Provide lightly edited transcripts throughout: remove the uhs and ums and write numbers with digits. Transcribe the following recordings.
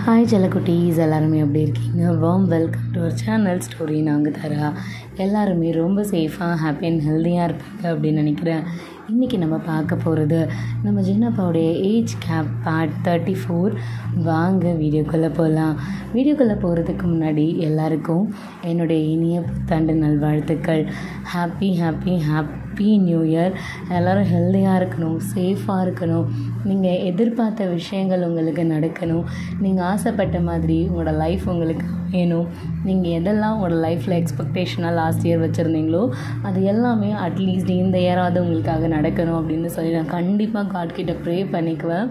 Hi செல்லக்குட்டீஸ், எல்லாருமே எப்படி இருக்கீங்க? Warm welcome to our channel story நாங்கள் தரா. எல்லாருமே ரொம்ப சேஃபாக, ஹாப்பி அண்ட் ஹெல்த்தியாக இருப்பாங்க அப்படின்னு நினைக்கிறேன். இன்றைக்கி நம்ம பார்க்க போகிறது நம்ம ஜின்னப்பாவுடைய ஏஜ் கேப் பார்ட் 34. வாங்க வீடியோக்குள்ளே போகலாம். வீடியோக்குள்ளே போகிறதுக்கு முன்னாடி எல்லாருக்கும் என்னுடைய இனிய புத்தாண்டு நல்வாழ்த்துக்கள். Happy happy happy new year. எல்லோரும் ஹெல்த்தியாக இருக்கணும், சேஃபாக இருக்கணும். நீங்கள் எதிர்பார்த்த விஷயங்கள் உங்களுக்கு நடக்கணும். நீங்கள் ஆசைப்பட்ட மாதிரி உங்களோட லைஃப் உங்களுக்கு வேணும். நீங்கள் எதெல்லாம் உங்களோட லைஃப்பில் எக்ஸ்பெக்டேஷனாக லாஸ்ட் இயர் வச்சுருந்தீங்களோ அது எல்லாமே அட்லீஸ்ட் இந்த இயராவது உங்களுக்காக நடக்கணும் அப்படின்னு சொல்லி நான் கண்டிப்பாக காட்கிட்ட ப்ரே பண்ணிக்குவேன்.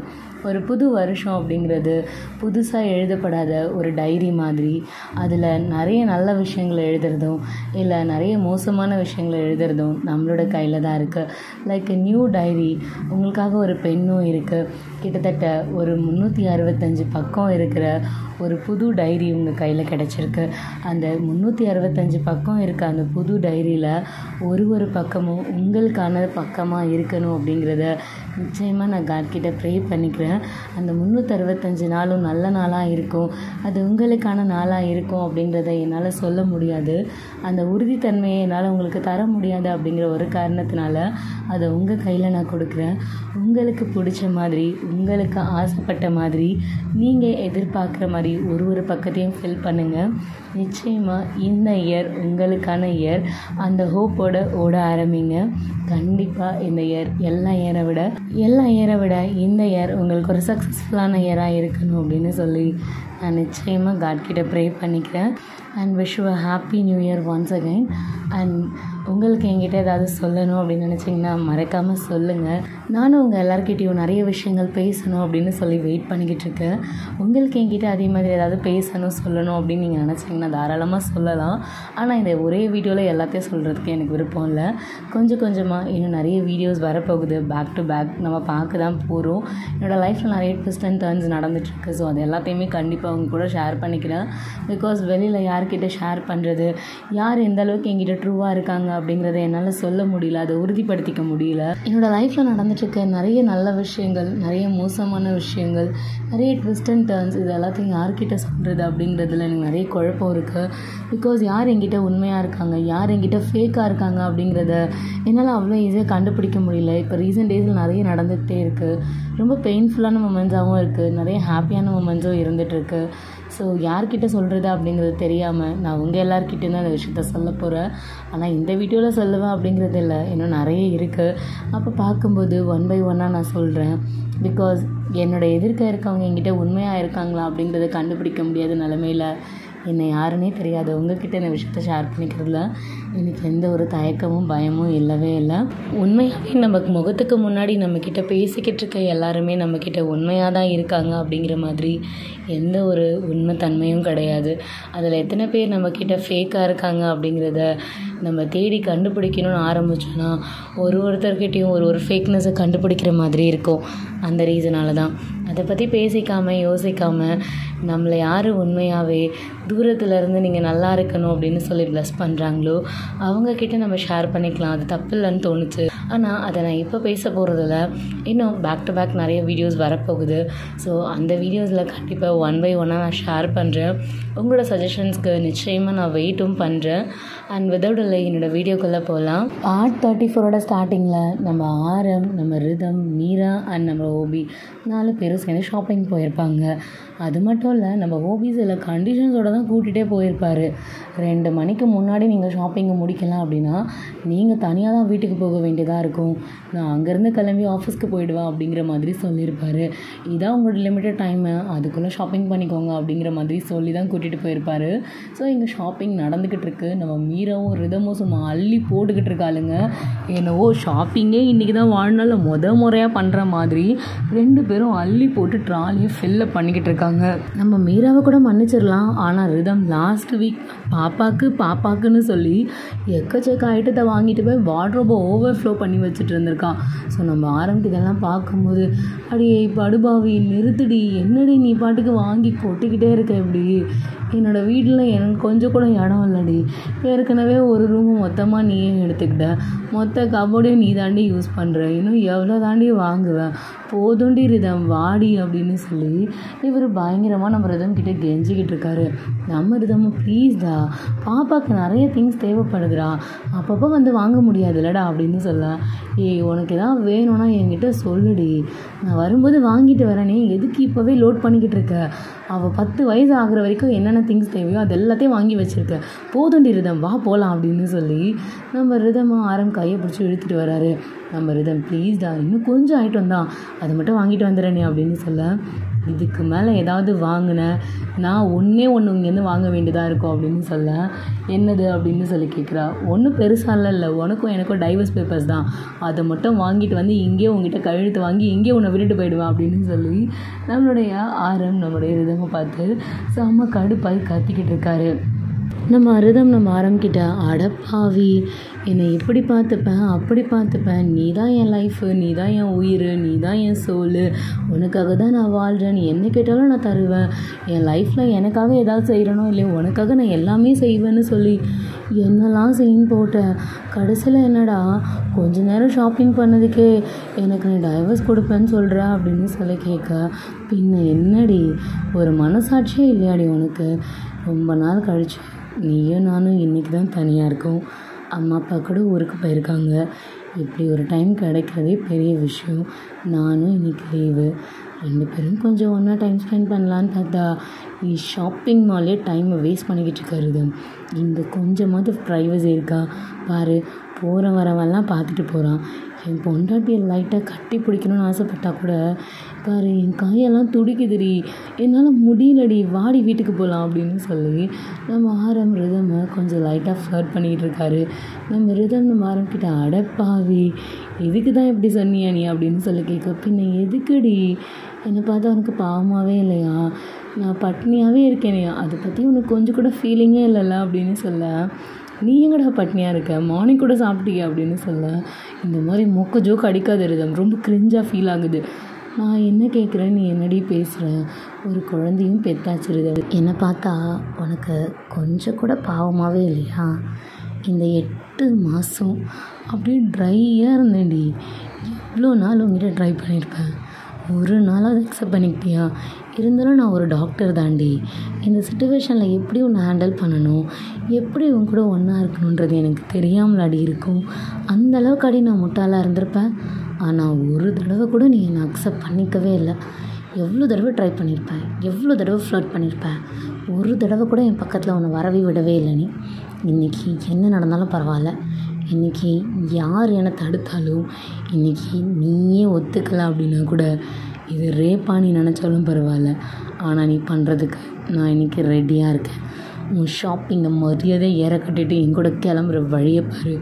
ஒரு புது வருஷம் அப்படிங்கிறது புதுசாக எழுதப்படாத ஒரு டைரி மாதிரி. அதில் நிறைய நல்ல விஷயங்களை எழுதுறதும் இல்லை நிறைய மோசமான விஷயங்களை எழுதுறதும் நம்மளோட கையில் தான் இருக்குது. Like new diary. உங்களுக்காக ஒரு பென்னும் இருக்குது. கிட்டத்தட்ட ஒரு 365 பக்கம் இருக்கிற ஒரு புது டைரி உங்கள் கையில் கிடச்சிருக்கு. அந்த 365 பக்கம் இருக்க அந்த புது டைரியில் ஒரு பக்கமும் உங்களுக்கான பக்கமாக இருக்கணும் அப்படிங்கிறத நிச்சயமாக நான் காட்கிட்ட ப்ரே பண்ணிக்கிறேன். அந்த 365 நாளும் நல்ல நாளாக இருக்கும், அது உங்களுக்கான நாளாக இருக்கும் அப்படிங்கிறத என்னால் சொல்ல முடியாது. அந்த உறுதித்தன்மையை என்னால் உங்களுக்கு தர முடியாது அப்படிங்கிற ஒரு காரணத்தினால அதை உங்கள் கையில் நான் கொடுக்குறேன். உங்களுக்கு பிடிச்ச மாதிரி, உங்களுக்கு ஆசைப்பட்ட மாதிரி, நீங்கள் எதிர்பார்க்குற மாதிரி ஒரு பக்கத்தையும் ஃபில் பண்ணுங்கள். நிச்சயமாக இந்த இயர் உங்களுக்கான இயர். அந்த ஹோப்போட ஓட ஆரம்பிங்க. கண்டிப்பாக இந்த இயர் எல்லா இயரை விட இந்த இயர் உங்களுக்கு ஒரு சக்ஸஸ்ஃபுல்லான இயராக இருக்கணும் அப்படின்னு சொல்லி நான் நிச்சயமாக காட்கிட்ட ப்ரே பண்ணிக்கிறேன். And wish you a happy new year once again. And உங்களுக்கு என்கிட்ட ஏதாவது சொல்லணும் அப்படின்னு நினச்சிங்கன்னா மறக்காமல் சொல்லுங்கள். நானும் உங்கள் எல்லாருக்கிட்டையும் நிறைய விஷயங்கள் பேசணும் அப்படின்னு சொல்லி வெயிட் பண்ணிக்கிட்டு இருக்கேன். உங்களுக்கு என்கிட்ட அதே மாதிரி ஏதாவது பேசணும், சொல்லணும் அப்படின்னு நீங்கள் நினச்சிங்கன்னா தாராளமாக சொல்லலாம். ஆனால் இந்த ஒரே வீடியோவில் எல்லாத்தையும் சொல்கிறதுக்கு எனக்கு விருப்பம் இல்லை. கொஞ்சமாக இன்னும் நிறைய வீடியோஸ் வரப்போகுது. பேக் டு பேக் நம்ம பார்க்க தான் போகிறோம். என்னோடய லைஃப்பில் நிறைய ட்விஸ்ட் அண்ட் டர்ன்ஸ் நடந்துகிட்ருக்கு. ஸோ அது எல்லாத்தையுமே கண்டிப்பாக அவங்க கூட ஷேர் பண்ணிக்கிறேன். பிகாஸ் வெளியில் யார்கிட்ட ஷேர் பண்ணுறது, யார் எந்த அளவுக்கு என்கிட்ட ட்ரூவாக இருக்காங்க அப்படிங்கிறத என்னால் சொல்ல முடியல, அதை உறுதிப்படுத்திக்க முடியல. என்னோடய லைஃப்பில் நடந்துட்டுருக்க நிறைய நல்ல விஷயங்கள், நிறைய மோசமான விஷயங்கள், நிறைய ட்விஸ்ட் அண்ட் டர்ன்ஸ், இது எல்லாத்தையும் யார்கிட்ட சொல்கிறது அப்படிங்கிறதுல எனக்கு நிறைய குழப்பம் இருக்குது. பிகாஸ் யார் என்கிட்ட உண்மையாக இருக்காங்க, யார் என்கிட்ட ஃபேக்காக இருக்காங்க அப்படிங்கிறத என்னால் அவ்வளோ ஈஸியாக கண்டுபிடிக்க முடியல. இப்போ ரீசெண்ட் டேஸில் நிறைய நடந்துகிட்டே இருக்குது. ரொம்ப பெயின்ஃபுல்லான மொமெண்ட்ஸாகவும் இருக்குது, நிறைய ஹாப்பியான மொமெண்ட்ஸும் இருந்துகிட்ருக்கு. ஸோ யார்கிட்ட சொல்கிறது அப்படிங்கிறது தெரியாமல் நான் உங்கள் எல்லார்கிட்டே தான் அந்த விஷயத்த சொல்ல போகிறேன். ஆனால் இந்த வீடியோவில் சொல்லுவேன் அப்படிங்கிறது இல்லை, இன்னும் நிறைய இருக்குது. அப்போ பார்க்கும்போது ஒன் பை ஒன்னாக நான் சொல்கிறேன். பிகாஸ் என்னோடய எதிர்க்க இருக்கவங்க என்கிட்ட உண்மையாக இருக்காங்களா அப்படிங்கிறத கண்டுபிடிக்க முடியாத நிலமையில் என்னை யாருன்னே தெரியாது உங்ககிட்ட இந்த விஷயத்த ஷேர் பண்ணிக்கிறதுல எனக்கு எந்த ஒரு தயக்கமும் பயமும் இல்லவே இல்லை. உண்மையாகவே நமக்கு முகத்துக்கு முன்னாடி நம்மக்கிட்ட பேசிக்கிட்டு இருக்க எல்லாருமே நம்மக்கிட்ட உண்மையாக தான் இருக்காங்க அப்படிங்கிற மாதிரி எந்த ஒரு உண்மைத்தன்மையும் கிடையாது. அதில் எத்தனை பேர் நம்மக்கிட்ட ஃபேக்காக இருக்காங்க அப்படிங்கிறத நம்ம தேடி கண்டுபிடிக்கணும்னு ஆரம்பித்தோன்னா ஒருத்தர்கிட்டையும் ஒரு ஃபேக்னஸை கண்டுபிடிக்கிற மாதிரி இருக்கும். அந்த ரீசனால தான் அதை பற்றி பேசிக்காமல் யோசிக்காமல் நம்மளை யார் உண்மையாகவே தூரத்துலேருந்து நீங்கள் நல்லா இருக்கணும் அப்படின்னு சொல்லி ப்ளஸ் பண்ணுறாங்களோ அவங்கக்கிட்ட நம்ம ஷேர் பண்ணிக்கலாம். அது தப்பு இல்லைன்னு தோணுச்சு. ஆனால் அதை நான் இப்போ பேச போகிறதில்ல. இன்னும் பேக் டு பேக் நிறைய வீடியோஸ் வரப்போகுது. ஸோ அந்த வீடியோஸில் கண்டிப்பாக ஒன் பை ஒன்னாக நான் ஷேர் பண்ணுறேன். உங்களோட சஜஷன்ஸ்க்கு நிச்சயமாக நான் வெயிட்டும் பண்ணுறேன். அண்ட் விதவுட் இல்லை என்னோடய வீடியோக்குள்ளே போகலாம். பார்ட் 34ஓட ஸ்டார்டிங்கில் நம்ம ஆரம், நம்ம ரிதம், மீரா அண்ட் நம்ம ஓபி 4 பேரும் சேர்ந்து ஷாப்பிங் போயிருப்பாங்க. அது மட்டும் இல்லை, நம்ம ஓபி சில கண்டிஷன்ஸோடு தான் கூட்டிகிட்டே போயிருப்பார். 2 மணிக்கு முன்னாடி நீங்கள் ஷாப்பிங்கை முடிக்கலாம் அப்படின்னா நீங்கள் தனியாக தான் வீட்டுக்கு போக வேண்டியதாக இருக்கும். நான் அங்கேருந்து கிளம்பி ஆஃபீஸ்க்கு போயிடுவேன் அப்படிங்கிற மாதிரி சொல்லியிருப்பார். இதான் உங்களோட லிமிட்டட் டைமு, அதுக்குள்ளே ஷாப்பிங் பண்ணிக்கோங்க அப்படிங்கிற மாதிரி சொல்லி தான் கூட்டிகிட்டு போயிருப்பார். ஸோ இங்கே ஷாப்பிங் நடந்துக்கிட்டு இருக்கு. நம்ம மீராவும் ரிதமும் சும்மா அள்ளி போட்டுக்கிட்டு இருக்காளுங்க. என்னவோ ஷாப்பிங்கே இன்றைக்கி தான் வாழ்நாளில் முறையாக பண்ணுற மாதிரி 2 பேரும் அள்ளி போட்டு ட்ராலியை ஃபில்லப் பண்ணிக்கிட்டு இருக்காங்க. நம்ம மீராவை கூட மன்னிச்சிடலாம். ஆனால் ரிதம் லாஸ்ட் வீக் பாப்பாக்குன்னு சொல்லி எக்கச்சக்க ஐட்டத்தை வாங்கிட்டு போய் வார்ட்ரோபை ஓவர்ஃப்ளோ பண்ணி வச்சுட்டு இருந்திருக்கான். ஸோ நம்ம ஆரம்பிக்கு இதெல்லாம் பார்க்கும்போது அடியே படுபாவி நிறுத்துடி, என்னடி நீ பாட்டுக்கு வாங்கி கொட்டிக்கிட்டே இருக்க, இப்படி என்னோடய வீட்டில் எனக்கு கொஞ்சம் கூட இடம் இல்லடி, ஏற்கனவே ஒரு ரூமு மொத்தமாக நீயே எடுத்துக்கிட்ட, மொத்த கபோர்டையும் நீ தாண்டி யூஸ் பண்ணுற, இன்னும் எவ்வளோ தாண்டி வாங்குவேன், போதுண்டி ரிதம் வாடி அப்படின்னு சொல்லி இவர் பயங்கரமாக நம்ம ரிதம் கிட்டே கெஞ்சிக்கிட்டு இருக்காரு. நம்ம ரிதம் ப்ளீஸ்டா, பாப்பாவுக்கு நிறைய திங்ஸ் தேவைப்படுதுடா, அப்பப்போ வந்து வாங்க முடியாதுல்லடா அப்படின்னு சொல்ல, ஏய் உனக்கு எதாவது வேணும்னா என்கிட்ட சொல்லுடி, நான் வரும்போது வாங்கிட்டு வரேனே, எதுக்கு இப்போவே லோட் பண்ணிக்கிட்டு இருக்க, அவள் 10 வயசு ஆகிற வரைக்கும் என்னென்ன திங்ஸ் தேவையோ அது எல்லாத்தையும் வாங்கி வச்சுருக்க, போதுண்டி ரிதம் வா போகலாம் அப்படின்னு சொல்லி நம்ம ரிதமாக ஆரம் கையை பிடிச்சி இழுத்துட்டு வராரு. நம்ம ரிதம் ப்ளீஸ்டா, இன்னும் கொஞ்சம் ஐட்டம் தான், அதை மட்டும் வாங்கிட்டு வந்துடுறேனே அப்படின்னு சொல்ல, இதுக்கு மேலே ஏதாவது வாங்கினேன் நான் ஒன்றே ஒன்று இங்கேருந்து வாங்க வேண்டியதாக இருக்கும் அப்படின்னு சொல்ல, என்னது அப்படின்னு சொல்லி கேட்குறா. ஒன்றும் பெருசாலாம் இல்லை, உனக்கும் எனக்கும் டைவர்ஸ் பேப்பர்ஸ் தான், அதை மட்டும் வாங்கிட்டு வந்து இங்கேயே உங்ககிட்ட கழுத்து வாங்கி இங்கேயே உன்னை விட்டுட்டு போயிடுவேன் அப்படின்னு சொல்லி நம்மளுடைய ஆரம் நம்மளுடைய ரிதமை பார்த்து செம்ம கடுப்பாகி கத்திக்கிட்டு இருக்காரு. நம்ம ரிதம் நம்ம ஆரம்பிக்கிட்ட, அடப்பாவி என்னை இப்படி பார்த்துப்பேன் அப்படி பார்த்துப்பேன், நீ தான் என் லைஃபு, நீ தான் என் உயிர், நீ தான் என் சோல், உனக்காக தான் நான் வாழ்கிறேன், நீ என்ன கேட்டாலும் நான் தருவேன், என் லைஃப்பில் எனக்காக ஏதாவது செய்கிறனோ இல்லையோ உனக்காக நான் எல்லாமே செய்வேன்னு சொல்லி என்னெல்லாம் சீன் போட்டேன். கடைசியில் என்னடா கொஞ்ச நேரம் ஷாப்பிங் பண்ணதுக்கே எனக்கு நீ டைவர்ஸ் கொடுப்பேன்னு சொல்கிற அப்படின்னு சொல்லி கேட்க, பின்ன என்னடி ஒரு மனசாட்சியே இல்லையாடி உனக்கு, ரொம்ப நாள் கழிச்சு நீயும் நானும் இன்றைக்கி தான் தனியாக இருக்கோம், அம்மா அப்பா கூட ஊருக்கு போயிருக்காங்க, இப்படி ஒரு டைம் கிடைக்கிறதே பெரிய விஷயம், நானும் இன்றைக்கி லீவு, 2 பேரும் கொஞ்சம் ஒன்றா டைம் ஸ்பெண்ட் பண்ணலான்னு பார்த்தா நீ ஷாப்பிங் மால்லே டைமை வேஸ்ட் பண்ணிக்கிட்டு இருக்காரு. இங்கே கொஞ்சமாவது ப்ரைவசி இருக்கா பாரு, போகிற வரவெல்லாம் பார்த்துட்டு போகிறான், என் பொண்டாட்டியை லைட்டாக கட்டி பிடிக்கணும்னு ஆசைப்பட்டா கூட பாரு என் கையெல்லாம் துடிக்குதுடி, என்னால் முடியலடி, வாடி வீட்டுக்கு போகலாம் அப்படின்னு சொல்லி நம்ம ஆரம் ரிதமை கொஞ்சம் லைட்டாக ஃப்ளர்ட் பண்ணிக்கிட்டு இருக்காரு. நம்ம ரிதம் நம்ம ஆரம்பிக்கிட்ட, அடப்பாவி எதுக்கு தான் இப்படி சொன்னியா நீ அப்படின்னு சொல்லி கேட்க, பின்ன எதுக்குடி, என்னை பார்த்தா உனக்கு பாவமாகவே இல்லையா, நான் பட்னியாகவே இருக்கேனே, அதை பற்றி உனக்கு கொஞ்சம் கூட ஃபீலிங்கே இல்லைல்ல அப்படின்னு சொல்ல, நீ எங்கடா பட்னியாக இருக்க, மார்னிங் கூட சாப்பிட்டீங்க அப்படின்னு சொல்ல, இந்த மாதிரி மொக்க ஜோக்கு அடிக்காத ரிதம், ரொம்ப கிரிஞ்சாக ஃபீல் ஆகுது, நான் என்ன கேட்குறேன் நீ என்னடி பேசுகிற, ஒரு குழந்தையும் பெத்தாச்சு ரிதம், என்னை பார்த்தா உனக்கு கொஞ்சம் கூட பாவமாகவே இல்லையா, இந்த 8 மாதம் அப்படியே ட்ரையாக இருந்தேன்டி, எவ்வளோ நாள் உங்ககிட்ட ட்ரை பண்ணியிருப்பேன், ஒரு நாளாவது அக்செப்ட் பண்ணிக்கிட்டியா, இருந்தாலும் நான் ஒரு டாக்டர் தாண்டி, இந்த சுச்சுவேஷனில் எப்படி உன்னை ஹேண்டில் பண்ணணும், எப்படி உன் கூட ஒன்றா இருக்கணுன்றது எனக்கு தெரியாமலாடி இருக்கும், அந்தளவுக்கு அடி நான் முட்டாளாக இருந்திருப்பேன், ஆனால் ஒரு தடவை கூட நீ என்னை அக்செப்ட் பண்ணிக்கவே இல்லை, எவ்வளோ தடவை ட்ரை பண்ணியிருப்பேன், எவ்வளோ தடவை ஃப்ளர்ட் பண்ணியிருப்பேன், ஒரு தடவை கூட என் பக்கத்தில் உன்னை வரவே விடவே இல்லை நீ, இன்றைக்கி என்ன நடந்தாலும் பரவாயில்ல, இன்றைக்கி யார் என்னை தடுத்தாலும், இன்றைக்கி நீயே ஒத்துக்கலாம் அப்படின்னா கூட இது ரேப்பாக நீ நினச்சாலும் பரவாயில்ல, ஆனால் நீ பண்ணுறதுக்கு நான் இன்றைக்கி ரெடியாக இருக்கேன், உன் ஷாப்பிங்கை மரியாதை ஏற கட்டிட்டு என் கூட கிளம்புற வழியை பாரு,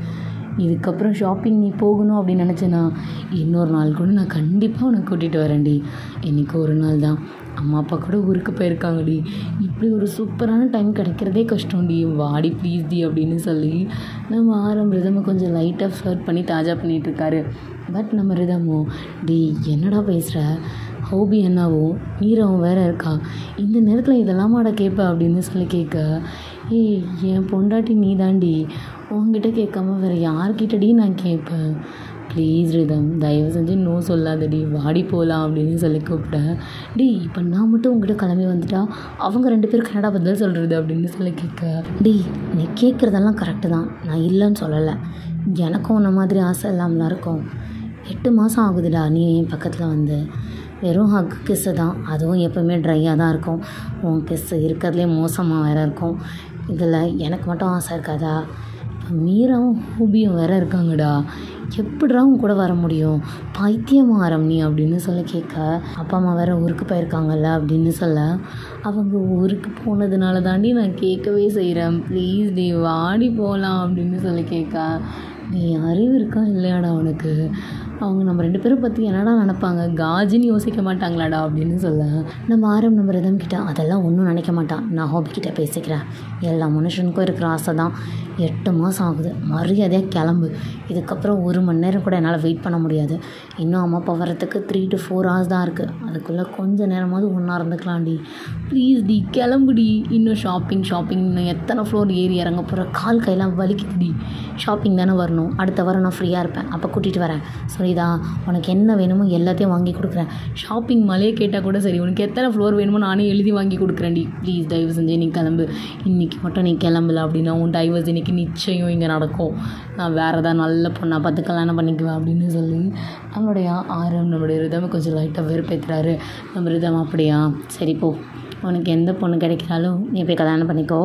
இதுக்கப்புறம் ஷாப்பிங் நீ போகணும் அப்படின்னு நினச்சேன்னா இன்னொரு நாள் கூட நான் கண்டிப்பாக உன்னை கூட்டிகிட்டு வரேன்டி, இன்றைக்கி ஒரு நாள் தான், அம்மா அப்பா கூட ஊருக்கு போயிருக்காங்கடி, இப்படி ஒரு சூப்பரான டைம் கிடைக்கிறதே கஷ்டம்டி, வாடி ப்ளீஸ் டி அப்படின்னு சொல்லி நம்ம ஆரம் ரிதமை கொஞ்சம் லைட்டாக ஃப்ளர்ட் பண்ணி தாஜா பண்ணிகிட்ருக்காரு. பட் நம்ம ரிதமோ, டி என்னடா பேசுகிற, ஹோபி என்னாவோ மீராவும் வேறு இருக்கா, இந்த நேரத்தில் இதெல்லாமாட கேட்ப அப்படின்னு சொல்லி கேட்க, ஏய் என் பொண்டாட்டி நீ தாண்டி, உங்ககிட்ட கேட்காம வேறு யார்கிட்டடி நான் கேட்பேன், ப்ளீஸ் ரிதம் தயவு செஞ்சு நோ சொல்லாதடி, வாடி போகலாம் அப்படின்னு சொல்லி கூப்பிட்டேன், டி இப்போ நான் மட்டும் உங்ககிட்ட கிளம்பி வந்துட்டா அவங்க 2 பேரும் கனடா பதில் சொல்கிறது அப்படின்னு சொல்லி கேட்க, டி நீ கேட்குறதெல்லாம் கரெக்டு தான், நான் இல்லைன்னு சொல்லலை, எனக்கும் உன்ன மாதிரி ஆசை இல்லாமலாம் இருக்கும், 8 மாதம் ஆகுதுடா நீ என் பக்கத்தில் வந்து, வெறும் ஹக் கிஸ்ஸு தான், அதுவும் எப்போவுமே ட்ரையாக தான் இருக்கும், உன் கிஸ்ஸு இருக்கிறதுலே மோசமாக வேறு இருக்கும், இதில் எனக்கு மட்டும் ஆசை இருக்காதா, இப்போ மீராவும் ஹூபியும் வேறு இருக்காங்கடா, எப்படிடா உன் கூட வர முடியும், பைத்தியமா ஆரம் நீ அப்படின்னு சொல்ல கேட்க, அப்பா அம்மா வேறு ஊருக்கு போயிருக்காங்கல்ல அப்படின்னு சொல்ல, அவங்க ஊருக்கு போனதுனால தாண்டி நான் கேட்கவே செய்கிறேன், ப்ளீஸ் டி வாடி போகலாம் அப்படின்னு சொல்லி கேட்க, நீ அறிவு இருக்கா இல்லையாடா உனக்கு? அவங்க நம்ம 2 பேரும் பற்றி என்னடா நினைப்பாங்க? காஜின்னு யோசிக்க மாட்டாங்களாடா அப்படின்னு சொல்ல, நம்ம ஆரம் நம்ம ரிதம் கிட்ட அதெல்லாம் ஒன்றும் நினைக்க மாட்டான், நான் ஹோபி கிட்ட பேசிக்கிறேன். எல்லா மனுஷனுக்கும் இருக்கிற ஆசை தான். 8 மாதம் ஆகுது, மரியாதையாக கிளம்பு. இதுக்கப்புறம் 1 மணி நேரம் கூட என்னால் வெயிட் பண்ண முடியாது. இன்னும் அம்மா அப்பா வர்றதுக்கு 3 to 4 hours தான் இருக்குது. அதுக்குள்ளே கொஞ்சம் நேரமாவது ஒன்றா இருந்துக்கலாம்டி. Please D, கிளம்புடி. இன்னும் ஷாப்பிங் இன்னும் எத்தனை ஃப்ளோர் ஏறி இறங்க போகிற? கால் கையெல்லாம் வலிக்குதுடி. ஷாப்பிங் தானே வரணும், அடுத்த வாரம் நான் ஃப்ரீயாக இருப்பேன், அப்போ கூட்டிகிட்டு வரேன். சரிதா, உனக்கு என்ன வேணுமோ எல்லாத்தையும் வாங்கி கொடுக்குறேன். ஷாப்பிங் மலையே கேட்டால் கூட சரி, உனக்கு எத்தனை ஃப்ளோர் வேணுமோ நானே எழுதி வாங்கி கொடுக்குறேன்டி. ப்ளீஸ் தயவு செஞ்சு நீ கிளம்பு. இன்றைக்கி மட்டும் நீ கிளம்பல அப்படின்னா உன் டைவர்ஸ் இன்றைக்கி நிச்சயம் இங்கே நடக்கும். நான் வேறு ஏதாவது நல்ல பொண்ணாக பார்த்து கல்யாணம் பண்ணிக்குவேன் அப்படின்னு சொல்லி நம்மளுடைய ஆரம் நம்மளுடைய ரிதம் கொஞ்சம் லைட்டாக வெறுப்பேற்றுறாரு. நம்ம ரிதம் அப்படியா, சரி போ, உனக்கு எந்த பொண்ணு கிடைக்கிறாலும் நீ போய் கல்யாணம் பண்ணிக்கோ,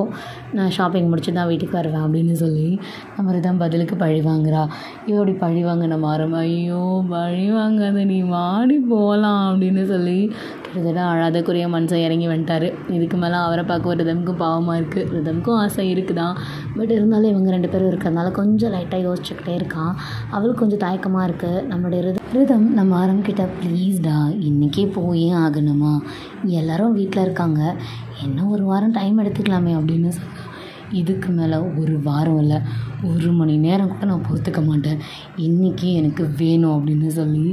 நான் ஷாப்பிங் முடிச்சு தான் வீட்டுக்கு வருவேன் அப்படின்னு சொல்லி நம்ம ரிதம் பதிலுக்கு பழி வாங்குறா. இப்படி பழி வாங்க நம்ம ஆரம், ஐயோ பழி வாங்காத, நீ வாடி போகலாம் அப்படின்னு சொல்லி கிட்டத்தட்ட அழாதக்குரிய மனுஷன் இறங்கி வந்துட்டார். இதுக்கு மேலே அவரை பார்க்க ரிதமுக்கும் பாவமாக இருக்குது. ரிதமுக்கும் ஆசை இருக்குதான், பட் இருந்தாலும் இவங்க 2 பேரும் இருக்கிறதுனால கொஞ்சம் லைட்டாக யோசிச்சுக்கிட்டே இருக்கான். அவளுக்கு கொஞ்சம் தயக்கமாக இருக்குது. நம்மளுடைய ரிதம் நம்ம ஆரம்பிக்கிட்ட, ப்ளீஸ்டா இன்றைக்கே போயே ஆகணுமா, எல்லோரும் வீட்டில் இருக்காங்க, இன்னும் 1 வாரம் டைம் எடுத்துக்கலாமே அப்படின்னு சொல்ல, இதுக்கு மேலே 1 வாரம் இல்லை, 1 மணி நேரம் கூட நான் பொறுத்துக்க மாட்டேன், இன்றைக்கி எனக்கு வேணும் அப்படின்னு சொல்லி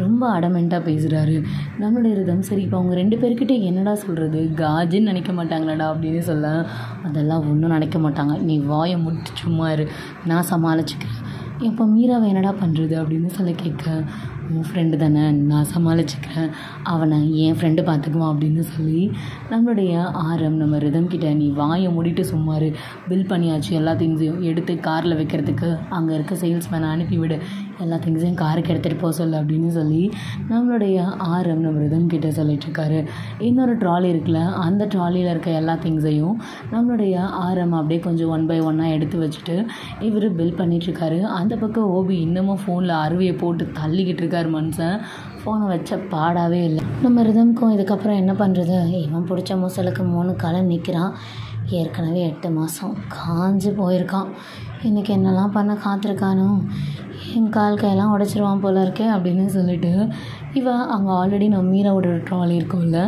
ரொம்ப அடமெண்ட்டாக பேசுகிறாரு நம்மளுடைய ரிதம். சரி, இப்போ அவங்க 2 பேர்கிட்ட என்னடா சொல்கிறது? காஜின்னு நினைக்க மாட்டாங்களாடா அப்படின்னு சொல்ல, அதெல்லாம் ஒன்றும் நினைக்க மாட்டாங்க, நீ வாயை முட்டு சும்மா இரு, நான் சமாளிச்சுக்கிறேன். இப்போ மீராவை என்னடா பண்ணுறது அப்படின்னு சொல்லி கேட்க, உன் ஃப்ரெண்டு தானே, நான் சமாளிச்சுக்கிறேன், அவனை என் ஃப்ரெண்டு பார்த்துக்குவான் அப்படின்னு சொல்லி நம்மளுடைய ஆரம் நம்ம ரிதம் கிட்ட, நீ வாயை மூடிட்டு சும்மாரு, பில் பண்ணியாச்சு, எல்லா திங்ஸையும் எடுத்து காரில் வைக்கிறதுக்கு அங்கே இருக்க சேல்ஸ்மேனை அனுப்பிவிடு, எல்லா திங்ஸையும் காருக்கு எடுத்துகிட்டு போக சொல்லு அப்படின்னு சொல்லி நம்மளுடைய ஆரம் நம்ம ரிதம் கிட்ட சொல்லிட்டுருக்காரு. இன்னொரு ட்ராலி இருக்குல்ல, அந்த ட்ராலியில் இருக்க எல்லா திங்ஸையும் நம்மளுடைய ஆரம் அப்படியே கொஞ்சம் 1 by 1 எடுத்து வச்சுட்டு இவர் பில் பண்ணிகிட்ருக்காரு. அந்த பக்கம் ஓபி இன்னமும் ஃபோனில் அருவியை போட்டு தள்ளிக்கிட்டு இருக்கார் மனுஷன். ஃபோனை வச்ச பாடாவே இல்லை. நம்ம ரிதம்க்கும் இதுக்கப்புறம் என்ன பண்ணுறது, இவன் பிடிச்ச முசலுக்கு 3 காலம் நிற்கிறான். ஏற்கனவே 8 மாதம் காஞ்சு போயிருக்கான். இன்றைக்கி என்னெல்லாம் பண்ண காத்திருக்கானோ, என் கால் கையெல்லாம் உடச்சிருவான் போல இருக்கே அப்படின்னு சொல்லிட்டு இவன் அங்கே ஆல்ரெடி நம்ம மீராவோட ட்ராலி இருக்கும்ல,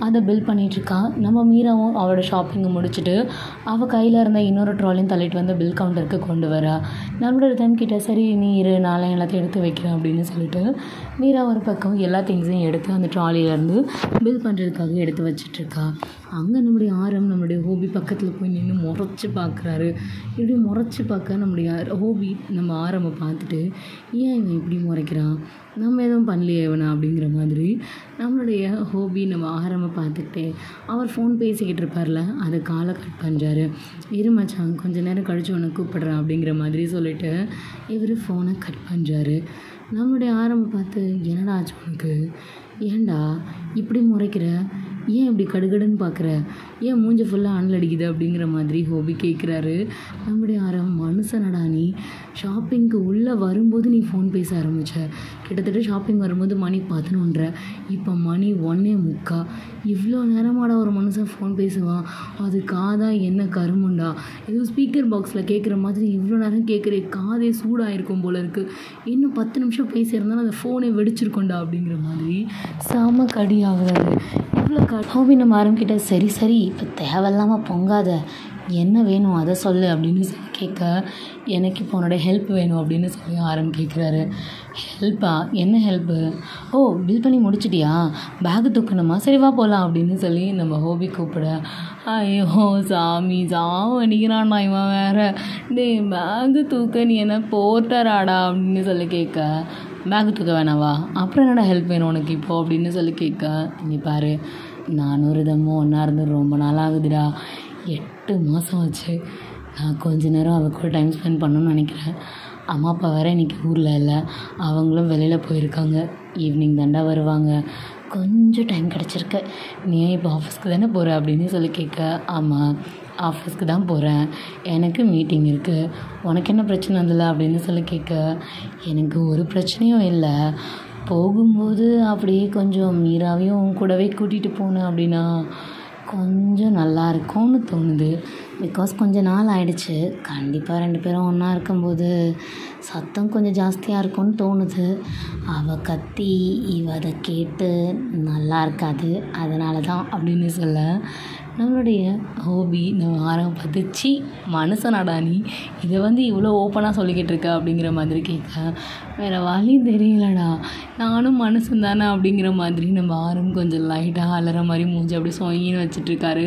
அதை பில் பண்ணிகிட்ருக்கா. நம்ம மீராவும் அவளோட ஷாப்பிங்கை முடிச்சுட்டு அவள் கையில் இருந்த இன்னொரு ட்ராலியும் தள்ளிட்டு வந்து பில் கவுண்டருக்கு கொண்டு வரா. நம்மளோட ரிதம் கிட்ட, சரி நீ இரு, நாளை எல்லாத்தையும் எடுத்து வைக்கிறேன் அப்படின்னு சொல்லிட்டு மீரா ஒரு பக்கம் எல்லா திங்ஸையும் எடுத்து அந்த ட்ராலியிலேருந்து பில் பண்ணுறதுக்காக எடுத்து வச்சிட்ருக்கா. அங்கே நம்முடைய ஆரம் நம்மளுடைய ஹோபி பக்கத்தில் போய் நின்று முறைச்சி பார்க்குறாரு. இப்படி முறைச்சி பார்க்க நம்முடைய ஹோபி நம்ம ஆரம்பை பார்த்துட்டு, ஏன் இவன் இப்படி முறைக்கிறான், நம்ம எதுவும் பண்ணலையே இவனை அப்படிங்கிற மாதிரி நம்மளுடைய ஹோபி நம்ம ஆரம்பை பார்த்துக்கிட்டே அவர் ஃபோன் பேசிக்கிட்டு இருப்பார்ல, அதை காலை கட் பண்ணுறாரு. இரு மச்சான், கொஞ்சம் நேரம் கழிச்சு உன்னை கூப்பிட்றேன் அப்படிங்கிற மாதிரி சொல்லிவிட்டு இவர் ஃபோனை கட் பண்ணுறாரு. நம்மளுடைய ஆரம்பை பார்த்து, என்னடா ஆச்சு உனக்கு, ஏன்டா இப்படி முறைக்கிற, ஏன் இப்படி கடுகடுன்னு பார்க்குற, ஏன் மூஞ்சி ஃபுல்லாக அனல் அடிக்குது அப்படிங்கிற மாதிரி ஹோபி கேட்குறாரு. நம்முடைய ஆரம், மனுஷனடா நீ, ஷாப்பிங்க்கு உள்ளே வரும்போது நீ ஃபோன் பேச ஆரம்பித்த, கிட்டத்தட்ட ஷாப்பிங் வரும்போது மணி 11:30, இப்போ மணி 1:45, இவ்வளோ நேரமாடா ஒரு மனுஷன் ஃபோன் பேசுவான், அது காதா என்ன கருமுண்டா, ஏதோ ஸ்பீக்கர் பாக்ஸில் கேட்குற மாதிரி இவ்வளோ நேரம் கேட்குறே, காதே சூடாகிருக்கும் போல இருக்குது, இன்னும் 10 நிமிஷம் பேசியிருந்தாலும் அந்த ஃபோனே வெடிச்சிருக்கோண்டா அப்படிங்கிற மாதிரி செம கடி ஆகுறாரு. இவ்வளோ ஹோபி நம்ம ஆரம்பிக்கிட்ட, சரி சரி இப்போ தேவையில்லாமல் பொங்காத, என்ன வேணும் அதை சொல்லு அப்படின்னு சொல்லி கேட்க, எனக்கு இப்போ உன்னோட ஹெல்ப் வேணும் அப்படின்னு சொல்லி ஆரம் கேட்குறாரு. ஹெல்ப்பா, என்ன ஹெல்ப்பு, ஓ பில் பண்ணி முடிச்சிட்டியா, பேகு தூக்கணுமா, சரி வா போகலாம் அப்படின்னு சொல்லி நம்ம ஹோபி கூப்பிட, ஐயோ சாமி சாம அடிக்கிறான்டா இவன் வேறு, டே பேகு தூக்க நீ என்ன போர்ட்டராடா அப்படின்னு சொல்லி கேட்க, பேகு தூக்க வேணாவா, அப்புறம் என்னடா ஹெல்ப் வேணும் உனக்கு இப்போ அப்படின்னு சொல்லி கேட்க, நீ பாரு நானும் ரிதமும் ஒன்றா இருந்து ரொம்ப நாள் ஆகுதுடா, 8 மாதம் ஆச்சு, நான் கொஞ்ச நேரம் அவள் கூட டைம் ஸ்பெண்ட் பண்ணணும்னு நினைக்கிறேன், அம்மா அப்பா வேறு இன்றைக்கி ஊரில் இல்லை, அவங்களும் வெளியில் போயிருக்காங்க, ஈவினிங் தாண்டா வருவாங்க, கொஞ்சம் டைம் கிடச்சிருக்கு, நீ இப்போ ஆஃபீஸ்க்கு தானே போகிற அப்படின்னு சொல்லி கேட்க, ஆமாம் ஆஃபீஸ்க்கு தான் போகிறேன், எனக்கு மீட்டிங் இருக்குது, உனக்கு என்ன பிரச்சனை இருந்தல அப்படின்னு சொல்லி கேட்க, எனக்கு ஒரு பிரச்சனையும் இல்லை, போகும்போது அப்படியே கொஞ்சம் மீராவையும் கூடவே கூட்டிகிட்டு போனேன் அப்படின்னா கொஞ்சம் நல்லா இருக்கும்னு தோணுது, பிகாஸ் கொஞ்ச நாள் ஆயிடுச்சு. கண்டிப்பாக 2 பேரும் ஒன்றா இருக்கும்போது சத்தம் கொஞ்சம் ஜாஸ்தியாக இருக்கும்னு தோணுது. அவள் கத்தி இவ அதை கேட்டு நல்லா இருக்காது, அதனால தான் அப்படின்னு சொல்ல, நம்மளுடைய ஹோபி நம்ம ஆரம் பார்த்து, சி மனுஷனாடா நீ, இதை இவ்வளோ ஓப்பனாக சொல்லிக்கிட்டு இருக்க அப்படிங்கிற மாதிரி கேட்க, வேறு வழி தெரியலடா, நானும் மனுஷன் தானே அப்படிங்கிற மாதிரி நம்ம ஆரம் கொஞ்சம் லைட்டாக அலற மாதிரி மூஞ்சி அப்படி சொயின்னு வச்சிட்ருக்காரு.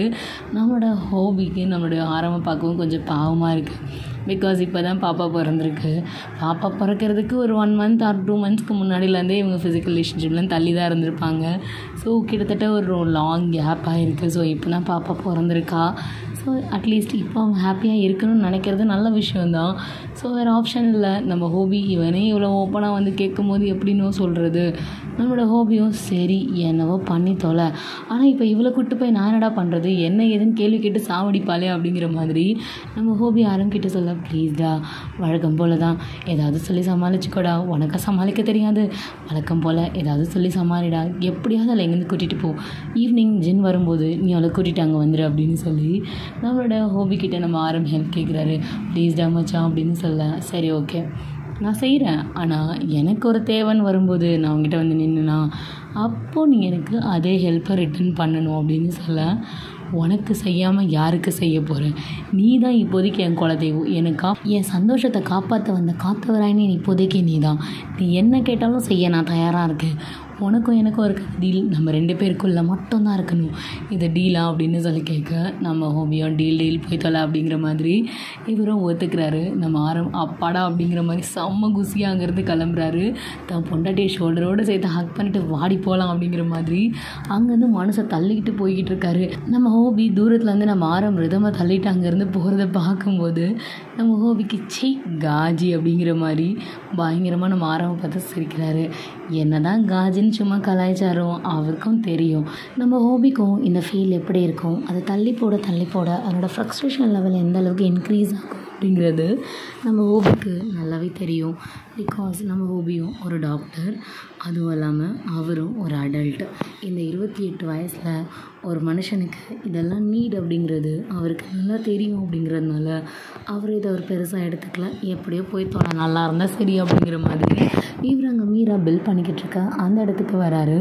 நம்மளோட ஹோபிக்கு நம்மளுடைய ஆரம்பை பார்க்கவும் கொஞ்சம் பாவமாக இருக்குது. பிகாஸ் இப்போ தான் பாப்பா பிறந்திருக்கு. பாப்பா பிறக்கிறதுக்கு ஒரு 1 மந்த் ஆர் 2 மந்த்ஸ்க்கு முன்னாடிலேருந்தே இவங்க ஃபிசிக்கல் ரிலேஷன்ஷிப்லாம் தள்ளி தான் இருந்திருப்பாங்க. ஸோ கிட்டத்தட்ட ஒரு லாங் கேப் ஆகிருக்கு. ஸோ இப்போ தான் பாப்பா பிறந்திருக்கா. ஸோ அட்லீஸ்ட் இப்போ அவங்க ஹாப்பியாக இருக்கணும்னு நினைக்கிறது நல்ல விஷயந்தான். ஸோ வேறு ஆப்ஷன் இல்லை. நம்ம ஹோபி இவனே இவ்வளோ ஓப்பனாக கேட்கும்போது எப்படின்னோ சொல்கிறது. நம்மளோட ஹோபியும் சரி என்னவோ பண்ணி தொலை, ஆனால் இப்போ இவ்வளோ கூட்டு போய் நான் என்னடா பண்ணுறது, என்ன ஏதுன்னு கேள்வி கேட்டு சாவடிப்பாளே அப்படிங்கிற மாதிரி நம்ம ஹோபி ஆரம்பிக்கிட்ட சொல்ல, ப்ளீஸ்டா வழக்கம் போல் தான் ஏதாவது சொல்லி சமாளிச்சுக்கோடா, உனக்கா சமாளிக்க தெரியாது, வழக்கம் போல் ஏதாவது சொல்லி சமாளிடா, எப்படியாவது அதில் எங்கேருந்து கூட்டிகிட்டு போ, ஈவினிங் ஜின் வரும்போது நீ அவளை கூட்டிகிட்டு அங்கே வந்துடு அப்படின்னு சொல்லி நம்மளோட ஹோபிக்கிட்ட நம்ம ஆரம் ஹெல்ப் கேட்குறாரு. ப்ளீஸ்டா மச்சான் அப்படின்னு சொல்ல, சரி ஓகே நான் செய்கிறேன், ஆனால் எனக்கு ஒரு தேவைன்னு வரும்போது நான் அவங்ககிட்ட நின்றுனா அப்போது நீ எனக்கு அதே ஹெல்ப்பை ரிட்டர்ன் பண்ணணும் அப்படின்னு சொல்ல, உனக்கு செய்யாமல் யாருக்கு செய்ய போகிறேன், நீ தான் இப்போதைக்கு என் குலதெய்வம், எனக்கு என் சந்தோஷத்தை காப்பாற்ற வந்த காத்தவராயினி இப்போதைக்கு நீ தான், நீ என்ன கேட்டாலும் செய்ய நான் தயாராக இருக்கேன், உனக்கும் எனக்கும் இருக்க டீல் நம்ம 2 பேருக்குள்ளே மட்டும்தான் இருக்கணும், இது டீலா அப்படின்னு சொல்லி கேட்க, நம்ம ஹோபியும் டீல் போய் தொலை அப்படிங்கிற மாதிரி இவரும் ஒத்துக்கிறாரு. நம்ம ஆரம் அப்பாடா அப்படிங்கிற மாதிரி செம்ம குசியாக அங்கேருந்து கிளம்புறாரு. தான் பொண்டாட்டியை ஷோல்டரோடு சேர்த்து ஹக் பண்ணிட்டு வாடி போகலாம் அப்படிங்கிற மாதிரி அங்கேருந்து மனசை தள்ளிக்கிட்டு போய்கிட்டு இருக்காரு. நம்ம ஹோபி தூரத்துலேருந்து நம்ம ஆரம் ரிதமாக தள்ளிட்டு அங்கேருந்து போகிறத பார்க்கும்போது நம்ம ஹோபிக்கு சி காஜி அப்படிங்கிற மாதிரி பயங்கரமாக நம்ம ஆரம்பை பார்த்து சிரிக்கிறாரு. என்ன தான் காஜின்னு சும்மா கலாய்ச்சாரும் அவருக்கும் தெரியும் நம்ம ஹோபிக்கும் இந்த ஃபீல் எப்படி இருக்கும், அதை தள்ளி போட அதனோட ஃப்ரஸ்ட்ரேஷன் லெவல் எந்த அளவுக்கு இன்க்ரீஸ் ஆகும் அப்படிங்கிறது நம்ம ஹோபிக்கு நல்லாவே தெரியும். பிகாஸ் நம்ம ஹோபியும் ஒரு டாக்டர், அதுவும் இல்லாமல் அவரும் ஒரு அடல்ட். இந்த 28 வயசில் ஒரு மனுஷனுக்கு இதெல்லாம் நீட் அப்படிங்கிறது அவருக்கு நல்லா தெரியும். அப்படிங்கிறதுனால அவர் இதை ஒரு பெருசாக எடுத்துக்கல, எப்படியோ போய் தோண நல்லா இருந்தால் சரி அப்படிங்கிற மாதிரி இவர் அங்கே மீரா பில் பண்ணிக்கிட்டு இருக்கா அந்த இடத்துக்கு வராரு.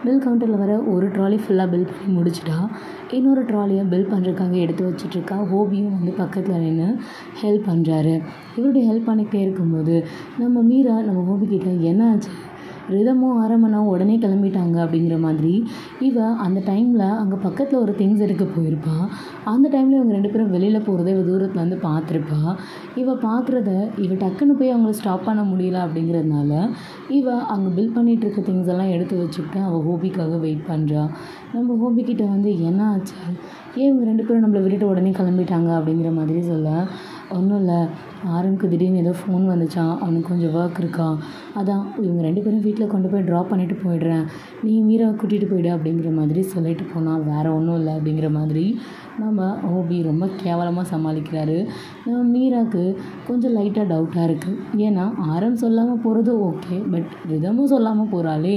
பில் கவுண்டரில் வர ஒரு ட்ராலி ஃபுல்லாக பில் பண்ணி முடிச்சுட்டா, இன்னொரு ட்ராலியை பில் பண்ணுறதுக்காக எடுத்து வச்சிட்ருக்கா. ஹோபியும் பக்கத்தில் நின்று ஹெல்ப் பண்ணுறாரு. இவருடைய ஹெல்ப் பண்ணிக்கிட்டே இருக்கும்போது நம்ம மீரா நம்ம ஹோபிக்கிட்ட என்ன ஆச்சு, ரிதமும் ஆரம்பனா உடனே கிளம்பிட்டாங்க அப்படிங்கிற மாதிரி இவ அந்த டைமில் அங்கே பக்கத்தில் ஒரு திங்ஸ் எடுக்க போயிருப்பா. அந்த டைமில் இவங்க 2 பேரும் வெளியில் போகிறத இவ தூரத்தில் பார்த்துருப்பா. இவ பார்க்குறத இவ டக்குன்னு போய் அவங்கள ஸ்டாப் பண்ண முடியல. அப்படிங்கிறதுனால இவ அங்கே பில் பண்ணிகிட்டு இருக்க திங்ஸ் எல்லாம் எடுத்து வச்சுக்கிட்டு அவள் ஹோபிக்காக வெயிட் பண்ணுறா. நம்ம ஹோபிக்கிட்ட என்ன ஆச்சு, ஏன் இவங்க 2 பேரும் நம்மளை விட்டுட்டு உடனே கிளம்பிட்டாங்க அப்படிங்கிற மாதிரி சொல்ல, ஒன்றும் இல்லை, ஆரம்புக்கு திடீர்னு ஏதோ ஃபோன் வந்துச்சான், அவனுக்கு கொஞ்சம் ஒர்க் இருக்கா, அதான் இவங்க 2 பேரும் வீட்டில் கொண்டு போய் ட்ராப் பண்ணிவிட்டு போயிடுறேன், நீ மீராவை கூட்டிகிட்டு போயிடு அப்படிங்கிற மாதிரி சொல்லிட்டு போனால், வேறு ஒன்றும் இல்லை அப்படிங்கிற மாதிரி நம்ம ஹோபி ரொம்ப கேவலமாக சமாளிக்கிறாரு. நம்ம மீராவுக்கு கொஞ்சம் லைட்டாக டவுட்டாக இருக்குது. ஏன்னா ஆரம் சொல்லாமல் போகிறது ஓகே, பட் ரிதமும் சொல்லாமல் போகிறாளே,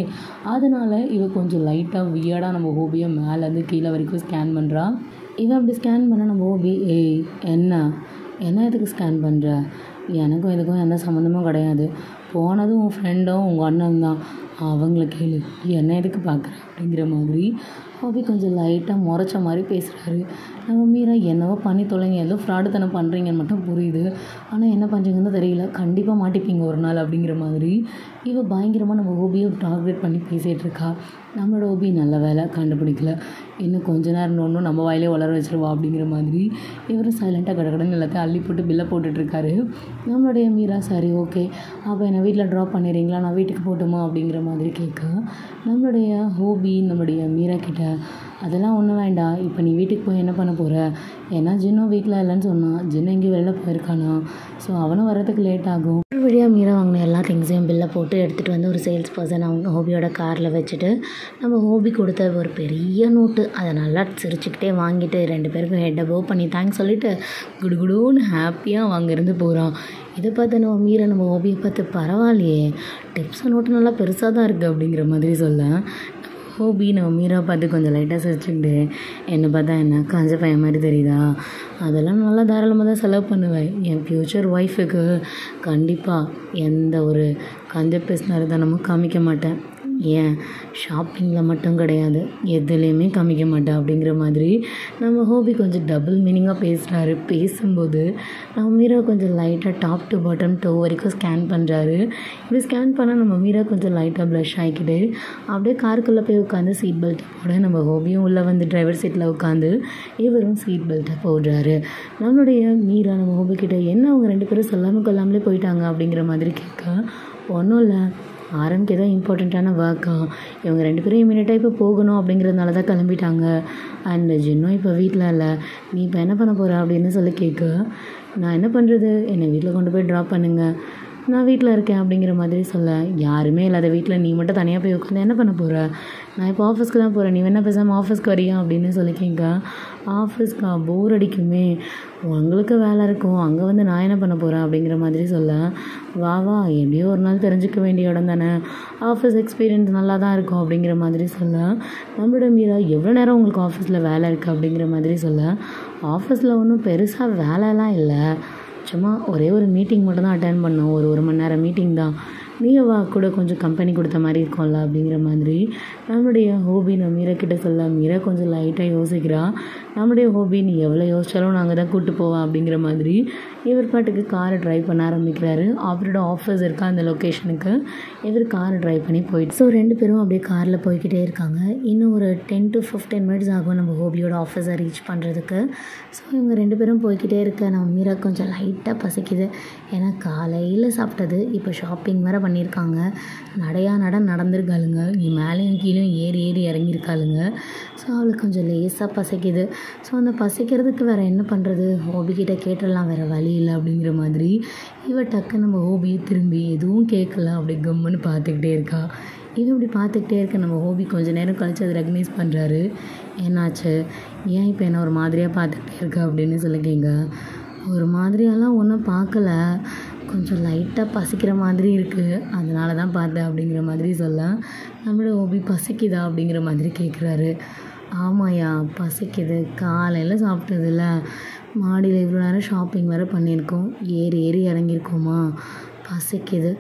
அதனால் இவ கொஞ்சம் லைட்டாக வியர்டாக நம்ம ஹோபியை மேலேருந்து கீழே வரைக்கும் ஸ்கேன் பண்ணுறா. இவன் அப்படி ஸ்கேன் பண்ண நம்ம ஹோபி, ஏய் என்ன எதுக்கு ஸ்கேன் பண்ணுற, எனக்கும் இதுக்கும் எந்த சம்மந்தமும் கிடையாது, போனதும் உன் ஃப்ரெண்டும் உங்கள் அண்ணன் தான், அவங்கள கேளு, என்ன எதுக்கு பார்க்குற அப்படிங்கிற மாதிரி ஹோபி கொஞ்சம் லைட்டாக முறைச்ச மாதிரி பேசுகிறாரு. நம்ம மீரா என்னவோ பண்ணி தொலைங்க, ஏதோ ஃப்ராடுத்தனம் பண்ணுறீங்கன்னு மட்டும் புரியுது, ஆனால் என்ன பண்ணுறீங்கன்னு தெரியல, கண்டிப்பாக மாட்டிப்பீங்க ஒரு நாள் அப்படிங்கிற மாதிரி இவ பயங்கரமாக நம்ம ஹோபியை டார்கெட் பண்ணி பேசிகிட்டு இருக்கா. நம்மளோட ஹோபி நல்ல வேலை கண்டுபிடிக்கல, இன்னும் கொஞ்ச நேரம் ஒன்றும் நம்ம வாயிலே வளர வச்சிருவா அப்படிங்கிற மாதிரி இவரும் சைலண்ட்டாக கடகடன்னு எல்லாத்தையும் அள்ளி போட்டு பில்லை போட்டுட்ருக்காரு. நம்மளுடைய மீரா சரி ஓகே, அப்போ என்னை வீட்டில் ட்ராப் பண்ணிடுறீங்களா, நான் வீட்டுக்கு போட்டுமா அப்படிங்கிற மாதிரி கேட்க, நம்மளுடைய ஹோபி நம்மளுடைய மீரா கிட்ட, அதெல்லாம் ஒன்றும் வேண்டாம், இப்போ நீ வீட்டுக்கு போய் என்ன பண்ண போகிற, ஏன்னா ஜின்னும் வீட்டில் இல்லைன்னு சொன்னான், ஜின்னு எங்கேயும் வெளில போயிருக்கானா, ஸோ அவனும் வரதுக்கு லேட் ஆகும். ஒரு வழியாக மீரா வாங்கின எல்லா திங்ஸையும் பில்லை போட்டு எடுத்துகிட்டு ஒரு சேல்ஸ் பர்சன் அவங்க ஹோபியோட காரில் வச்சுட்டு நம்ம ஹோபி கொடுத்த ஒரு பெரிய நோட்டு அதை நல்லா சிரிச்சுக்கிட்டே வாங்கிட்டு 2 பேருக்கும் ஹெட்டை போ பண்ணி தேங்க்ஸ் சொல்லிவிட்டு குடுகுடுன்னு ஹாப்பியாக அங்கேருந்து போகிறான். இதை பார்த்து நம்ம மீரா நம்ம ஹோபியை பார்த்து, பரவாயில்லையே டிப்ஸ் நோட்டு நல்லா பெருசாக தான் இருக்குது அப்படிங்கிற மாதிரி சொல்ல, ஹோபி நம்ம மீரா பார்த்து கொஞ்சம் லைட்டாக சிரிச்சுக்கிட்டு, என்னை பார்த்தா என்ன காஞ்ச பையன் மாதிரி தெரியுதா? அதெல்லாம் நல்லா தாராளமாக தான் செலவு பண்ணுவேன். என் ஃப்யூச்சர் ஒய்ஃபுக்கு கண்டிப்பாக எந்த ஒரு கஞ்ச பேசினருத்தனமும் காமிக்க மாட்டேன். ஏன் ஷாப்பிங்கில் மட்டும் கிடையாது, எதுலேயுமே காமிக்க மாட்டேன் அப்படிங்கிற மாதிரி நம்ம ஹோபி கொஞ்சம் டபுள் மீனிங்காக பேசுகிறாரு. பேசும்போது நம்ம மீரா கொஞ்சம் லைட்டாக டாப் டு பாட்டம் டோ வரைக்கும் ஸ்கேன் பண்ணுறாரு. இப்படி ஸ்கேன் பண்ணால் நம்ம மீரா கொஞ்சம் லைட்டாக ப்ளஷ் ஆகிக்கிட்டு அப்படியே காருக்குள்ளே போய் உட்காந்து சீட் பெல்ட் போட, நம்ம ஹோபியும் உள்ளே வந்து டிரைவர் சீட்டில் உட்காந்து இவரும் சீட் பெல்ட்டை போடுறாரு. நம்மளுடைய மீரா நம்ம ஹோபிக்கிட்ட என்ன அவங்க 2 பேரும் சொல்லாமல் கொள்ளாமலே போயிட்டாங்க அப்படிங்கிற மாதிரி கேட்க, ஒன்றும் இல்லை, ஆரம்புக்கு ஏதோ இம்பார்ட்டண்ட்டான ஒர்க்கா, இவங்க 2 பேரும் இமீடியட்டாக இப்போ போகணும் அப்படிங்கிறதுனால தான் கிளம்பிட்டாங்க. அண்ட் ஜின்னும் இப்போ வீட்டில் இல்லை, நீ இப்போ என்ன பண்ண போகிற அப்படின்னு சொல்லி கேட்க, நான் என்ன பண்ணுறது, என்னை வீட்டில் கொண்டு போய் ட்ராப் பண்ணுங்கள், நான் வீட்டில் இருக்கேன் அப்படிங்கிற மாதிரி சொல்ல, யாருமே இல்லாத வீட்டில் நீ மட்டும் தனியாக போய் உட்காந்து என்ன பண்ண போகிற, நான் இப்போ ஆஃபீஸ்க்கு தான் போகிறேன், நீ வேணா பேசாமல் ஆஃபீஸ்க்கு வரியா அப்படின்னு சொல்லி கேட்க, ஆஃபீஸ்க்கா, போர் அடிக்குமே, உங்களுக்கு வேலை இருக்கும், அங்கே வந்து நான் என்ன பண்ண போகிறேன் அப்படிங்கிற மாதிரி சொல்ல, வா வா, எப்படியோ ஒரு நாள் தெரிஞ்சுக்க வேண்டிய இடம் தானே, ஆஃபீஸ் எக்ஸ்பீரியன்ஸ் நல்லா தான் இருக்கும் அப்படிங்கிற மாதிரி சொல்ல, நம்மளோட மீரா எவ்வளோ நேரம் உங்களுக்கு ஆஃபீஸில் வேலை இருக்குது அப்படிங்கிற மாதிரி சொல்ல, ஆஃபீஸில் ஒன்றும் பெருசாக வேலைலாம் இல்லை, சும்மா ஒரே ஒரு மீட்டிங் மட்டும் தான் அட்டென்ட் பண்ணோம், ஒரு மணி நேரம் மீட்டிங் தான், நீங்கள் வா கூட கொஞ்சம் கம்பெனி கொடுத்த மாதிரி இருக்கும்ல அப்படிங்கிற மாதிரி நம்மளுடைய ஹோபி நம்ம மீரா கிட்ட சொல்ல, மீரா கொஞ்சம் லைட்டாக யோசிக்கிறா. நம்மளுடைய ஹோபி நீ எவ்வளோ யோசிச்சாலும் நாங்கள் தான் கூப்பிட்டு போவோம் அப்படிங்கிற மாதிரி இவர் பாட்டுக்கு காரை ட்ரைவ் பண்ண ஆரம்பிக்கிறாரு. அவரோட ஆஃபீஸ் இருக்கா அந்த லொக்கேஷனுக்கு இவர் காரை ட்ரைவ் பண்ணி போயிட்டு, ஸோ 2 பேரும் அப்படியே காரில் போய்கிட்டே இருக்காங்க. இன்னும் ஒரு 10 to 15 minutes ஆகும் நம்ம ஹோபியோட ஆஃபீஸை ரீச் பண்ணுறதுக்கு. ஸோ இவங்க 2 பேரும் போய்கிட்டே இருக்க நம்ம மீரா கொஞ்சம் லைட்டாக பசிக்குது. ஏன்னா காலையில் சாப்பிட்டது, இப்போ ஷாப்பிங் வேறு பண்ணியிருக்காங்க, நடந்திருக்காளுங்க, நீ மேலேயும் கீழே ஏறி இறங்கியிருக்காளுங்க. ஸோ அவளுக்கு கொஞ்சம் லேசாக பசிக்குது. ஸோ அந்த பசிக்கிறதுக்கு வேறு என்ன பண்ணுறது, ஹோபிக்கிட்ட கேட்டுடலாம், வேறு வழி இல்லை அப்படிங்கிற மாதிரி இவ டக்கு நம்ம ஹோபியை திரும்பி எதுவும் கேட்கல, அப்படி கம்முன்னு பார்த்துக்கிட்டே இருக்கா. இது இப்படி பார்த்துக்கிட்டே இருக்க நம்ம ஹோபி கொஞ்சம் நேரம் கழித்து அதை ரெகனைஸ் பண்ணுறாரு. என்னாச்சு, ஏன் இப்போ என்ன ஒரு மாதிரியாக பார்த்துக்கிட்டே இருக்கா அப்படின்னு சொல்லி கேட்க, ஒரு மாதிரியெல்லாம் ஒன்றும் பார்க்கல, கொஞ்சம் லைட்டாக பசிக்கிற மாதிரி இருக்குது, அதனால தான் பார்த்தேன் அப்படிங்கிற மாதிரி சொல்ல, நம்மளோட ஹோபி பசிக்குதா அப்படிங்கிற மாதிரி கேட்குறாரு. ஆமாயா பசிக்குது, காலையில் சாப்பிட்டதில்ல, மாடியில் இவ்வளோ நேரம் ஷாப்பிங் வேறு பண்ணியிருக்கோம், ஏறி இறங்கியிருக்கோமா, பசிக்குது,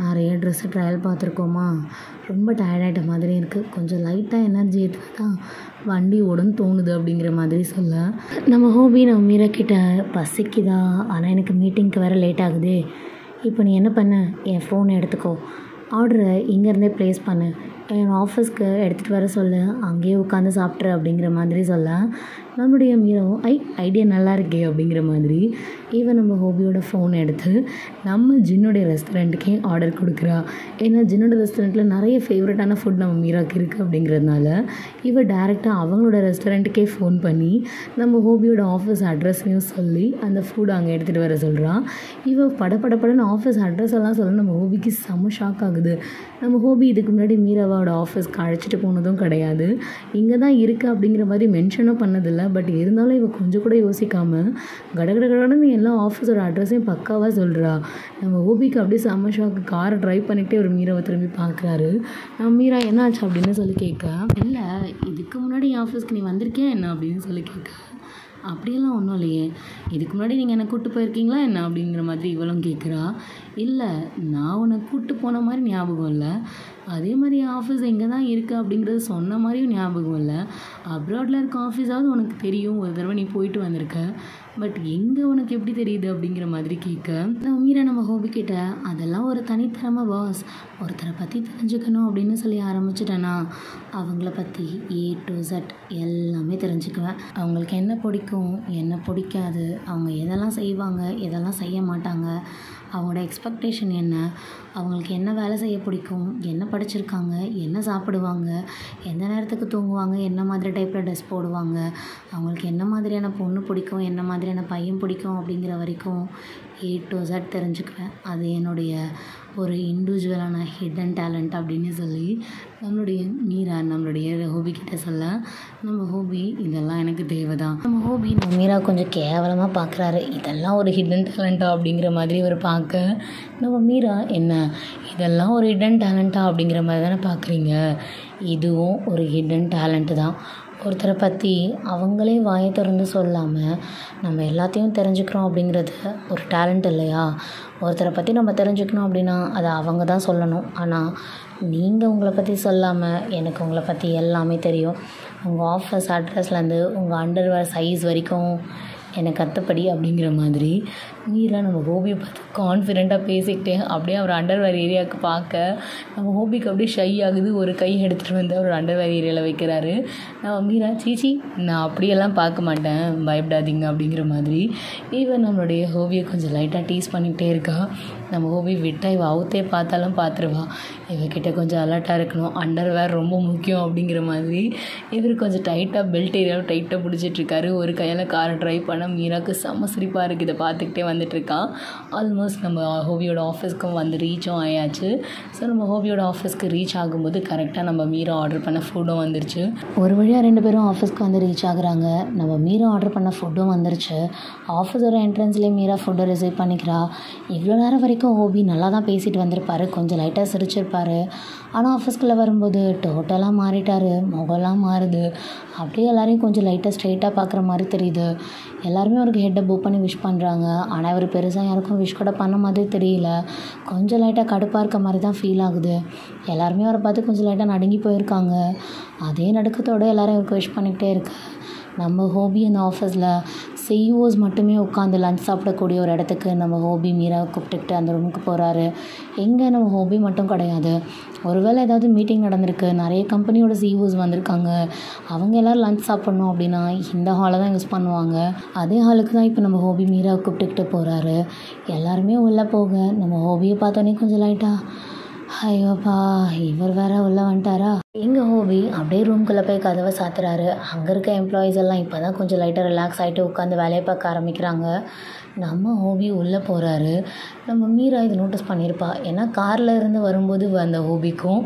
நிறைய ட்ரெஸ்ஸு ட்ரையல் பார்த்துருக்கோமா, ரொம்ப டயர்டாகிட்ட மாதிரி இருக்குது, கொஞ்சம் லைட்டாக எனர்ஜி எடுத்து தான் வண்டி ஓடுன்னு தோணுது அப்படிங்கிற மாதிரி சொல்ல, நம்ம ஹோபி நம்ம மீரா கிட்ட பசிக்குதா, ஆனால் எனக்கு மீட்டிங்க்கு வேறு லேட் ஆகுது, இப்போ நீ என்ன பண்ண, என் ஃபோனை எடுத்துக்கோ, ஆர்டரை இங்கேருந்தே ப்ளேஸ் பண்ணு, என் ஆஃபீஸ்க்கு எடுத்துகிட்டு வர சொல்லு, அங்கேயே உட்காந்து சாப்பிட்ரு அப்படிங்கிற மாதிரி சொல்ல, நம்மளுடைய மீராவும் ஐடியா நல்லா இருக்கே அப்படிங்கிற மாதிரி ஈவன் நம்ம ஹோபியோட ஃபோன் எடுத்து நம்ம ஜின்னோடைய ரெஸ்டாரண்ட்டுக்கே ஆர்டர் கொடுக்குறா. ஏன்னா ஜின்னோட ரெஸ்டாரண்ட்டில் நிறைய ஃபேவரட்டான ஃபுட் நம்ம மீராக்கு இருக்குது அப்படிங்கிறதுனால இவள் டேரெக்டாக அவங்களோட ரெஸ்டாரண்ட்டுக்கே ஃபோன் பண்ணி நம்ம ஹோபியோட ஆஃபீஸ் அட்ரஸையும் சொல்லி அந்த ஃபுட் அங்கே எடுத்துகிட்டு வர சொல்கிறான். இவள் படப்படன்னு ஆஃபீஸ் அட்ரஸ் எல்லாம் சொல்ல நம்ம ஹோபிக்கு செம்ம ஷாக் ஆகுது. நம்ம ஹோபி இதுக்கு முன்னாடி மீராவோட ஆஃபீஸ்க்கு அழைச்சிட்டு போனதும் கிடையாது, இங்கே தான் இருக்குது அப்படிங்கிற மாதிரி மென்ஷனும் பண்ணதில்லை. பட் இருந்தாலும் இவள் கொஞ்சம் கூட யோசிக்காமல் கடகடன்னு எல்லா ஆஃபீஸோட அட்ரஸையும் பக்காவாக சொல்கிறா. நம்ம ஹோபிக்கு அப்படியே செம்ம ஷாக்கு. காரை ட்ரைவ் பண்ணிக்கிட்டே ஒரு மீராவை திரும்பி பார்க்குறாரு. நம்ம மீரா என்ன ஆச்சு அப்படின்னு சொல்லி கேட்க, இல்லை இதுக்கு முன்னாடி என் ஆஃபீஸ்க்கு நீ வந்திருக்கியா என்ன அப்படின்னு சொல்லி கேட்க, அப்படியெல்லாம் ஒன்றும் இல்லையே, இதுக்கு முன்னாடி நீங்கள் என்னை கூப்பிட்டு போயிருக்கீங்களா என்ன அப்படிங்கிற மாதிரி இவளும் கேட்குறா. இல்லை நான் உன்னை கூப்பிட்டு போன மாதிரி ஞாபகம் இல்லை, அதே மாதிரி என் ஆஃபீஸ் எங்கே தான் இருக்குது அப்படிங்கிறது சொன்ன மாதிரியும் ஞாபகம் இல்லை, அப்ராடில் இருக்க ஆஃபீஸாவது உனக்கு தெரியும், ஒரு தடவை நீ போயிட்டு வந்திருக்க, பட் எங்கே உனக்கு எப்படி தெரியுது அப்படிங்கிற மாதிரி கேட்க, நம்ம மீரா நம்ம ஹோபிக்கிட்ட அதெல்லாம் ஒரு தனித்திறமை பாஸ், ஒருத்தரை பற்றி தெரிஞ்சுக்கணும் அப்படின்னு சொல்லி ஆரம்பிச்சிட்டேன்னா அவங்கள பற்றி A to Z எல்லாமே தெரிஞ்சுக்குவேன். அவங்களுக்கு என்ன பிடிக்கும் என்ன பிடிக்காது, அவங்க எதெல்லாம் செய்வாங்க எதெல்லாம் செய்ய மாட்டாங்க, அவங்களோட எக்ஸ்பெக்டேஷன் என்ன, அவங்களுக்கு என்ன வேலை செய்ய பிடிக்கும், என்ன படிச்சிருக்காங்க, என்ன சாப்பிடுவாங்க, எந்த நேரத்துக்கு தூங்குவாங்க, என்ன மாதிரி டைப்பில் ட்ரெஸ் போடுவாங்க, அவங்களுக்கு என்ன மாதிரியான பொண்ணு பிடிக்கும் என்ன மாதிரியான பையன் பிடிக்கும் அப்படிங்கிற வரைக்கும் A to Z தெரிஞ்சுக்குவேன். அது என்னுடைய ஒரு இண்டிவிஜுவலான ஹிடன் டேலண்ட் அப்படின்னு சொல்லி நம்மளுடைய மீரா நம்மளுடைய ஹோபிக்கிட்ட சொல்ல, நம்ம ஹோபி இதெல்லாம் எனக்கு தேவை தான். நம்ம ஹோபி நம்ம மீரா கொஞ்சம் கேவலமாக பார்க்குறாரு. இதெல்லாம் ஒரு ஹிடன் டேலண்ட்டா அப்படிங்கிற மாதிரி ஒரு பார்க்க, நம்ம மீரா என்ன இதெல்லாம் ஒரு ஹிடன் டேலண்ட்டா அப்படிங்கிற மாதிரி தானே பார்க்குறீங்க, இதுவும் ஒரு ஹிடன் டேலண்ட்டு தான். ஒருத்தரை பற்றி அவங்களே வாயை திறந்து சொல்லாமல் நம்ம எல்லாத்தையும் தெரிஞ்சுக்கிறோம் அப்படிங்கிறது ஒரு டேலண்ட் இல்லையா? ஒருத்தரை பற்றி நம்ம தெரிஞ்சுக்கணும் அப்படின்னா அதை அவங்க தான் சொல்லணும். ஆனால் நீங்கள் உங்களை பற்றி சொல்லாமல் எனக்கு உங்களை பற்றி எல்லாமே தெரியும். உங்கள் ஆஃபீஸ் அட்ரஸ்லேருந்து உங்கள் அண்டர்வேர் சைஸ் வரைக்கும் எனக்கு கற்றுப்படி அப்படிங்கிற மாதிரி மீரா நம்ம ஹோபியை பார்த்து கான்ஃபிடெண்ட்டாக பேசிக்கிட்டே அப்படியே அவர் அண்டர்வேர் ஏரியாவுக்கு பார்க்க நம்ம ஹோபிக்கு அப்படியே ஷை ஆகுது. ஒரு கை எடுத்துகிட்டு வந்து அவர் அண்டர்வேர் ஏரியாவில் வைக்கிறாரு. நம்ம மீரா சீச்சி நான் அப்படியெல்லாம் பார்க்க மாட்டேன், பயப்படாதீங்க அப்படிங்கிற மாதிரி ஈவன் நம்மளுடைய ஹோபியை கொஞ்சம் லைட்டாக டீஸ் பண்ணிக்கிட்டே இருக்கா. நம்ம ஹோபி விட்டா இவள் அவுத்தே பார்த்தாலும் பார்த்துருவா. இவகிட்ட கொஞ்சம் அலர்ட்டாக இருக்கணும், அண்டர்வேர் ரொம்ப முக்கியம் அப்படிங்கிற மாதிரி இவர் கொஞ்சம் டைட்டாக பெல்ட் ஏரியாவில் டைட்டாக பிடிச்சிட்ருக்காரு. ஒரு கையில் காரை ட்ரை பண்ண மீராவுக்கு செம்ம சிரிப்பாக இருக்குது. இதை பார்த்துக்கிட்டே வந்துட்டுருக்கான். ஆல்மோஸ்ட் நம்ம ஹோபியோட ஆஃபீஸ்க்கும் வந்து ரீச்சும் ஆயாச்சு. ஸோ நம்ம ஹோபியோட ஆஃபீஸ்க்கு ரீச் ஆகும்போது கரெக்டாக நம்ம மீரா ஆர்டர் பண்ண ஃபுட்டும் வந்துருச்சு. ஒரு வழியாக 2 பேரும் ஆஃபீஸ்க்கு வந்து ரீச் ஆகுறாங்க. நம்ம மீரா ஆர்டர் பண்ண ஃபுட்டும் வந்துருச்சு. ஆஃபீஸோட என்ட்ரன்ஸ்லேயே மீரா ஃபுட்டை ரிசீவ் பண்ணிக்கிறா. இவ்வளோ நேரம் வரைக்கும் ஹோபி நல்லா தான் பேசிட்டு வந்திருப்பார், கொஞ்சம் லைட்டாக சிரிச்சிருப்பார். ஆனால் ஆஃபீஸ்க்குள்ளே வரும்போது டோட்டலாக மாறிட்டார், முகம்லாம் மாறுது. அப்படியே எல்லாரையும் கொஞ்சம் லைட்டாக ஸ்ட்ரெயிட்டாக பார்க்குற மாதிரி தெரியுது. எல்லாருமே அவருக்கு ஹெட்டை புக் பண்ணி விஷ் பண்ணுறாங்க. ஆனால் இவர் பெருசாக யாருக்கும் விஷ் கூட பண்ண மாதிரி தெரியல. கொஞ்சம் லைட்டாக கடுப்பாக இருக்க மாதிரி தான் ஃபீல் ஆகுது. எல்லாருமே அவரை பார்த்து கொஞ்சம் லைட்டாக நடுங்கி போயிருக்காங்க. அதே நடுக்கத்தோடு எல்லாரும் இவருக்கு விஷ் பண்ணிக்கிட்டே இருக்கு. நம்ம ஹோபி அந்த ஆஃபீஸில் சிஇஓஸ் மட்டுமே உட்காந்து லஞ்ச் சாப்பிடக்கூடிய ஒரு இடத்துக்கு நம்ம ஹோபி மீராவை கூப்பிட்டுக்கிட்டு அந்த ரூமுக்கு போகிறாரு. எங்கே நம்ம ஹோபி மட்டும் கிடையாது, ஒருவேளை ஏதாவது மீட்டிங் நடந்திருக்கு, நிறைய கம்பெனியோட சிஇஓஸ் வந்திருக்காங்க, அவங்க எல்லோரும் லஞ்ச் சாப்பிட்ணும் அப்படின்னா இந்த ஹாலை தான் யூஸ் பண்ணுவாங்க. அதே ஹாலுக்கு தான் இப்போ நம்ம ஹோபி மீராவை கூப்பிட்டுக்கிட்டு போகிறாரு. எல்லாருமே உள்ளே போக நம்ம ஹோபியை பார்த்தோன்னே கொஞ்சம் லைட்டாக ஐயோப்பா இவர் வேற உள்ளே வந்துட்டாரா. எங்கள் ஹோபி அப்படியே ரூம்குள்ளே போய் கதவை சாத்துறாரு. அங்கே இருக்க எம்ப்ளாயீஸ் எல்லாம் இப்போ தான் கொஞ்சம் லைட்டாக ரிலாக்ஸ் ஆகிட்டு உட்காந்து வேலையை பார்க்க ஆரம்பிக்கிறாங்க. நம்ம ஹோபி உள்ளே போகிறாரு. நம்ம மீரா இது நோட்டீஸ் பண்ணியிருப்பா. ஏன்னா காரில் இருந்து வரும்போது வந்த ஹோபிக்கும்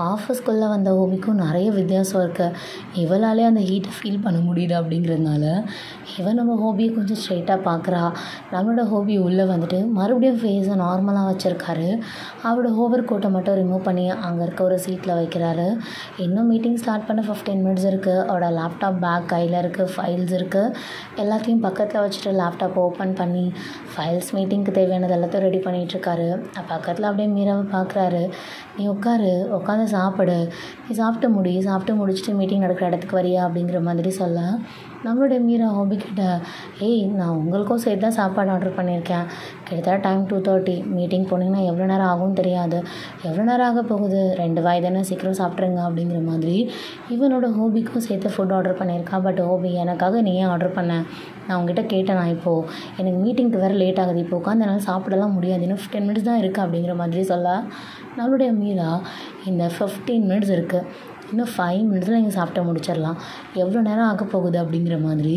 ஆஃபீஸ்க்குள்ளே வந்த ஹோபிக்கும் நிறைய வித்தியாசம் இருக்குது. இவளாலே அந்த ஹீட்டை ஃபீல் பண்ண முடியுது. அப்படிங்கிறதுனால இவன் நம்ம ஹோபியை கொஞ்சம் ஸ்ட்ரெயிட்டாக பார்க்குறா. நம்மளோட ஹோபி உள்ளே வந்துட்டு மறுபடியும் ஃபேஸை நார்மலாக வச்சுருக்காரு. அவரோட ஓவர் கோட்டை மட்டும் ரிமூவ் பண்ணி அங்கே இருக்க ஒரு சீட்டில் வைக்கிறாரு. இன்னும் மீட்டிங் ஸ்டார்ட் பண்ண 15 மினிட்ஸ் இருக்குது. அவரோட லேப்டாப் பேக் கையில் இருக்குது, ஃபைல்ஸ் இருக்குது. எல்லாத்தையும் பக்கத்தில் வச்சுட்டு லேப்டாப் ஓப்பன் பண்ணி ஃபைல்ஸ் மீட்டிங்க்கு தேவையானது எல்லாத்தையும் ரெடி பண்ணிகிட்ருக்காரு. பக்கத்தில் அப்படியே மீராவை பார்க்குறாரு. நீ உட்காந்து சாப்பிடு, நீ சாப்பிட்டு முடிச்சுட்டு மீட்டிங் நடக்கிற இடத்துக்கு வரியா அப்படிங்கிற மாதிரி சொல்ல நம்மளுடைய மீரா ஹோபி கிட்ட நான் உங்களுக்கும் சேர்த்து தான் சாப்பாடு ஆர்டர் பண்ணியிருக்கேன். கிட்டத்தட்ட டைம் 2:30, மீட்டிங் போனீங்கன்னா எவ்வளோ நேரம் ஆகும்னு தெரியாது, எவ்வளோ நேரம் ஆக போகுது, 2 வாய் தானே, சீக்கிரம் சாப்பிட்ருங்க அப்படிங்கிற மாதிரி இவனோட ஹோபிக்கும் சேர்த்து ஃபுட் ஆர்டர் பண்ணியிருக்கா. பட் ஹோபி எனக்காக நீ ஏன் ஆர்டர் பண்ணேன், நான் உங்ககிட்ட கேட்டேன், நான் இப்போது எனக்கு மீட்டிங்க்கு வேறு லேட் ஆகுது, இப்போ உட்காந்து என்னால் சாப்பிடலாம் முடியாது, இன்னும் 15 மினிட்ஸ் தான் இருக்குது அப்படிங்கிற மாதிரி சொல்ல நம்மளுடைய மீரா இந்த 15 மினிட்ஸ் இருக்குது, இன்னும் 5 மினிட்ஸில் நீங்கள் சாப்பிட்டு முடிச்சிடலாம், எவ்வளோ நேரம் ஆக போகுது அப்படிங்கிற மாதிரி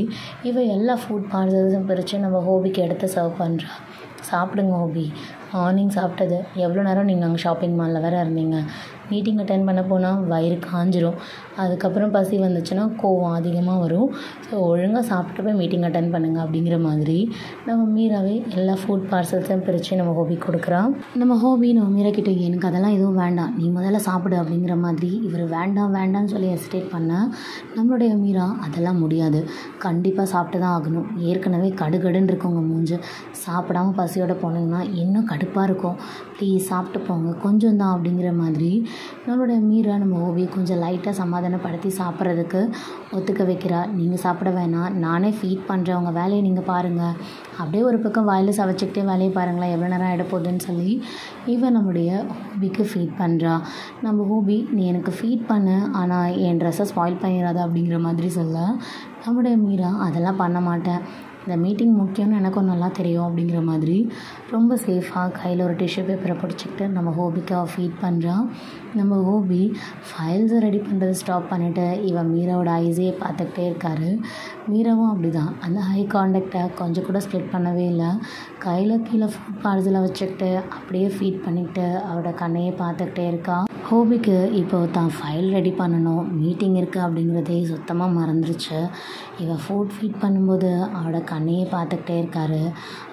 எல்லா ஃபுட் பார்சல்ஸும் பிரித்து நம்ம ஹோபிக்கு எடுத்து சர்வ் பண்ணுறா. சாப்பிடுங்க ஹோபி, மார்னிங் சாப்பிட்டது எவ்வளோ நேரம் நீங்கள் அங்கே ஷாப்பிங் மாலில் வேறு இருந்தீங்க, மீட்டிங் அட்டென்ட் பண்ண போனால் வயிறு காஞ்சிரும், அதுக்கப்புறம் பசி வந்துச்சுன்னா கோவம் அதிகமாக வரும், ஸோ ஒழுங்காக சாப்பிட்டு போய் மீட்டிங் அட்டென்ட் பண்ணுங்கள் அப்படிங்கிற மாதிரி நம்ம மீராவே எல்லா ஃபுட் பார்சல்ஸையும் பிரித்து நம்ம ஹோபி கொடுக்குறான். நம்ம ஹோபி நம்ம மீரா கிட்ட எனக்கு அதெல்லாம் எதுவும் வேண்டாம், நீ முதல்ல சாப்பிடு அப்படிங்கிற மாதிரி இவர் வேண்டாம்னு சொல்லி ஹெசிடேட் பண்ண நம்மளுடைய மீரா அதெல்லாம் முடியாது, கண்டிப்பாக சாப்பிட்டு தான் ஆகணும், ஏற்கனவே கடுகடுன்னு இருக்கவங்க மூஞ்சு, சாப்பிடாமல் பசியோடு போனீங்கன்னா இன்னும் கடுப்பாக இருக்கும், ப்ளீஸ் சாப்பிட்டு போங்க கொஞ்சம் தான் அப்படிங்கிற மாதிரி நம்மளுடைய மீரா நம்ம ஹோபியை கொஞ்சம் லைட்டாக சமாதானப்படுத்தி சாப்பிட்றதுக்கு ஒத்துக்க வைக்கிறா. நீங்கள் சாப்பிட வேணாம், நானே ஃபீட் பண்ணுறேன், உங்கள் வேலையை நீங்கள் பாருங்கள், அப்படியே ஒரு பக்கம் வாயில் சவைச்சிக்கிட்டே வேலையை பாருங்களேன், எவ்வளோ நேரம் ஆகிட போகுதுன்னு சொல்லி நம்மளுடைய ஹோபிக்கு ஃபீட் பண்ணுறா. நம்ம ஹோபி நீ எனக்கு ஃபீட் பண்ணு, ஆனால் என் ட்ரெஸ்ஸை ஸ்பாயில் பண்ணிடாத அப்படிங்கிற மாதிரி சொல்ல நம்மளுடைய மீரா அதெல்லாம் பண்ண மாட்டேன், இந்த மீட்டிங் முக்கியம்னு எனக்கும் நல்லா தெரியும் அப்படிங்கிற மாதிரி ரொம்ப சேஃபாக கையில் ஒரு டிஷ்யூ பேப்பரை பிடிச்சிக்கிட்டு நம்ம ஹோபிக்கு ஃபீட் பண்ணுறான். நம்ம ஹோபி ஃபைல்ஸை ரெடி பண்ணுறது ஸ்டாப் பண்ணிவிட்டு இவன் மீராவோட ஐஸையே பார்த்துக்கிட்டே இருக்காரு. மீராவும் அப்படி தான், அந்த ஹை கான்டாக்டை கொஞ்சம் கூட ஸ்ப்ளிட் பண்ணவே இல்லை, கையில் கீழே ஃபுட் பார்சலை வச்சுக்கிட்டு அப்படியே ஃபீட் பண்ணிக்கிட்டு அவரோட கண்ணையே பார்த்துக்கிட்டே இருக்கா. ஹோபிக்கு இப்போ தான் ஃபைல் ரெடி பண்ணணும், மீட்டிங் இருக்குது அப்படிங்கிறதே சுத்தமாக மறந்துருச்சு. இவள் ஃபீட் பண்ணும்போது அவளோட கண்ணையே பார்த்துக்கிட்டே இருக்காரு.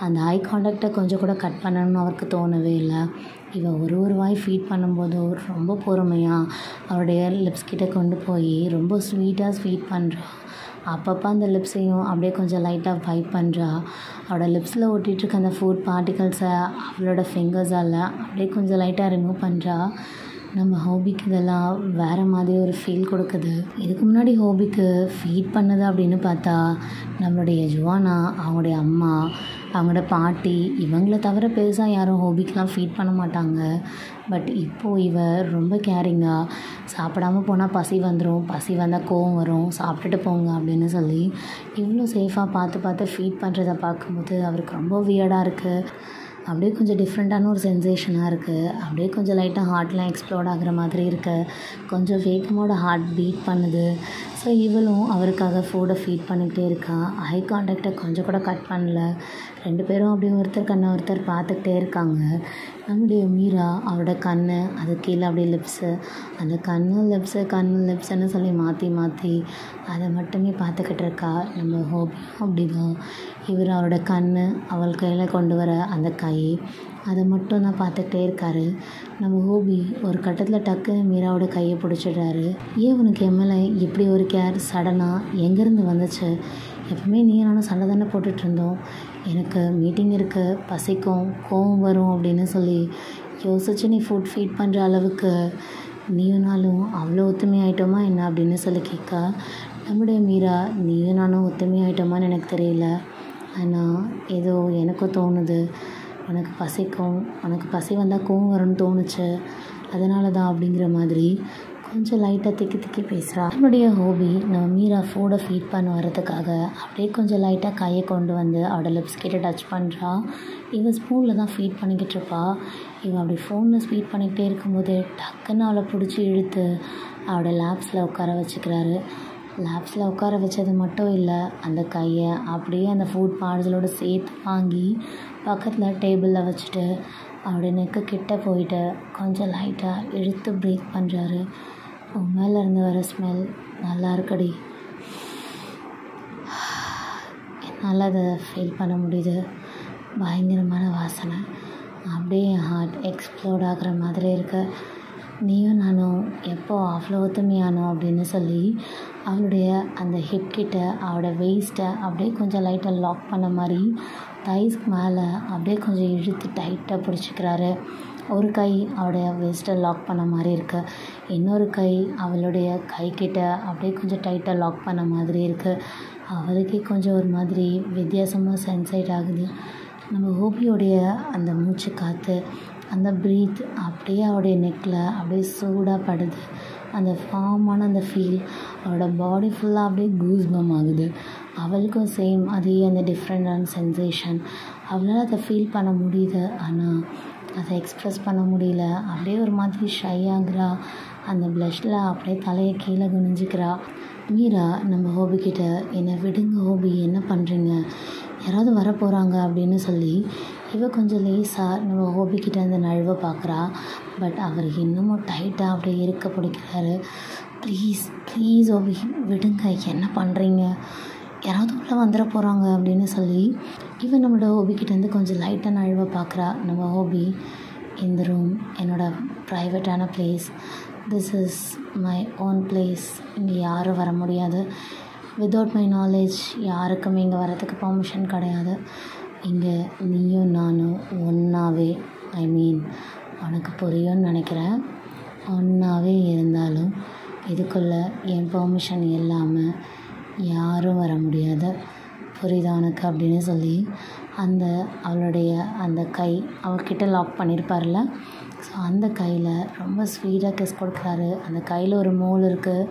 அந்த ஐ கான்டாக்டை கொஞ்சம் கூட கட் பண்ணணும்னு அவருக்கு தோணவே இல்லை. இவள் ஒரு வாய் ஃபீட் பண்ணும்போது ரொம்ப பொறுமையாக அவருடைய லிப்ஸ் கிட்ட கொண்டு போய் ரொம்ப ஸ்வீட்டாக ஃபீட் பண்ணுறா. அப்பப்போ அந்த லிப்ஸையும் அப்படியே கொஞ்சம் லைட்டாக வைப் பண்ணுறா. அவளோட லிப்ஸில் ஒட்டிகிட்ருக்க அந்த ஃபுட் பார்ட்டிகல்ஸை அவளோட ஃபிங்கர்ஸால் அப்படியே கொஞ்சம் லைட்டாக ரிமூவ் பண்ணுறா. நம்ம ஹோபிக்கு இதெல்லாம் வேறு மாதிரி ஒரு ஃபீல் கொடுக்குது. இதுக்கு முன்னாடி ஹோபிக்கு ஃபீட் பண்ணது அப்படின்னு பார்த்தா நம்மளுடைய ஜுவானா, அவங்களுடைய அம்மா, அவங்களோட பாட்டி, இவங்கள தவிர பெருசாக யாரும் ஹோபிக்கெலாம் ஃபீட் பண்ண மாட்டாங்க. பட் இப்போது இவ ரொம்ப கேரிங்காக, சாப்பிடாமல் போனால் பசி வந்துடும், பசி வந்தால் கோவம் வரும், சாப்பிட்டுட்டு போங்க அப்படின்னு சொல்லி இவ்வளோ சேஃபாக பார்த்து ஃபீட் பண்ணுறதை பார்க்கும்போது அவருக்கு ரொம்ப வியர்டாக இருக்குது. அப்படியே கொஞ்சம் டிஃப்ரெண்ட்டான ஒரு சென்சேஷனாக இருக்குது. அப்படியே கொஞ்சம் லைட்டாக ஹார்ட்லாம் எக்ஸ்ப்ளோர்ட் ஆகிற மாதிரி இருக்குது. கொஞ்சம் வேகமோட ஹார்ட் பீட் பண்ணுது. ஸோ இவளும் அவருக்காக ஃபுட்டை ஃபீட் பண்ணிக்கிட்டே இருக்கா. ஐ கான்டாக்டை கொஞ்சம் கூட கட் பண்ணல. 2 பேரும் அப்படியே ஒருத்தர் கண்ணை ஒருத்தர் பார்த்துக்கிட்டே இருக்காங்க. நம்முடைய மீரா அவரோட கண், அது கீழே அப்படியே லிப்ஸு, அந்த கண்ணு லிப்ஸுன்னு சொல்லி மாற்றி அதை மட்டுமே பார்த்துக்கிட்டு இருக்கா. நம்ம ஹோபியும் அப்படி தான். இவர் அவரோட கண், அவள் கையில் கொண்டு வர அந்த கை, அதை மட்டும் தான் பார்த்துக்கிட்டே இருக்கார். நம்ம ஹோபி ஒரு கட்டத்தில் டக்குன்னு மீராவோட கையை பிடிச்சிடுறாரு. ஏன் உனக்கு எம்எல்ஏ இப்படி ஒரு கேர் சடனாக எங்கேருந்து வந்துச்சு? எப்பவுமே நீ நானும் சண்டை தானே போட்டுட்ருந்தோம். எனக்கு மீட்டிங் இருக்குது, பசிக்கும், கோவம் வரும் அப்படின்னு சொல்லி யோசிச்சு நீ ஃபீட் பண்ணுற அளவுக்கு நீயும் நானும் அவ்வளோ ஒத்துமையாயிட்டோமா என்ன அப்படின்னு சொல்லி கேட்க, நம்முடைய மீரா நீயும் நானும் ஒத்துமையாயிட்டோமான்னு எனக்கு தெரியல, ஆனால் ஏதோ எனக்கும் தோணுது, உனக்கு பசிக்கும், உனக்கு பசி வந்தால் கோவம் வரும்னு தோணுச்சு, அதனால தான் அப்படிங்கிற மாதிரி கொஞ்சம் லைட்டாக திக்கி பேசுகிறா. நம்மளுடைய ஹோபி நம்ம மீரா ஃபுட்டை ஃபீட் பண்ண வரதுக்காக அப்படியே கொஞ்சம் லைட்டாக கையை கொண்டு வந்து அவளோட லிப்ஸ் கிட்ட டச் பண்ணுறா. இவள் ஸ்பூனில் தான் ஃபீட் பண்ணிக்கிட்டு இருப்பா. இவன் அப்படி ஃபோனில் ஃபீட் பண்ணிக்கிட்டே இருக்கும்போது டக்குன்னு அவளை பிடிச்சி இழுத்து அவளோட லேப்ஸில் உட்கார வச்சுக்கிறாரு. லேப்ஸில் உட்கார வச்சது மட்டும் இல்லை, அந்த கையை அப்படியே அந்த ஃபுட் பார்சலோடு சேர்த்து வாங்கி பக்கத்தில் டேபிளில் வச்சுட்டு அவருடைய நெக்கு கிட்ட போயிட்டு கொஞ்சம் லைட்டாக இழுத்து ப்ரீத் பண்ணுறாரு. உன் மேலே இருந்து வர ஸ்மெல் நல்லா இருக்குடி, என்னால் அதை ஃபீல் பண்ண முடியுது, பயங்கரமான வாசனை, அப்படியே என் ஹார்ட் எக்ஸ்ப்ளோர்ட் ஆகிற மாதிரி இருக்கு, நீயும் நானும் எப்போ அவ்வளோ ஒத்துமையானோம் அப்படின்னு சொல்லி அவளுடைய அந்த ஹிப் கிட்ட அவளோட வெயிஸ்ட்டை அப்படியே கொஞ்சம் லைட்டாக லாக் பண்ண மாதிரி தைஸ்க்கு மேலே அப்படியே கொஞ்சம் இழுத்து டைட்டாக பிடிச்சிக்கிறாரு. ஒரு கை அவளுடைய வெயிஸ்ட்டை லாக் பண்ண மாதிரி இருக்குது, இன்னொரு கை அவளுடைய கைக்கிட்ட அப்படியே கொஞ்சம் டைட்டாக லாக் பண்ண மாதிரி இருக்குது. அவளுக்கே கொஞ்சம் ஒரு மாதிரி வித்தியாசமாக சென்சைட் ஆகுது. நம்ம ஹோபியோடைய அந்த மூச்சு காற்று, அந்த ப்ரீத் அப்படியே அவளுடைய நெக்கில் அப்படியே சூடாக படுது. அந்த ஃபார்மான அந்த ஃபீல் அவளோட பாடி ஃபுல்லாக அப்படியே கூஸ்பம் ஆகுது. அவளுக்கும் சேம் அதே அந்த டிஃப்ரெண்டான சென்சேஷன். அவளால் அதை ஃபீல் பண்ண முடியுது, ஆனால் அதை எக்ஸ்ப்ரெஸ் பண்ண முடியல. அப்படியே ஒரு மாதிரி ஷை ஆகுறா. அந்த ப்ளஷில் அப்படியே தலையை கீழே குனிஞ்சிக்கிறா. மீரா நம்ம ஹோபிக்கிட்ட, என்னை விடுங்க ஹோபி, என்ன பண்ணுறீங்க, யாராவது வரப்போகிறாங்க அப்படின்னு சொல்லி கொஞ்சம் லேசாக நம்ம ஹோபிக்கிட்ட அந்த நழுவை பார்க்குறா. பட் அவர் இன்னமும் டைட்டாக அப்படியே இருக்க பிடிக்கிறாரு. ப்ளீஸ் ஹோபி விடுங்க, என்ன பண்ணுறீங்க, யாராவது உள்ளே வந்துட போகிறாங்க அப்படின்னு சொல்லி நம்மளோட ஹோபிக்கிட்டேருந்து கொஞ்சம் லைட்டாக நழுவை பார்க்குறா. நம்ம ஹோபி, இந்த ரூம் என்னோடய ப்ரைவேட்டான place, this is my own place, இங்கே யாரும் வர முடியாது, வித்தவுட் மை நாலேஜ் யாருக்குமே இங்கே வரதுக்கு பர்மிஷன் கிடையாது, இங்கே நீயும் நானும் ஒன்றாவே, உனக்கு புரியும்னு நினைக்கிறேன், ஒன்றாவே இருந்தாலும் இதுக்குள்ளே என் பெர்மிஷன் இல்லாமல் யாரும் வர முடியாது, புரியுதா உனக்கு அப்படின்னு சொல்லி அவளுடைய அந்த கை அவர்கிட்ட லாக் பண்ணியிருப்பார்ல, ஸோ அந்த கையில் ரொம்ப ஸ்வீட்டாக கிஸ் கொடுக்குறாரு. அந்த கையில் ஒரு மோல் இருக்குது,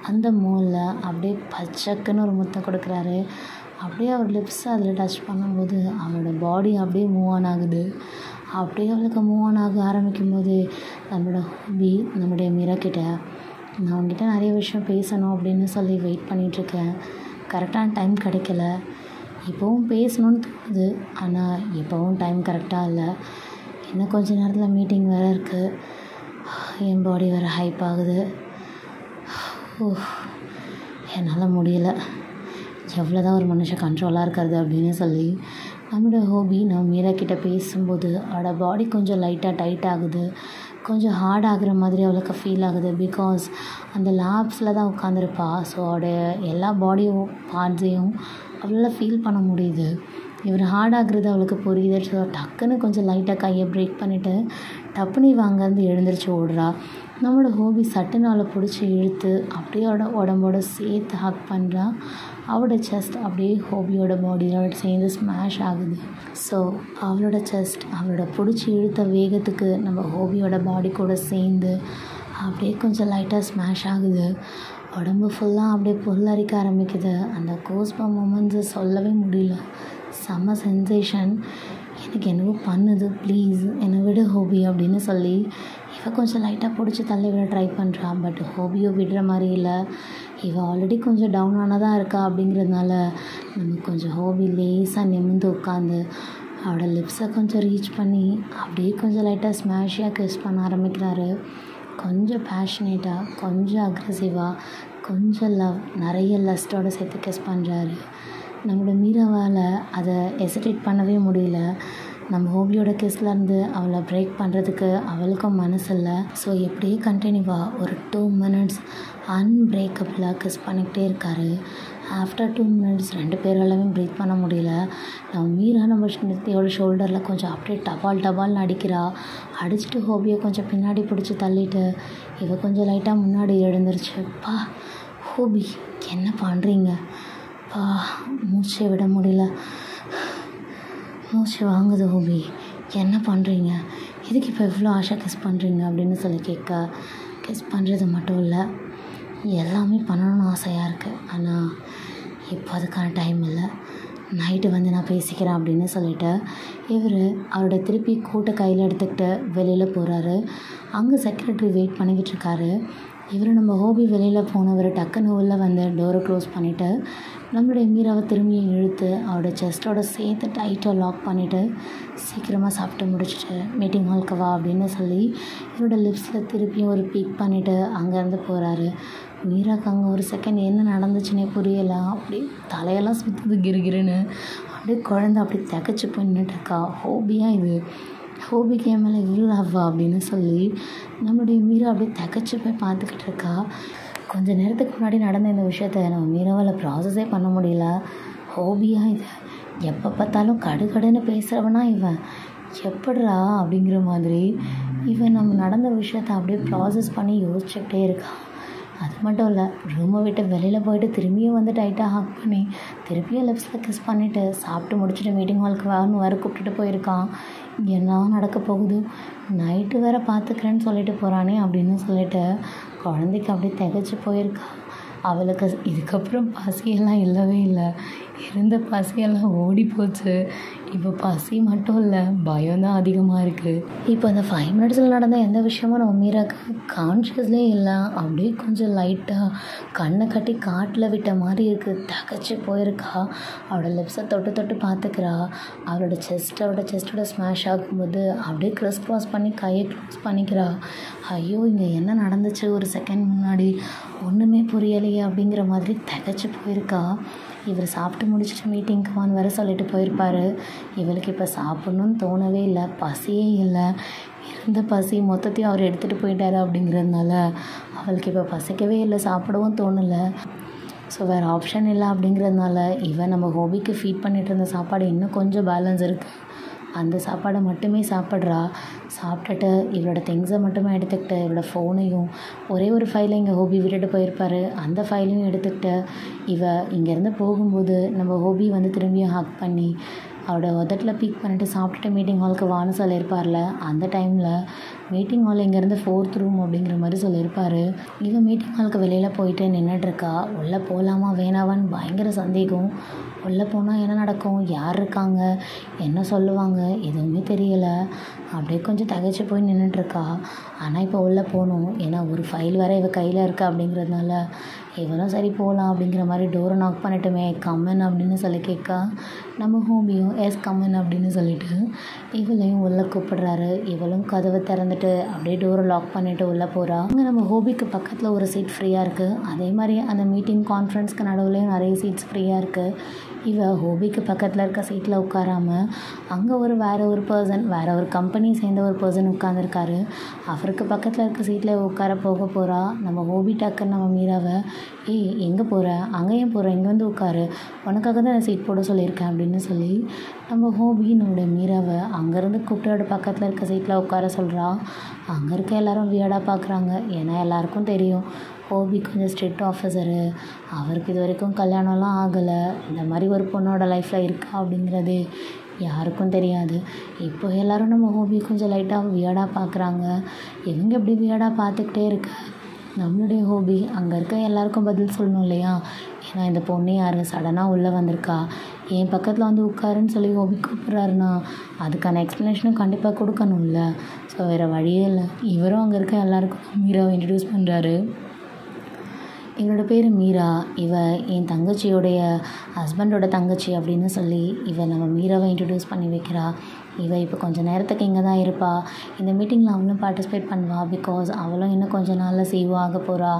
அந்த மோலில் அப்படியே பச்சக்குன்னு ஒரு முத்தம் கொடுக்குறாரு. அப்படியே அவர் லிப்ஸ் அதில் டச் பண்ணும்போது அவளோட பாடி அப்படியே மூவ் ஆன் ஆகுது. அப்படியே அவளுக்கு மூவ் ஆன் ஆக ஆரம்பிக்கும் போது நம்மளுடைய மீரா கிட்ட, நான் உங்ககிட்ட நிறைய விஷயம் பேசணும் அப்படின்னு சொல்லி வெயிட் பண்ணிகிட்ருக்கேன், கரெக்டான டைம் கிடைக்கல, இப்போவும் பேசணும்னு தோணுது, ஆனால் இப்போவும் டைம் கரெக்டாக இல்லை, இன்னும் கொஞ்சம் நேரத்தில் மீட்டிங் வேறு இருக்குது, என் பாடி வேறு ஹைப் ஆகுது. என்னால் முடியல. எவ்வளோ தான் ஒரு மனுஷன் கண்ட்ரோலாக இருக்கிறது அப்படின்னு சொல்லி நம்மளோட ஹோபி நம்ம மீரா கிட்ட பேசும்போது அவளோட பாடி கொஞ்சம் லைட்டாக டைட் ஆகுது, கொஞ்சம் ஹார்ட் ஆகுற மாதிரி அவளுக்கு ஃபீல் ஆகுது. பிகாஸ் அந்த லேப்ஸில் தான் உட்காந்துருப்பா. ஸோ அவளுடைய எல்லா பாடியும் பார்ட்ஸையும் அவளால் ஃபீல் பண்ண முடியுது. இவர் ஹார்ட் ஆகுறது அவளுக்கு புரியுது. ஸோ டக்குன்னு கொஞ்சம் லைட்டாக கையை பிரேக் பண்ணிவிட்டு டப்புனி வாங்கேருந்து எழுந்திரிச்சு ஓடுறா. நம்மளோட ஹோபி சட்டுன்னு அவளை பிடிச்சி இழுத்து அப்படியே உடம்போட சேர்த்து ஹக் பண்ணுறா. அவளோட செஸ்ட் அப்படியே ஹோபியோட பாடியோட சேர்ந்து ஸ்மாஷ் ஆகுது. ஸோ அவளோட செஸ்ட் அவளோட பிடிச்சி இழுத்த வேகத்துக்கு நம்ம ஹோபியோட பாடி கூட சேர்ந்து அப்படியே கொஞ்சம் லைட்டாக ஸ்மாஷ் ஆகுது. உடம்பு ஃபுல்லாக அப்படியே புல்லரிக்க ஆரம்பிக்குது. அந்த கோஸ்பம் மொமெண்ட்ஸை சொல்லவே முடியல. செம்ம சென்சேஷன். எனக்கு என்னவோ பண்ணுது, ப்ளீஸ் என்னை விட ஹோபி அப்படின்னு சொல்லி இவள் கொஞ்சம் லைட்டாக பிடிச்சி தள்ளி விட ட்ரை பண்ணுறா. பட் ஹோபியோ விடுற மாதிரி இல்லை. இவள் ஆல்ரெடி கொஞ்சம் டவுனானதாக இருக்கா. அப்படிங்கிறதுனால நம்ம கொஞ்சம் ஹோபி லேசாக நிமிர்ந்து உட்காந்து அவளோட லிப்ஸை கொஞ்சம் ரீச் பண்ணி அப்படியே கொஞ்சம் லைட்டாக ஸ்மாஷியாக கிஸ் பண்ண ஆரம்பிக்கிறாரு. கொஞ்சம் பேஷனேட்டாக, கொஞ்சம் அக்ரெசிவாக, கொஞ்சம் லவ், நிறைய லஸ்ட்டோட சேர்த்து கிஸ் பண்ணுறாரு. நம்மளோட மீராவால் அதை ஹெசிடேட் பண்ணவே முடியல. நம்ம ஹோபியோட கிஸ்லேருந்து அவளை பிரேக் பண்ணுறதுக்கு அவளுக்கும் மனசு இல்லை. ஸோ எப்படியே கண்டினியூவாக ஒரு 2 minutes அன்பிரேக்கபிளாக கிஸ் பண்ணிக்கிட்டே இருக்காரு. ஆஃப்டர் 2 minutes 2 பேராலுமே பிரேக் பண்ண முடியல. நம்ம மீரா நம்ம நித்தியோட ஷோல்டரில் கொஞ்சம் அப்படியே டபால்னு அடிக்கிறா. அடிச்சுட்டு ஹோபியை கொஞ்சம் பின்னாடி பிடிச்சி தள்ளிட்டு கொஞ்சம் லைட்டாக முன்னாடி எழுந்துருச்சு. பா ஹோபி என்ன பண்ணுறீங்க? மூச்சை விட முடியல, மூச்சு வாங்குது. ஹோபி என்ன பண்ணுறீங்க? இதுக்கு இப்போ எவ்வளோ ஆசை கிஸ் பண்ணுறீங்க அப்படின்னு சொல்லி கேட்க, கிஸ் பண்ணுறது மட்டும் இல்லை, எல்லாமே பண்ணணும்னு ஆசையாக இருக்குது. ஆனால் இப்போ அதுக்கான டைம் இல்லை, நைட்டு நான் பேசிக்கிறேன் அப்படின்னு சொல்லிவிட்டு அவரோட திருப்பி கூட்டை கையில் எடுத்துக்கிட்டு வெளியில் போகிறாரு. அங்கே செக்ரட்டரி வெயிட் பண்ணிக்கிட்டு இருக்காரு. நம்ம ஹோபி வெளியில் போனவர் டக்குன்னு உள்ளே டோரை க்ளோஸ் பண்ணிவிட்டு நம்மளுடைய மீராவை திரும்பி இழுத்து அவரோட செஸ்ட்டோட சேர்த்து டைட்டாக லாக் பண்ணிவிட்டு சீக்கிரமாக சாப்பிட்டு முடிச்சுட்டு மீட்டிங் ஹாலுக்கு வா அப்படின்னு சொல்லி இவரோட லிப்ஸில் திருப்பியும் ஒரு பீக் பண்ணிவிட்டு அங்கேருந்து போகிறாரு. மீராக்கு அங்கே ஒரு செகண்ட் என்ன நடந்துச்சுன்னே புரியலை. அப்படி தலையெல்லாம் சுற்றுது கிருகிருன்னு. அப்படியே குழந்தை அப்படி திகச்சு போய் நின்றுட்டுருக்கா. ஹோபியாக இது, ஹோபிக்கு என் மேலே இவ்வளோ லவ்வா அப்படின்னு சொல்லி நம்மளுடைய மீரா அப்படியே திகச்சு போய் பார்த்துக்கிட்டு இருக்கா. கொஞ்சம் நேரத்துக்கு முன்னாடி நடந்த இந்த விஷயத்த நம்ம மீராவால் ப்ராசஸே பண்ண முடியல. ஹோபியாக இது, எப்போ பார்த்தாலும் கடுன்னு பேசுகிறவனா இவன் எப்படிரா அப்படிங்கிற மாதிரி நம்ம நடந்த விஷயத்த அப்படியே ப்ராசஸ் பண்ணி யோசிச்சுக்கிட்டே இருக்கா. அது மட்டும் இல்லை, ரூமை விட்டு வெளியில் போயிட்டு திரும்பியும் டைட்டாக ஹக் பண்ணி திருப்பியும் லிப்ஸில் கிஸ் பண்ணிவிட்டு சாப்பிட்டு முடிச்சுட்டு மீட்டிங் ஹாலுக்கு வேறு கூப்பிட்டுட்டு போயிருக்கான். என்ன நடக்க போகுது, நைட்டு வேறு பார்த்துக்கிறேன்னு சொல்லிட்டு போகிறானே அப்படின்னு சொல்லிட்டு குழந்தைக்கு அப்படியே திகச்சு போயிருக்கா. அவளுக்கு இதுக்கப்புறம் பசியெல்லாம் இல்லவே இல்லை. இருந்த பசியெல்லாம் ஓடி போச்சு. இப்போ பசி மட்டும் இல்லை, பயம்தான் அதிகமாக இருக்குது. இப்போ அந்த 5 minutesல நடந்த எந்த விஷயமும் நம்ம மீராக்கு கான்ஷியஸ்லேயே இல்லை. அப்படியே கொஞ்சம் லைட்டாக கண்ணை கட்டி காட்டில் விட்ட மாதிரி இருக்குது. தகச்சு போயிருக்கா. அவளோட லிப்ஸை தொட்டு பார்த்துக்கிறா. அவளோட செஸ்ட்டோட ஸ்மாஷ் ஆகும்போது அப்படியே க்ராஸ் பண்ணி கையை க்ளோஸ் பண்ணிக்கிறா. ஐயோ இங்கே என்ன நடந்துச்சு ஒரு செகண்ட் முன்னாடி ஒன்றுமே புரியலையே அப்படிங்கிற மாதிரி தகச்சு போயிருக்கா. இவர் சாப்பிட்டு முடிச்சுட்டு மீட்டிங்க்கு வான்னு வேறு சொல்லிட்டு போயிருப்பார். இவளுக்கு இப்போ சாப்பிட்ணுன்னு தோணவே இல்லை, பசியே இல்லை. இருந்த பசி மொத்தத்தையும் அவர் எடுத்துகிட்டு போயிட்டாரு. அப்படிங்கிறதுனால அவளுக்கு இப்போ பசிக்கவே இல்லை, சாப்பிடவும் தோணலை. ஸோ வேறு ஆப்ஷன் இல்லை. அப்படிங்கிறதுனால நம்ம ஹோபிக்கு ஃபீட் பண்ணிகிட்டு இருந்த சாப்பாடு இன்னும் கொஞ்சம் பேலன்ஸ் இருக்குது. அந்த சாப்பாடை மட்டுமே சாப்பிட்றா. சாப்பிட்டுட்டு இவளோட திங்ஸை மட்டுமே எடுத்துக்கிட்டு இவளோட ஃபோனையும் ஒரே ஒரு ஃபைலை இங்கே ஹோபி விட்டுட்டு போயிருப்பார், அந்த ஃபைலையும் எடுத்துக்கிட்டு இங்கேருந்து போகும்போது நம்ம ஹோபி திரும்பியும் ஹக் பண்ணி அவரோட உதட்டில் பீக் பண்ணிவிட்டு சாப்பிட்டுட்டு மீட்டிங் ஹாலுக்கு வான்னு சொல்லியிருப்பார்ல. அந்த டைமில் மீட்டிங் ஹால் இங்கேருந்து 4th room அப்படிங்கிற மாதிரி சொல்லியிருப்பார். மீட்டிங் ஹாலுக்கு வெளியில் போயிட்டு நின்றுட்டுருக்கா. உள்ளே போகலாமா வேணாவான்னு பயங்கர சந்தேகம். உள்ளே போனால் என்ன நடக்கும், யார் இருக்காங்க, என்ன சொல்லுவாங்க, எதுவுமே தெரியலை. அப்படியே கொஞ்சம் தகைச்சு போய் நின்றுட்டுருக்கா. ஆனால் இப்போ உள்ளே போகணும், ஏன்னா ஒரு ஃபைல் வேறு கையில் இருக்கா. அப்படிங்கிறதுனால இவனும் சரி போகலாம் அப்படிங்கிற மாதிரி டோரை நாக் பண்ணிட்டுமே கம்மன் அப்படின்னு சொல்லி கேட்கா. நம்ம ஹோபியும் எஸ் கம்மன் அப்படின்னு சொல்லிட்டு இவளையும் உள்ளே கூப்பிடுறாரு. இவளும் கதவை திறந்துட்டு அப்படியே டோரை லாக் பண்ணிவிட்டு உள்ளே போகிறா. அங்கே நம்ம ஹோபிக்கு பக்கத்தில் ஒரு சீட் ஃப்ரீயாக இருக்குது. அதே மாதிரி அந்த மீட்டிங் கான்ஃபரன்ஸ்க்கு நடுவுலையும் நிறைய சீட்ஸ் ஃப்ரீயாக இருக்குது. இவள் ஹோபிக்கு பக்கத்தில் இருக்க சீட்டில் உட்காராமல் அங்கே வேறு ஒரு கம்பெனி சேர்ந்த ஒரு பர்சன் உட்காந்துருக்காரு. அவருக்கு பக்கத்தில் இருக்க சீட்டில் உட்கார போகிறா. நம்ம ஹோபி டக்குன்னு நம்ம மீராவை, ஏய் எங்கே போகிற, அங்கே ஏன் போகிற, இங்கே வந்து உட்காரு, உனக்காக தான் நான் சீட் போட சொல்லியிருக்கேன் அப்படின்னு சொல்லி நம்ம ஹோபி நம்மளுடைய மீராவை அங்கேருந்து கூப்பிட்டு பக்கத்தில் இருக்க சீட்டில் உட்கார சொல்கிறா. அங்கே இருக்க எல்லோரும் வியர்டாக பார்க்குறாங்க. ஏன்னா எல்லாருக்கும் தெரியும் ஹோபி கொஞ்சம் ஸ்ட்ரிக்ட் ஆஃபீஸரு, அவருக்கு இது வரைக்கும் கல்யாணம்லாம் ஆகலை, இந்த மாதிரி ஒரு பொண்ணோட லைஃப்பில் இருக்கா அப்படிங்கிறது யாருக்கும் தெரியாது. இப்போ எல்லோரும் நம்ம ஹோபி கொஞ்சம் லைட்டாக வியர்டாக பார்க்குறாங்க. இவங்க எப்படி வியர்டாக பார்த்துக்கிட்டே இருக்க நம்மளுடைய ஹோபி அங்கே இருக்க எல்லாருக்கும் பதில் சொல்லணும் இல்லையா? ஏன்னா இந்த பொண்ணு யார் சடனாக உள்ளே வந்திருக்கா, என் பக்கத்தில் வந்து உட்காருன்னு சொல்லி ஹோபி கூப்பிட்றாருன்னா அதுக்கான எக்ஸ்ப்ளனேஷனும் கண்டிப்பாக கொடுக்கணும்ல. ஸோ வேறு வழியே இல்லை. இவரும் அங்கே இருக்க எல்லாருக்கும் மீராவை இன்ட்ரடியூஸ் பண்ணுறாரு. இவளோட பேர் மீரா, என் தங்கச்சியோடைய ஹஸ்பண்டோட தங்கச்சி அப்படின்னு சொல்லி நம்ம மீராவை இன்ட்ரடியூஸ் பண்ணி வைக்கிறா. இப்போ கொஞ்சம் நேரத்துக்கு இங்கே தான் இருப்பா. இந்த மீட்டிங்கில் அவளும் பார்ட்டிசிபேட் பண்ணுவாள். பிகாஸ் அவளும் இன்னும் கொஞ்சம் நாளில் CEO ஆக போகிறா.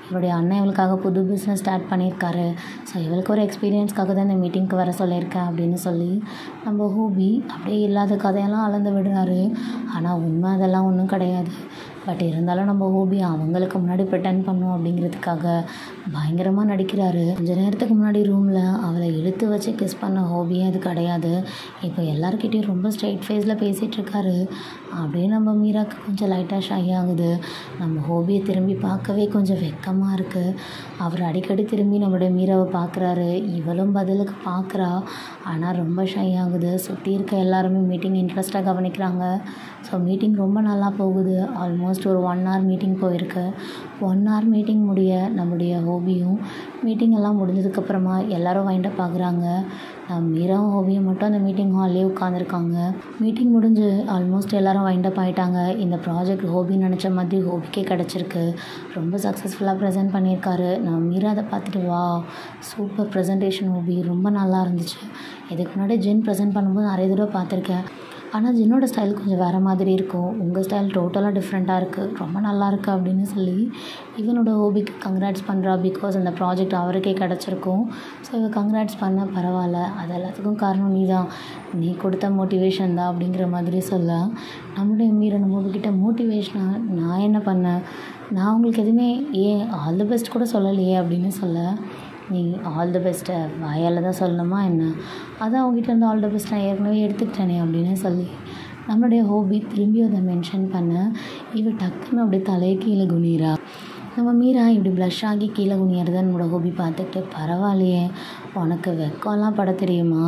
இவளுடைய அண்ணன் இவளுக்காக புது பிஸ்னஸ் ஸ்டார்ட் பண்ணியிருக்காரு. ஸோ இவளுக்கு ஒரு எக்ஸ்பீரியன்ஸ்க்காக தான் இந்த மீட்டிங்க்கு வர சொல்லியிருக்கேன் அப்படின்னு சொல்லி நம்ம ஹோபி அப்படியே இல்லாத கதையெல்லாம் அளந்து விடுறாரு. ஆனால் உண்மை அதெல்லாம் ஒன்றும் கிடையாது. பட் இருந்தாலும் நம்ம ஹோபி அவங்களுக்கு முன்னாடி ப்ரிட்டன் பண்ணும் அப்படிங்கிறதுக்காக பயங்கரமாக நடிக்கிறாரு. கொஞ்ச நேரத்துக்கு முன்னாடி ரூமில் அவளை இழுத்து வச்சு கிஸ் பண்ண ஹோபியே அது கிடையாது. இப்போ எல்லாருக்கிட்டையும் ரொம்ப ஸ்ட்ரைட் ஃபேஸில் பேசிகிட்ருக்காரு. அப்படியே நம்ம மீராக்கு கொஞ்சம் லைட்டாக ஷை ஆகுது. நம்ம ஹோபியை திரும்பி பார்க்கவே கொஞ்சம் வெக்கமாக இருக்குது. அவர் அடிக்கடி திரும்பி நம்மளுடைய மீராவை பார்க்குறாரு. இவளும் பதிலுக்கு பார்க்குறா. ஆனால் ரொம்ப ஷை ஆகுது. சுற்றி இருக்க எல்லாருமே மீட்டிங் இன்ட்ரெஸ்ட்டாக கவனிக்கிறாங்க. ஸோ மீட்டிங் ரொம்ப நல்லா போகுது. ஆல்மோஸ்ட் ஒரு 1 hour மீட்டிங் போயிருக்கு. 1 hour மீட்டிங் முடிய நம்முடைய ஹோபியும் மீட்டிங் எல்லாம் முடிஞ்சதுக்கப்புறமா எல்லோரும் வைண்டப் ஆகுறாங்க. மீராவும் ஹோபியும் மட்டும் அந்த மீட்டிங் ஹால்லேயே உட்காந்துருக்காங்க. மீட்டிங் முடிஞ்சு ஆல்மோஸ்ட் எல்லோரும் வைண்டப் ஆகிட்டாங்க. இந்த ப்ராஜெக்ட் ஹோபி நினச்ச மாதிரி ஹோபிக்கே கிடச்சிருக்கு. ரொம்ப சக்ஸஸ்ஃபுல்லாக ப்ரெசென்ட் பண்ணியிருக்காரு. நான் மீரா அதை பார்த்துட்டு, வா சூப்பர் ப்ரெசன்டேஷன் ஹோபி, ரொம்ப நல்லா இருந்துச்சு. இதுக்கு முன்னாடி ஜென் ப்ரெசென்ட் பண்ணும்போது நிறைய தடவை பார்த்துருக்கேன். ஆனால் ஜென்னோட ஸ்டைல் கொஞ்சம் வேறு மாதிரி இருக்கும். உங்கள் ஸ்டைல் டோட்டலாக டிஃப்ரெண்ட்டாக இருக்குது, ரொம்ப நல்லா இருக்குது அப்படின்னு சொல்லி இவனோட ஹோபிக்கு கங்க்ராட்ஸ் பண்ணுறா. பிகாஸ் அந்த ப்ராஜெக்ட் அவருக்கே கிடச்சிருக்கும். ஸோ இவ கங்க்ராட்ஸ் பண்ண, பரவாயில்ல, அது எல்லாத்துக்கும் காரணம் நீ கொடுத்த மோட்டிவேஷன் தான் அப்படிங்கிற மாதிரி சொல்ல, நம்மளுடைய மீற நம்ம கிட்ட மோட்டிவேஷனாக நான் என்ன பண்ணேன், நான் உங்களுக்கு எதுவுமே ஆல் தி பெஸ்ட் கூட சொல்லலையே அப்படின்னு சொல்ல, நீ ஆல் தி பெஸ்ட்டை வாயால் தான் சொல்லணுமா என்ன, அதான் அவங்ககிட்ட இருந்து ஆல் தி பெஸ்ட் நான் ஏற்கனவே எடுத்துக்கிட்டேனே அப்படின்னு சொல்லி நம்மளுடைய ஹோபி திரும்பி அதை மென்ஷன் பண்ண, டக்குன்னு அப்படியே தலையை கீழே குனிறா. நம்ம மீரா இப்படி ப்ளஷ் ஆகி கீழே குனியறதை நம்மளோட ஹோபி பார்த்துக்கிட்டு, பரவாயில்லையே, உனக்கு வெக்கம்லாம் பட தெரியுமா,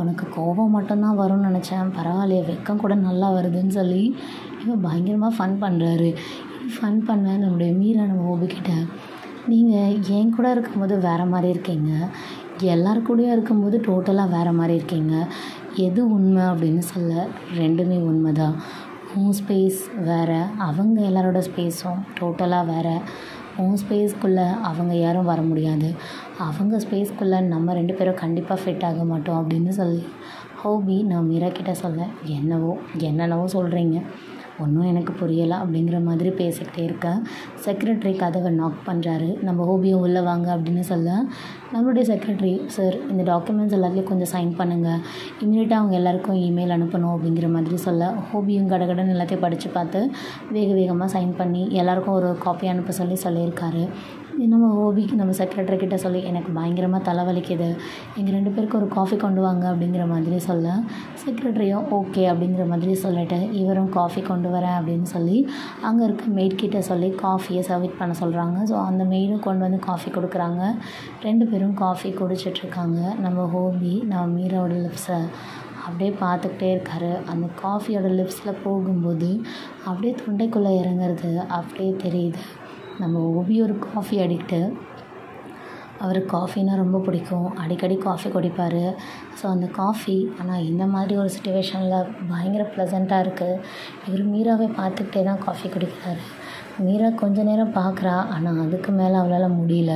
உனக்கு கோபம் மட்டும்தான் வரும்னு நினச்சேன், பரவாயில்லையே வெக்கம் கூட நல்லா வருதுன்னு சொல்லி பயங்கரமாக ஃபன் பண்ணுறாரு. ஃபன் பண்ண நம்மளுடைய மீரா நம்ம ஹோபிக்கிட்ட, நீங்கள் என் கூட இருக்கும்போது வேறு மாதிரி இருக்கீங்க, எல்லார் கூடயும் இருக்கும்போது டோட்டலாக வேறு மாதிரி இருக்கீங்க, எது உண்மை அப்படின்னு சொல்ல, ரெண்டுமே உண்மை தான். உன் ஸ்பேஸ் வேறு, அவங்க எல்லாரோட ஸ்பேஸும் டோட்டலாக வேறு. உன் ஸ்பேஸ்க்குள்ளே அவங்க யாரும் வர முடியாது, அவங்க ஸ்பேஸ்க்குள்ளே நம்ம 2 பேரும் கண்டிப்பாக ஃபிட் ஆக மாட்டோம் அப்படின்னு சொல்லி ஹோபி நான் மீரா கிட்ட சொல்ல, என்னென்னவோ சொல்கிறீங்க, ஒன்றும் எனக்கு புரியலை அப்படிங்கிற மாதிரி பேசிக்கிட்டே இருக்கேன். செக்ரட்டரி கதவை நாக் பண்ணுறாரு. நம்ம ஹோபியை உள்ளே வாங்க அப்படின்னு சொல்ல, நம்மளுடைய செக்ரட்டரி, சார் இந்த டாக்குமெண்ட்ஸ் எல்லாத்துலேயும் கொஞ்சம் சைன் பண்ணுங்கள், இமீடியட்டாக அவங்க எல்லாேருக்கும் இமெயில் அனுப்பணும் அப்படிங்கிற மாதிரி சொல்ல, ஹோபியும் கடகடன்னு எல்லாத்தையும் படித்து பார்த்து வேகமாக சைன் பண்ணி எல்லாேருக்கும் ஒரு காப்பி அனுப்ப சொல்லியிருக்காரு. நம்ம ஹோபிக்கு நம்ம செக்ரட்டரி கிட்ட சொல்லி, எனக்கு பயங்கரமாக தலைவலிக்குது, எங்கள் 2 பேருக்கு ஒரு காஃபி கொண்டு வாங்க அப்படிங்கிற மாதிரி சொல்ல, செக்ரட்டரியும் ஓகே அப்படிங்கிற மாதிரி சொல்லிட்டு இவரும் காஃபி கொண்டு வரேன் அப்படின்னு சொல்லி அங்கே இருக்க மெய்ட் கிட்ட சொல்லி காஃபியை சர்வ் பண்ண சொல்கிறாங்க. ஸோ அந்த மெய்டும் கொண்டு வந்து காஃபி கொடுக்குறாங்க. 2 பேரும் காஃபி குடிச்சிட்ருக்காங்க. நம்ம ஹோபி நம்ம மீராவோட லிப்ஸை அப்படியே பார்த்துக்கிட்டே இருக்காரு. அந்த காஃபியோட லிப்ஸில் போகும்போது அப்படியே தொண்டைக்குள்ளே இறங்குறது அப்படியே தெரியுது. நம்ம ஹோபி ஒரு காஃபி அடிக்ட்டு. அவருக்கு காஃபின்னா ரொம்ப பிடிக்கும். அடிக்கடி காஃபி குடிப்பார். ஸோ அந்த காஃபி ஆனால் இந்த மாதிரி ஒரு சிச்சுவேஷனில் பயங்கர ப்ளசண்ட்டாக இருக்குது. இவர் மீராவை பார்த்துக்கிட்டே தான் காஃபி குடிக்கிறாரு. மீரா கொஞ்ச நேரம் பார்க்குறா. ஆனால் அதுக்கு மேலே அவளால் முடியல.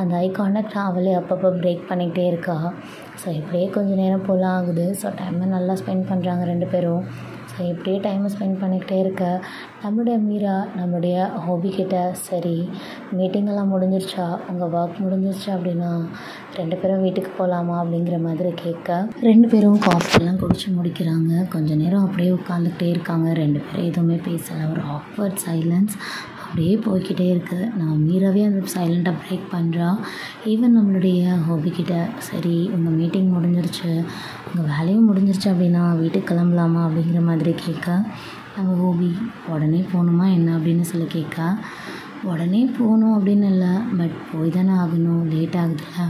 அந்த ஐ கான்டாக்ட் அவளே அப்பப்போ பிரேக் பண்ணிக்கிட்டே இருக்கா. ஸோ இப்படியே கொஞ்சம் நேரம் போல் ஆகுது. ஸோ டைமை நல்லா ஸ்பெண்ட் பண்ணுறாங்க 2 பேரும். ஸோ இப்படியே டைமை ஸ்பெண்ட் பண்ணிக்கிட்டே இருக்க நம்மளுடைய மீரா நம்மளுடைய ஹாபிக்கிட்ட சரி மீட்டிங்கெல்லாம் முடிஞ்சிருச்சா, உங்கள் ஒர்க் முடிஞ்சிருச்சா அப்படின்னா 2 பேரும் வீட்டுக்கு போகலாமா அப்படிங்கிற மாதிரி கேட்க 2 பேரும் காஃபியெல்லாம் குடிச்சு முடிக்கிறாங்க. கொஞ்சம் நேரம் அப்படியே உட்காந்துக்கிட்டே இருக்காங்க. 2 பேரும் எதுவுமே பேசலை. ஒரு ஆக்வர்ட் சைலன்ஸ் அப்படியே போய்கிட்டே இருக்குது. நம்ம மீராவே அந்த சைலண்ட்டாக பிரேக் பண்ணுறா. ஈவன் நம்மளுடைய ஹாபிக்கிட்ட சரி உங்கள் மீட்டிங் முடிஞ்சிருச்சு, உங்கள் வேலையும் முடிஞ்சிருச்சு அப்படின்னா வீட்டுக்கு கிளம்பலாமா அப்படிங்கிற மாதிரி கேட்க நம்ம ஹாபி உடனே போகணுமா என்ன அப்படின்னு சொல்லி கேட்க உடனே போகணும் அப்படின்னு இல்லை, பட் போய் தானே ஆகணும், லேட் ஆகுதுல்ல,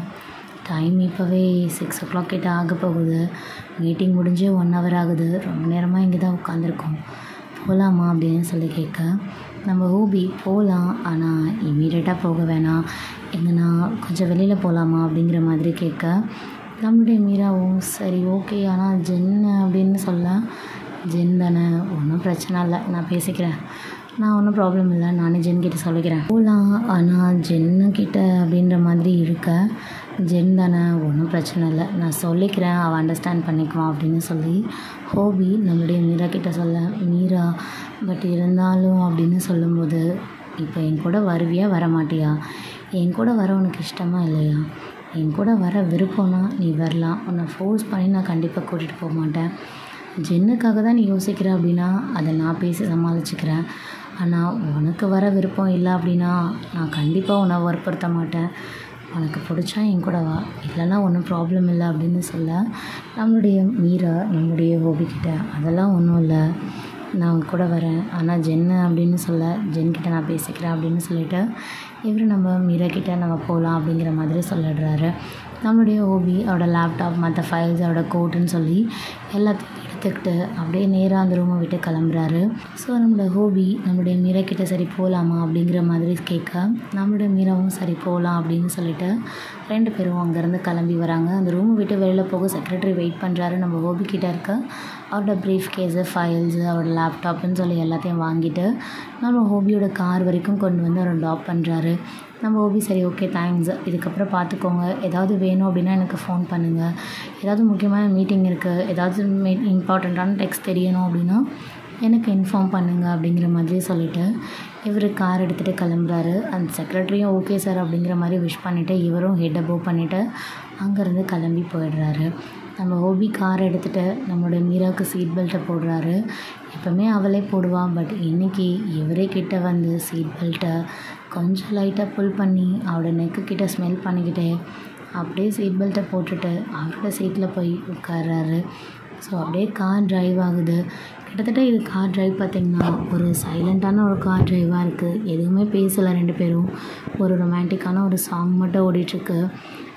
டைம் இப்போவே 6 o'clock கிட்ட ஆக போகுது, மீட்டிங் முடிஞ்சே 1 hour ஆகுது, ரொம்ப நேரமாக இங்கே தான் உட்காந்துருக்கோம், போகலாமா அப்படின்னு சொல்லி கேட்க நம்ம ஹூபி போகலாம், ஆனால் இமீடியட்டாக போக வேணாம், எங்கன்னா கொஞ்சம் வெளியில் போகலாமா அப்படிங்கிற மாதிரி கேட்க நம்மளுடைய மீராவும் சரி ஓகே, ஆனால் ஜென்னு அப்படின்னு சொல்ல ஜென் தானே ஒன்றும் பிரச்சனை இல்லை, நான் பேசிக்கிறேன், நான் ஒன்றும் ப்ராப்ளம் இல்லை, நானே ஜென்கிட்ட சொல்லிக்கிறேன் போகலாம், ஆனால் ஜென்னுக்கிட்ட அப்படின்ற மாதிரி இருக்க ஜென் தானே ஒன்றும் பிரச்சனை இல்லை, நான் சொல்லிக்கிறேன், அவள் அண்டர்ஸ்டாண்ட் பண்ணிக்குவான் அப்படின்னு சொல்லி ஹோபி நம்மளுடைய மீரா கிட்ட சொல்ல மீரா பட் இருந்தாலும் அப்படின்னு சொல்லும்போது இப்போ என் கூட வருவியா வர மாட்டியா, என் கூட வர உனக்கு இஷ்டமாக இல்லையா, என் கூட வர விருப்பம்னா நீ வரலாம், உன்னை ஃபோர்ஸ் பண்ணி நான் கண்டிப்பாக கூட்டிகிட்டு போக மாட்டேன், ஜென்னுக்காக தான் நீ யோசிக்கிற அப்படின்னா அதை நான் பேசி சமாளிச்சுக்கிறேன், ஆனால் உனக்கு வர விருப்பம் இல்லை அப்படின்னா நான் கண்டிப்பாக உன்னை வற்புறுத்த மாட்டேன், உனக்கு பிடிச்சா என் கூட வா, இல்லைன்னா ஒன்றும் ப்ராப்ளம் இல்லை அப்படின்னு சொல்ல நம்மளுடைய மீரா நம்மளுடைய ஹோபிக்கிட்ட அதெல்லாம் ஒன்றும் இல்லை, நான் அவங்க கூட வரேன், ஆனால் ஜென்னு அப்படின்னு சொல்ல ஜென்கிட்ட நான் பேசிக்கிறேன் அப்படின்னு சொல்லிவிட்டு இவர் நம்ம மீரா கிட்ட நம்ம போகலாம் அப்படிங்கிற மாதிரி சொல்லிடுறாரு. நம்மளுடைய ஹோபி அவரோட லேப்டாப் மற்ற ஃபைல்ஸ் அவரோட கோட்டுன்னு சொல்லி எல்லாத்தையும் எடுத்துக்கிட்டு அப்படியே நேராக அந்த ரூமை விட்டு கிளம்புறாரு. ஸோ நம்மளோட ஹோபி நம்மளுடைய மீரா கிட்ட சரி போகலாமா அப்படிங்கிற மாதிரி கேட்க நம்மளுடைய மீராவும் சரி போகலாம் அப்படின்னு சொல்லிட்டு 2 பேரும் அங்கேருந்து கிளம்பி வராங்க. அந்த ரூமை விட்டு வெளியில் போக செக்ரட்டரி வெயிட் பண்ணுறாரு. நம்ம ஹோபி கிட்ட இருக்க அவரோட ப்ரீஃப் கேஸு ஃபைல்ஸு அவரோட லேப்டாப்புன்னு சொல்லி எல்லாத்தையும் வாங்கிட்டு நம்ம ஹோபியோட கார் வரைக்கும் கொண்டு வந்து அவரை ட்ராப் பண்ணுறாரு. நம்ம ஹோபி சரி ஓகே தேங்க்ஸ், இதுக்கப்புறம் பார்த்துக்கோங்க, ஏதாவது வேணும் அப்படின்னா எனக்கு ஃபோன் பண்ணுங்கள், ஏதாவது முக்கியமான மீட்டிங் இருக்குது, ஏதாவது இம்பார்ட்டண்ட்டான டெக்ஸ்ட் தெரியணும் அப்படின்னா எனக்கு இன்ஃபார்ம் பண்ணுங்கள் அப்படிங்கிற மாதிரி சொல்லிவிட்டு இவர் கார் எடுத்துகிட்டு கிளம்புறாரு. அந்த செக்ரட்டரியும் ஓகே சார் அப்படிங்கிற மாதிரி விஷ் பண்ணிவிட்டு இவரும் ஹெட் அபோவ் பண்ணிவிட்டு அங்கேருந்து கிளம்பி போயிடுறாரு. நம்ம ஹோபி கார் எடுத்துகிட்டு நம்மளோட மீராவுக்கு சீட் பெல்ட்டை போடுறாரு. எப்போவுமே அவளே போடுவான், பட் இன்றைக்கி இவரே கிட்ட வந்து சீட் பெல்ட்டை கொஞ்சம் லைட்டாக புல் பண்ணி அவரோட நெக்கு கிட்ட ஸ்மெல் பண்ணிக்கிட்டே அப்படியே சீட் பெல்ட்டை போட்டுட்டு அவரோட சீட்டில் போய் உட்கார்றாரு. ஸோ அப்படியே கார் டிரைவ் ஆகுது. கிட்டத்தட்ட இது கார் டிரைவ் பார்த்திங்கன்னா ஒரு சைலண்ட்டான ஒரு கார் டிரைவாக இருக்குது. எதுவுமே பேசலை 2 பேரும். ஒரு ரொமான்டிக்கான ஒரு சாங் மட்டும் ஓடிட்டுருக்கு.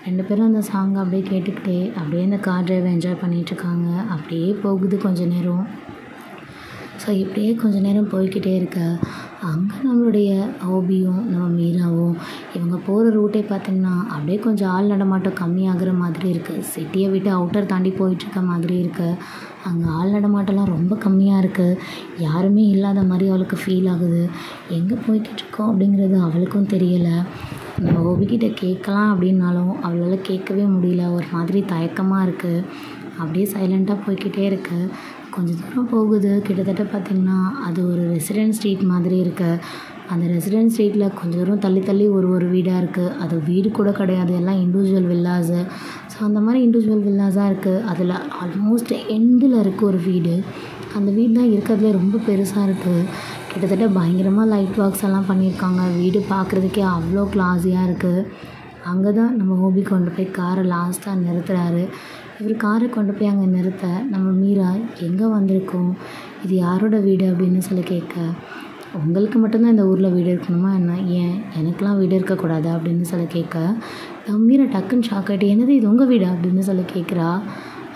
2 பேரும் அந்த சாங்கை அப்படியே கேட்டுக்கிட்டே அப்படியே அந்த கார் டிரைவை என்ஜாய் பண்ணிகிட்ருக்காங்க. அப்படியே போகுது கொஞ்சம் நேரம். ஸோ இப்படியே கொஞ்சம் நேரம் போய்கிட்டே இருக்க அங்கே நம்மளுடைய ஹோபியும் நம்ம மீராவும் இவங்க போகிற ரூட்டே பார்த்திங்கன்னா அப்படியே கொஞ்சம் ஆள் நடமாட்டம் கம்மியாகிற மாதிரி இருக்குது. சிட்டியை விட்டு அவுட்டர் தாண்டி போயிட்டுருக்க மாதிரி இருக்குது. அங்கே ஆள் நடமாட்டம்லாம் ரொம்ப கம்மியாக இருக்குது. யாருமே இல்லாத மாதிரி அவளுக்கு ஃபீல் ஆகுது. எங்கே போய்கிட்ருக்கோம் அப்படிங்கிறது அவளுக்கும் தெரியலை. நம்ம ஹோபிக்கிட்ட கேட்கலாம் அப்படின்னாலும் அவளால் கேட்கவே முடியல. ஒரு மாதிரி தயக்கமாக இருக்குது. அப்படியே சைலண்ட்டாக போய்கிட்டே இருக்குது. கொஞ்சம் தூரம் போகுது. கிட்டத்தட்ட பார்த்திங்கன்னா அது ஒரு ரெசிடென்ட் ஸ்ட்ரீட் மாதிரி இருக்குது. அந்த ரெசிடென்ட் ஸ்ட்ரீட்டில் கொஞ்சம் தூரம் தள்ளி தள்ளி ஒரு வீடாக இருக்குது. அது வீடு கூட கிடையாது, எல்லாம் இண்டிவிஜுவல் வில்லாஸு. ஸோ அந்த மாதிரி இண்டிவிஜுவல் வில்லாஸாக இருக்குது. அதில் ஆல்மோஸ்ட் எண்டில் இருக்குது ஒரு வீடு. அந்த வீடு தான் இருக்கிறதுலே ரொம்ப பெருசாக இருக்குது. கிட்டத்தட்ட பயங்கரமாக லைட் ஒர்க்ஸ் எல்லாம் பண்ணியிருக்காங்க. வீடு பார்க்குறதுக்கே அவ்வளோ கிளாஸியாக இருக்குது. அங்கே தான் நம்ம ஹோபி கொண்டு போய் காரை லாஸ்ட்டாக நிறுத்துறாரு. இவர் காரை கொண்டு போய் அங்கே நிறுத்த நம்ம மீரா எங்கே வந்திருக்கோம், இது யாரோட வீடு அப்படின்னு சொல்லி கேட்க உங்களுக்கு மட்டும்தான் இந்த ஊரில் வீடு இருக்கணுமா என்ன, ஏன் எனக்கெலாம் வீடு இருக்கக்கூடாது அப்படின்னு சொல்லி கேட்க நம்ம மீரா டக்குன்னு ஷாக் ஆகிட்டு என்னது இது உங்கள் வீடா அப்படின்னு சொல்லி கேட்குறா.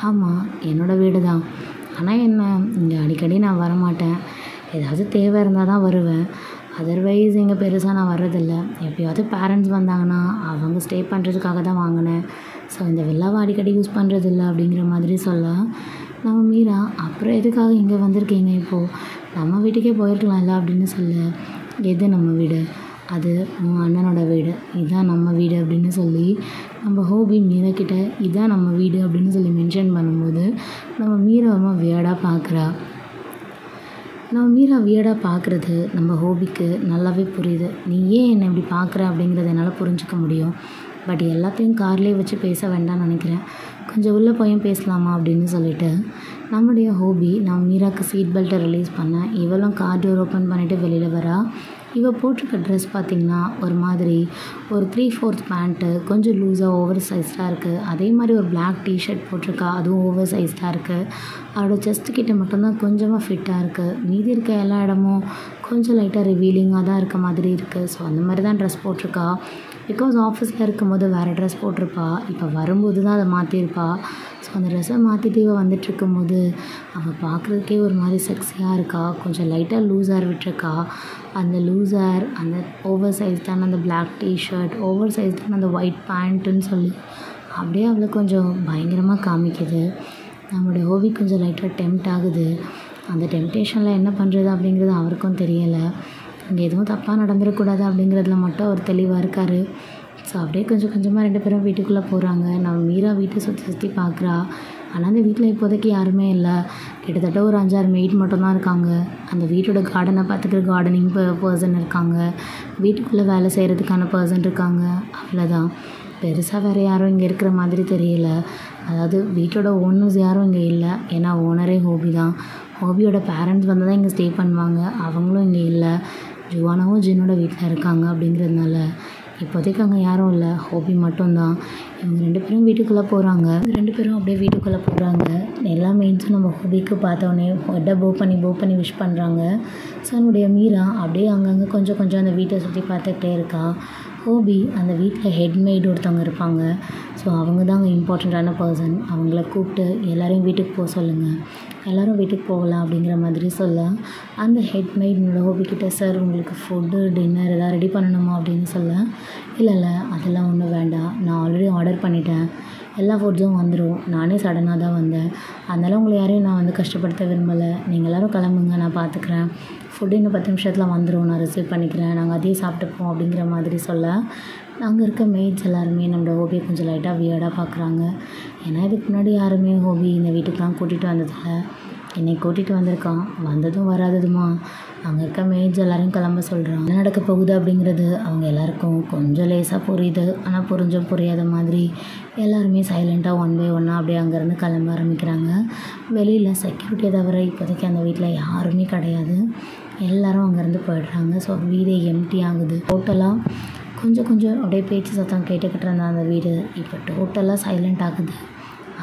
ஆமாம் என்னோடய வீடு தான், ஆனால் என்ன இங்கே அடிக்கடி நான் வரமாட்டேன், ஏதாவது தேவை இருந்தால் தான் வருவேன், அதர்வைஸ் இங்கே பெருசாக நான் வர்றதில்ல. எப்பயாவது பேரண்ட்ஸ் வந்தாங்கன்னா அவங்க ஸ்டே பண்ணுறதுக்காக தான் வாங்கினேன். ஸோ இந்த வில்லாவை அடிக்கடி யூஸ் பண்ணுறதில்ல அப்படிங்கிற மாதிரி சொல்ல, நம்ம மீரா அப்புறம் எதுக்காக இங்கே வந்திருக்கீங்க இப்போது? நம்ம வீட்டுக்கே போயிருக்கலாம்ல அப்படின்னு சொல்ல, எது நம்ம வீடு? அது உன் அண்ணனோட வீடு, இதுதான் நம்ம வீடு அப்படின்னு சொல்லி நம்ம ஹோபி மீரா கிட்ட இதான் நம்ம வீடு அப்படின்னு சொல்லி மென்ஷன் பண்ணும்போது நம்ம மீரா ரொம்ப வியர்டாக பார்க்குறா. நம்ம மீரா வியர்டாக பார்க்குறது நம்ம ஹோபிக்கு நல்லாவே புரியுது. நீ ஏன் என்னை இப்படி பார்க்குற அப்படிங்கிறத என்னால் புரிஞ்சுக்க முடியும். பட் எல்லாத்தையும் கார்லேயே வச்சு பேச வேண்டாம்னு நினைக்கிறேன். கொஞ்சம் உள்ளே போயும் பேசலாமா அப்படின்னு சொல்லிட்டு நம்முடைய ஹோபி நம்ம மீராக்கு சீட் பெல்ட்டை ரிலீஸ் பண்ண இவளும் கார் டோர் ஓப்பன் பண்ணிவிட்டு வெளியில் வரா. இவள் போட்டிருக்க ட்ரெஸ் பார்த்திங்கன்னா ஒரு மாதிரி ஒரு 3/4 பேண்ட்டு கொஞ்சம் லூஸாக ஓவர் சைஸ்டாக இருக்குது. அதே மாதிரி ஒரு பிளாக் டிஷர்ட் போட்டிருக்கா, அதுவும் ஓவர் சைஸ்டாக இருக்குது. அவளோட செஸ்ட்டு கிட்ட மட்டும்தான் கொஞ்சமாக ஃபிட்டாக இருக்குது. மீதி இருக்க எல்லா இடமும் கொஞ்சம் லைட்டாக ரிவீலிங்காக தான் இருக்க மாதிரி இருக்குது. ஸோ அந்த மாதிரி தான் ட்ரெஸ் போட்டிருக்கா. பிகாஸ் ஆஃபீஸில் இருக்கும்போது வேறு ட்ரெஸ் போட்டிருப்பா, இப்போ வரும்போது தான் அதை மாற்றிருப்பா. ஸோ அந்த ட்ரெஸ்ஸை மாற்றிட்டு இவள் வந்துட்டுருக்கும்போது அவள் பார்க்குறதுக்கே ஒரு மாதிரி செக்ஸியாக இருக்கா. கொஞ்சம் லைட்டாக லூஸ் ஹேர் விட்டுருக்கா. அந்த லூஸ் ஹேர், அந்த ஓவர் சைஸ் தானே அந்த பிளாக் டிஷர்ட், ஓவர் சைஸ் தானே அந்த ஒயிட் பேண்ட்டுன்னு சொல்லி அப்படியே அவளை கொஞ்சம் பயங்கரமாக காமிக்குது. நம்மளுடைய ஹோபி கொஞ்சம் லைட்டாக டெம்ப்ட் ஆகுது. அந்த டெம்ப்டேஷனில் என்ன பண்ணுறது அப்படிங்கிறது அவருக்கும் தெரியலை. இங்கே எதுவும் தப்பாக நடந்துடக்கூடாது அப்படிங்கிறதுல மட்டும் அவர் தெளிவாக இருக்கார். ஸோ அப்படியே கொஞ்சம் கொஞ்சமாக 2 பேரும் வீட்டுக்குள்ளே போகிறாங்க. நம்ம மீரா வீட்டை சுற்றி சுற்றி பார்க்குறா. ஆனால் அந்த வீட்டில் இப்போதைக்கு யாருமே இல்லை. கிட்டத்தட்ட ஒரு 5-6 மெய்ட் மட்டும்தான் இருக்காங்க. அந்த வீட்டோட கார்டனை பார்த்துக்கிற கார்டனிங் பர்சன் இருக்காங்க. வீட்டுக்குள்ளே வேலை செய்கிறதுக்கான பர்சன் இருக்காங்க. அவ்வளோதான். பெருசாக வேறு யாரும் இங்கே இருக்கிற மாதிரி தெரியல. அதாவது வீட்டோட ஓனர்ஸ் யாரும் இங்கே இல்லை. ஏன்னா ஓனரே ஹோபி தான். ஹோபியோட பேரண்ட்ஸ் வந்து தான் இங்கே ஸ்டே பண்ணுவாங்க. அவங்களும் இங்கே இல்லை. ஜுவானாவும் ஜின்னோட வீட்டில் இருக்காங்க. அப்படிங்கிறதுனால இப்போதைக்கு அங்கே யாரும் இல்லை, ஹோபி மட்டும்தான். இவங்க 2 பேரும் வீட்டுக்குள்ளே போகிறாங்க. 2 பேரும் அப்படியே வீட்டுக்குள்ளே போகிறாங்க. எல்லா மெயின்ஸும் நம்ம ஹோபிக்கு பார்த்தோன்னே ஹெட்டை போ பண்ணி விஷ் பண்ணுறாங்க. ஸோ என்னுடைய மீரா அப்படியே அங்கங்கே கொஞ்சம் கொஞ்சம் அந்த வீட்டை சுற்றி பார்த்துக்கிட்டே இருக்கா. ஹோபி அந்த வீட்டில் ஹெட்மெய்டு ஒருத்தவங்க இருப்பாங்க. ஸோ அவங்க தான் அங்கே இம்பார்ட்டண்ட்டான பர்சன். அவங்கள கூப்பிட்டு எல்லோரையும் வீட்டுக்கு போக சொல்லுங்கள், எல்லோரும் வீட்டுக்கு போகலாம் அப்படிங்கிற மாதிரி சொல்ல, அந்த ஹெட்மெய்ட் என்னோடய ஹோபிக்கிட்ட, சார் உங்களுக்கு ஃபுட்டு டின்னர் எதாவது ரெடி பண்ணணுமா அப்படின்னு சொல்ல, இல்லை அதெல்லாம் ஒன்றும் வேண்டாம், நான் ஆல்ரெடி ஆர்டர் பண்ணிட்டேன், எல்லா ஃபுட்ஸும் வந்துடும், நானே சடனாக தான் வந்தேன், அதனால் உங்களை யாரையும் நான் வந்து கஷ்டப்படுத்த விரும்பலை, நீங்கள் எல்லோரும் கிளம்புங்க, நான் பார்த்துக்குறேன், ஃபுட்டு இன்னும் 10 நிமிஷத்தில் வந்துடும், நான் ரிசீவ் பண்ணிக்கிறேன், நாங்கள் அதையே சாப்பிட்டுப்போம் அப்படிங்கிற மாதிரி சொல்ல, அங்கே இருக்க மெய்ட்ஸ் எல்லாருமே நம்மளோட ஹோபியை கொஞ்சம் லைட்டாக வியர்டாக பார்க்குறாங்க. ஏன்னா இதுக்கு முன்னாடி யாருமே ஹோபி இந்த வீட்டுக்கெலாம் கூட்டிகிட்டு வந்ததில்லை. என்னை கூட்டிகிட்டு வந்திருக்கான், வந்ததும் வராததுமா அங்கே இருக்க மெய்ட்ஸ் எல்லோரும் கிளம்ப சொல்கிறான். என்ன நடக்க போகுது அப்படிங்கிறது அவங்க எல்லாருக்கும் கொஞ்சம் லேசாக புரியுது. ஆனால் புரியாத மாதிரி எல்லாருமே சைலண்ட்டாக ஒன் பை ஒன்னாக அப்படியே அங்கேருந்து கிளம்ப ஆரம்பிக்கிறாங்க. வெளியில் செக்யூரிட்டியை தவிர இப்போதைக்கு அந்த வீட்டில் யாருமே கிடையாது. எல்லோரும் அங்கேருந்து போயிடுறாங்க. ஸோ வீடே எம்டி ஆகுது. டோட்டலாக கொஞ்சம் அப்படியே பேச்சு சத்தம் கேட்டுக்கிட்டு இருந்த அந்த வீடு இப்போ டோட்டலாக சைலண்ட் ஆகுது.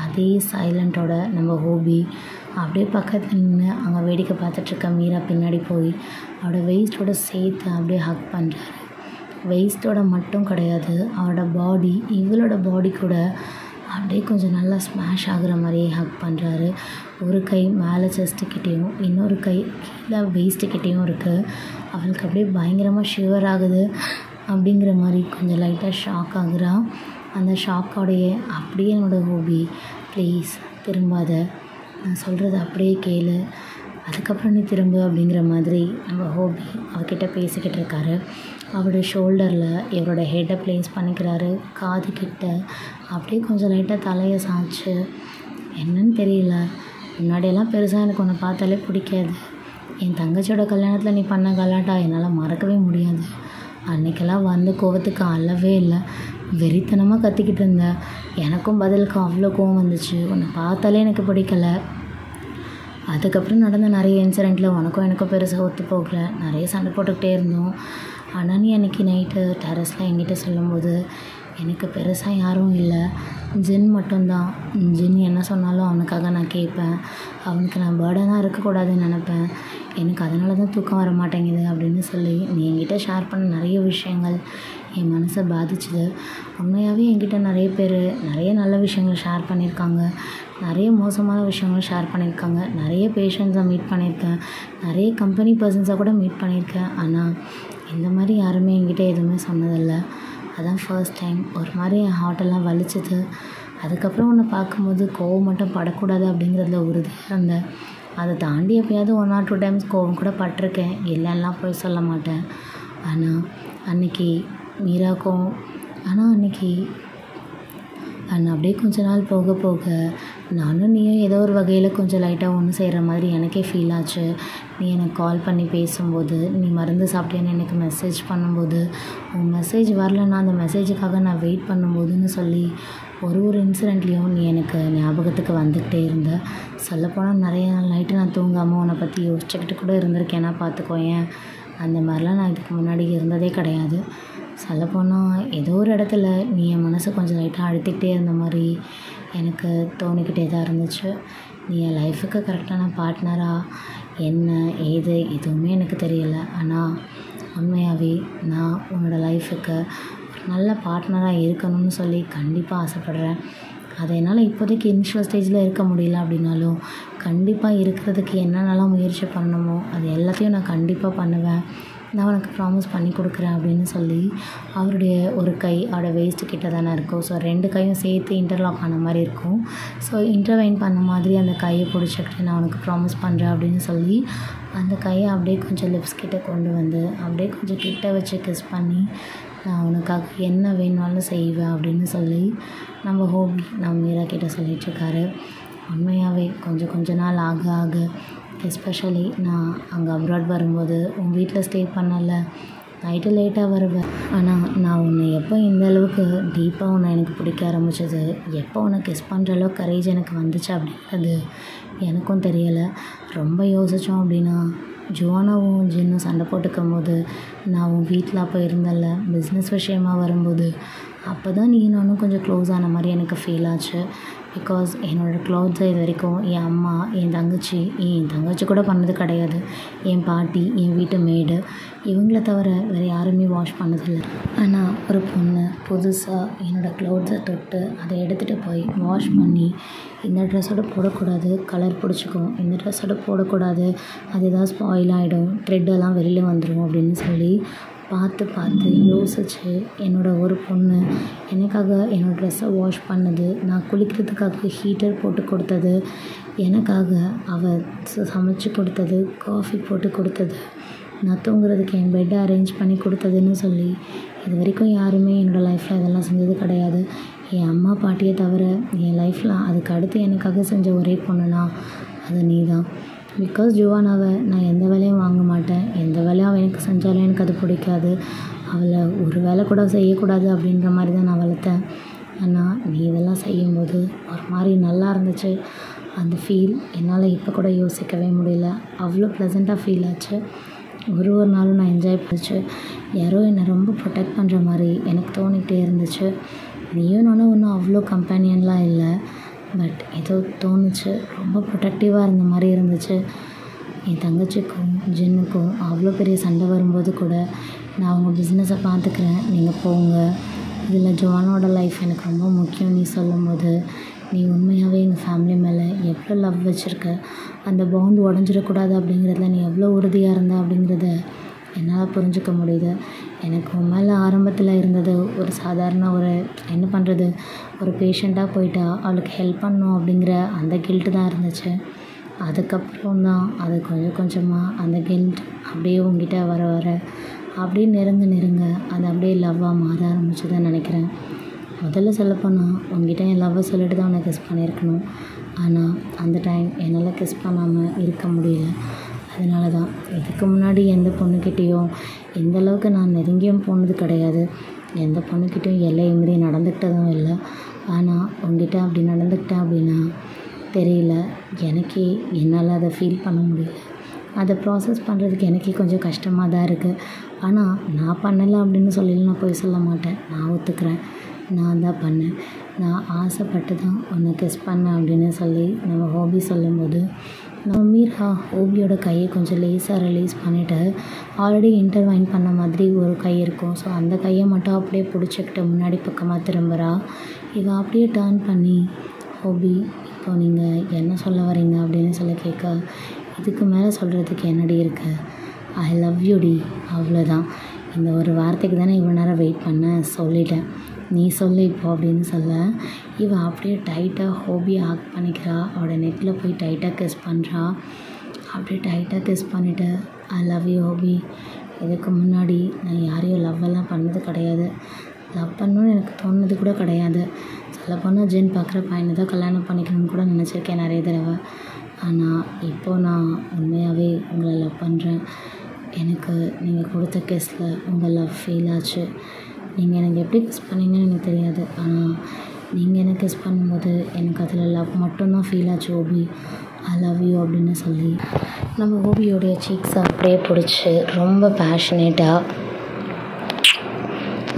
அதே சைலண்ட்டோட நம்ம ஹோபி அப்படியே பக்கத்தில் நின்று அங்கே வேடிக்கை பார்த்துட்ருக்க மீரா பின்னாடி போய் அவரோட வெயிஸ்ட்டோட சேர்த்து அப்படியே ஹக் பண்ணுறாரு. வெயிஸ்ட்டோட மட்டும் கிடையாது, அவரோட பாடி, இவளோட பாடி கூட அப்படியே கொஞ்சம் நல்லா ஸ்மாஷ் ஆகுற மாதிரியே ஹக் பண்ணுறாரு. ஒரு கை மேலே செஸ்ட்டுக்கிட்டேயும் இன்னொரு கை கீழே வெயிஸ்ட்டுக்கிட்டேயும் இருக்குது. அவளுக்கு அப்படியே பயங்கரமாக ஷிவர் ஆகுது. அப்படிங்கிற மாதிரி கொஞ்சம் லைட்டாக ஷாக் ஆகுறா. அந்த ஷாக்கோடையே அப்படியே என்னோடய ஹோபி, ப்ளீஸ் திரும்பாத, நான் சொல்கிறது அப்படியே கேளு, அதுக்கப்புறம் நீ திரும்ப அப்படிங்கிற மாதிரி நம்ம ஹோபி அவகிட்ட பேசிக்கிட்டு இருக்காரு. அவரோட ஷோல்டரில் இவரோட ஹெட்டை ப்ளேஸ் பண்ணிக்கிறாரு. காது கிட்ட அப்படியே கொஞ்சம் லைட்டாக தலையை சாய்ச்சி, என்னன்னு தெரியல, முன்னாடியெல்லாம் பெருசாக எனக்கு ஒன்று பார்த்தாலே பிடிக்காது, என் தங்கச்சியோட கல்யாணத்தில் நீ பண்ண கலாட்டா என்னால் மறக்கவே முடியாது, அன்றைக்கெல்லாம் வந்து கோவத்துக்கு அளவே இல்லை, வெறித்தனமாக கத்திக்கிட்டு இருந்தேன், எனக்கும் பதிலுக்கு அவ்வளோ கோவம் வந்துச்சு, உன்னை பார்த்தாலே எனக்கு பிடிக்கலை, அதுக்கப்புறம் நடந்த நிறைய இன்சிடெண்ட்டில் உனக்கும் எனக்கும் பெருசாக ஒத்து போகல, நிறைய சண்டை போட்டுக்கிட்டே இருந்தோம், ஆனால் நீ அன்றைக்கி நைட்டு டெரஸில் என்கிட்ட சொல்லும்போது எனக்கு பெருசாக யாரும் இல்லை, ஜின் மட்டும்தான், ஜின் என்ன சொன்னாலும் அவனுக்காக நான் கேட்பேன், அவனுக்கு நான் பேர்டனாக இருக்கக்கூடாதுன்னு நினப்பேன், எனக்கு அதனால தான் தூக்கம் வர மாட்டேங்குது அப்படின்னு சொல்லி நீ என்கிட்ட உங்ககிட்ட ஷேர் பண்ண நிறைய விஷயங்கள் என் மனசை பாதிச்சுது. உண்மையாகவே என்கிட்ட நிறைய பேர் நிறைய நல்ல விஷயங்கள் ஷேர் பண்ணியிருக்காங்க, நிறைய மோசமான விஷயங்களும் ஷேர் பண்ணியிருக்காங்க. நிறைய பேஷண்ட்ஸை மீட் பண்ணியிருக்கேன், நிறைய கம்பெனி பர்சன்ஸை கூட மீட் பண்ணியிருக்கேன். ஆனால் இந்த மாதிரி யாருமே என்கிட்ட எதுவுமே சொன்னதில்லை. அதான் ஃபர்ஸ்ட் டைம். ஒரு மாதிரி என் ஹார்ட்டெல்லாம் வலிச்சுது. அதுக்கப்புறம் உன்னை பார்க்கும்போது கோவம் மட்டும் படக்கூடாது அப்படிங்கிறதுல உறுதியாக இருந்தேன். அதை தாண்டி எப்பயாவது 1 or 2 டைம்ஸ் கோவம் கூட பட்டிருக்கேன், இல்லைன்னுலாம் போய் சொல்ல மாட்டேன். ஆனால் அன்றைக்கி மீராக்கும் அன்றைக்கி அப்படியே கொஞ்ச நாள் போக போக நானும் நீயும் ஏதோ ஒரு வகையில் கொஞ்சம் லைட்டாக ஒன்று செய்கிற மாதிரி எனக்கே ஃபீல் ஆச்சு. நீ எனக்கு கால் பண்ணி பேசும்போது, நீ மருந்து சாப்பிட்டேன்னு எனக்கு மெசேஜ் பண்ணும்போது, உன் மெசேஜ் வரலன்னா அந்த மெசேஜுக்காக நான் வெயிட் பண்ணும்போதுன்னு சொல்லி ஒரு இன்சிடெண்ட்லேயும் நீ எனக்கு ஞாபகத்துக்கு வந்துக்கிட்டே இருந்த. சொல்லப்போனால் நிறைய நாள் நைட்டு நான் தூங்காமல் உன்னை பற்றி யோசிச்சுக்கிட்டு கூட இருந்திருக்கேன்னா பார்த்துக்கோயேன். அந்த மாதிரிலாம் நான் இதுக்கு முன்னாடி இருந்ததே கிடையாது. சொல்லப்போனால் ஏதோ ஒரு இடத்துல நீ என் மனசை கொஞ்சம் லைட்டாக அழுத்திக்கிட்டே இருந்த மாதிரி எனக்கு தோணிக்கிட்டே தான் இருந்துச்சு. நீ என் லைஃபுக்கு கரெக்டான பார்ட்னரா என்ன ஏது எதுவுமே எனக்கு தெரியலை. ஆனால் உண்மையாகவே நான் உன்னோட லைஃபுக்கு ஒரு நல்ல பார்ட்னராக இருக்கணும்னு சொல்லி கண்டிப்பாக ஆசைப்பட்றேன். அதை என்னால் இப்போதைக்கு இனிஷியல் ஸ்டேஜில் இருக்க முடியல அப்படின்னாலும் கண்டிப்பாக இருக்கிறதுக்கு என்னென்னலாம் முயற்சி பண்ணணுமோ அது எல்லாத்தையும் நான் கண்டிப்பாக பண்ணுவேன். நான் உனக்கு ப்ராமிஸ் பண்ணி கொடுக்குறேன் அப்படின்னு சொல்லி அவருடைய ஒரு கை அவரோட வேஸ்ட்டு கிட்ட தானே இருக்கும். ஸோ 2 கையும் சேர்த்து இன்டர்லாக் ஆன மாதிரி இருக்கும். ஸோ இன்டர்வைன் பண்ண மாதிரி அந்த கையை பிடிச்சிக்கிட்டு நான் உனக்கு ப்ராமிஸ் பண்ணுறேன் அப்படின்னு சொல்லி அந்த கையை அப்படியே கொஞ்சம் லிப்ஸ் கிட்ட கொண்டு வந்து அப்படியே கொஞ்சம் கிட்ட வச்சு கிஸ் பண்ணி நான் உனக்காக என்ன வேணுனாலும் செய்வேன் அப்படின்னு சொல்லி நம்ம ஹோபி நம்ம மீரா கிட்ட சொல்லிகிட்ருக்காரு. உண்மையாகவே கொஞ்ச நாள் ஆக ஆக எஸ்பெஷலி நான் அங்கே அப்ராட் வரும்போது உன் வீட்டில் ஸ்டே பண்ணல, நைட்டு லேட்டாக வருவேன். ஆனால் நான் உன்னை எப்போ இந்த அளவுக்கு டீப்பாக உன்னை எனக்கு பிடிக்க ஆரம்பித்தது, எப்போ உன்னை கிஸ் பண்ணுற அளவுக்கு கரேஜ் எனக்கு வந்துச்சு அப்படிங்கிறது எனக்கும் தெரியலை. ரொம்ப யோசித்தோம் அப்படின்னா ஜோனாவும் ஜின்னும் சண்டை போட்டுக்கும் போது நான் உன் வீட்டில் அப்போ இருந்தேன்ல பிஸ்னஸ் விஷயமா வரும்போது, அப்போ தான் நீ நானும் கொஞ்சம் க்ளோஸ் ஆன மாதிரி எனக்கு ஃபீல் ஆச்சு. பிகாஸ் என்னோடய க்ளோத்ஸை இது வரைக்கும் என் அம்மா, என் தங்கச்சி கூட பண்ணது கிடையாது. என் பாட்டி, என் வீட்டு மேடு இவங்கள தவிர வேறு யாருமே வாஷ் பண்ணதில்லை. ஆனால் ஒரு பொண்ணு புதுசாக என்னோடய க்ளோத்ஸை தொட்டு அதை எடுத்துகிட்டு போய் வாஷ் பண்ணி இந்த ட்ரெஸ்ஸோடு போடக்கூடாது, கலர் பிடிச்சிக்கும், இந்த ட்ரெஸ்ஸோடு போடக்கூடாது, அது ஏதாவது ஸ்பாயில் ஆகிடும், த்ரெட்டெல்லாம் வெளியில் வந்துடும் அப்படின்னு சொல்லி பார்த்து யோசித்து என்னோடய ஒரு பொண்ணு எனக்காக என்னோடய ட்ரெஸ்ஸை வாஷ் பண்ணது, நான் குளிக்கிறதுக்காக ஹீட்டர் போட்டு கொடுத்தது, எனக்காக அவள் சமைச்சு கொடுத்தது, காஃபி போட்டு கொடுத்தது, நான் தூங்குறதுக்கு என் பெட்டை அரேஞ்ச் பண்ணி கொடுத்ததுன்னு சொல்லி இது வரைக்கும் யாருமே என்னோடய லைஃப்பில் இதெல்லாம் செஞ்சது கிடையாது. என் அம்மா பாட்டியை தவிர என் லைஃப்பில் அதுக்கு அடுத்து எனக்காக செஞ்ச ஒரே பொண்ணுனா அது நீ தான். பிகாஸ் ஜோவானாவை நான் எந்த வேலையும் வாங்க மாட்டேன், எந்த வேலையும் அவள் எனக்கு செஞ்சாலும் எனக்கு அது பிடிக்காது, அவளை ஒரு வேலை கூட செய்யக்கூடாது அப்படின்ற மாதிரி தான் நான் வளர்த்தேன். ஆனால் நீ இதெல்லாம் செய்யும்போது ஒரு மாதிரி நல்லா இருந்துச்சு. அந்த ஃபீல் என்னால் இப்போ கூட யோசிக்கவே முடியல. அவ்வளோ ப்ளசண்ட்டாக ஃபீல் ஆச்சு. ஒரு நாளும் நான் என்ஜாய் பண்ணிச்சு. யாரோ என்னை ரொம்ப ப்ரொடெக்ட் பண்ணுற மாதிரி எனக்கு தோணிகிட்டே இருந்துச்சு. நீயும் நானும் ஒன்றும் அவ்வளோ கம்பேனியன்லாம் இல்லை, பட் ஏதோ தோணுச்சு, ரொம்ப ப்ரொடெக்டிவாக இருந்த மாதிரி இருந்துச்சு. என் தங்கச்சிக்கும் ஜின்னுக்கும் அவ்வளோ பெரிய சண்டை வரும்போது கூட நான் அவங்க பிஸ்னஸை பார்த்துக்கிறேன், நீங்கள் போங்க, இதில் ஜோவானோட லைஃப் எனக்கு ரொம்ப முக்கியம் நீ சொல்லும்போது நீ உண்மையாகவே எங்கள் ஃபேமிலி மேலே எவ்வளோ லவ் வச்சுருக்க, அந்த பாண்ட் உடஞ்சிடக்கூடாது அப்படிங்கிறதுல நீ எவ்வளோ உறுதியாக இருந்த அப்படிங்கிறத என்னால் புரிஞ்சுக்க முடியுது. எனக்கு உன் மேலே ஆரம்பத்தில் இருந்தது ஒரு சாதாரண என்ன பண்ணுறது, ஒரு பேஷண்ட்டாக போயிட்டா அவளுக்கு ஹெல்ப் பண்ணணும் அப்படிங்கிற அந்த கில்ட்டு தான் இருந்துச்சு. அதுக்கப்புறம் தான் அது கொஞ்சமாக அந்த கில்ட் அப்படியே உங்ககிட்ட வர அப்படியே நெருங்க அது அப்படியே லவ்வாக மாற ஆரம்பிச்சுதான் நினைக்கிறேன். முதல்ல சொல்லப்போனால் உங்ககிட்ட என் லவ்வை சொல்லிட்டு தான் உன்னை கிஸ் பண்ணியிருக்கணும். ஆனால் அந்த டைம் என்னால் கிஸ் பண்ணாமல் இருக்க முடியல. அதனால தான் இதுக்கு முன்னாடி எந்த பொண்ணுக்கிட்டேயும் இந்த அளவுக்கு நான் நெருங்கியும் போனது கிடையாது, எந்த பொண்ணுக்கிட்டேயும் எல்லையை மீறி நடந்துக்கிட்டதும் இல்லை. ஆனால் உங்ககிட்ட அப்படி நடந்துக்கிட்டேன் அப்படின்னா தெரியல, எனக்கே என்னால் அதை ஃபீல் பண்ண முடியல. அதை ப்ராசஸ் பண்ணுறதுக்கு எனக்கே கொஞ்சம் கஷ்டமாக தான் இருக்குது. ஆனால் நான் பண்ணலை அப்படின்னு சொல்லி நான் போய் சொல்ல மாட்டேன், நான் ஒத்துக்கிறேன், நான் தான் பண்ணேன், நான் ஆசைப்பட்டு தான் உன்னை கிஸ் பண்ணேன் அப்படின்னு சொல்லி நம்ம ஹோபி சொல்லும்போது நம்ம மீரா ஹோபியோட கையை கொஞ்சம் லேஸாக ரிலீஸ் பண்ணிவிட்டு ஆல்ரெடி இன்டர்வைன் பண்ண மாதிரி ஒரு கை இருக்கும். ஸோ அந்த கையை மட்டும் அப்படியே பிடிச்சிக்கிட்டு முன்னாடி பக்கமாக திரும்புகிறா. இவள் அப்படியே டர்ன் பண்ணி ஹோபி இப்போ நீங்கள் என்ன சொல்ல வரீங்க அப்படின்னு சொல்லி கேட்க, இதுக்கு மேலே சொல்கிறதுக்கு என்னடி இருக்கு, ஐ லவ் யூ டி, அவ்வளோதான். இந்த ஒரு வார்த்தைக்கு தானே இவ்வளோ நேரம் வெயிட் பண்ணேன், சொல்லிட்டேன், நீ சொல்லு இப்போ அப்படின்னு சொல்ல இவள் அப்படியே டைட்டாக ஹோபியை ஹக் பண்ணிக்கிறா. அவளோட நெக்கில் போய் டைட்டாக கிஸ் பண்ணுறா. அப்படியே டைட்டாக கிஸ் பண்ணிவிட்டு ஐ லவ் யூ ஹோபி, இதுக்கு முன்னாடி நான் யாரையும் லவ்வெல்லாம் பண்ணது கிடையாது, லவ் பண்ணணும்னு எனக்கு தோணுது கூட கிடையாது. சொல்லப்போனால் ஜென் பார்க்குற பையனை தான் கல்யாணம் பண்ணிக்கணும்னு கூட நினச்சிருக்கேன் நிறைய தடவை. ஆனால் இப்போது நான் உண்மையாகவே உங்களை லவ் பண்ணுறேன். எனக்கு நீங்கள் கொடுத்த கிஸ்ஸில் உங்கள் லவ் ஃபீல் ஆச்சு. நீங்கள் எனக்கு எப்படி கிஸ் பண்ணீங்கன்னு எனக்கு தெரியாது, ஆனால் நீங்கள் எனக்கு கிஸ் பண்ணும்போது எனக்கு அதில் லவ் மட்டும்தான் ஃபீல் ஆச்சு ஹோபி, ஐ லவ் யூ அப்படின்னு சொல்லி நம்ம ஹோபியோடைய சீக்ஸை அப்படியே பிடிச்சி ரொம்ப பேஷனேட்டாக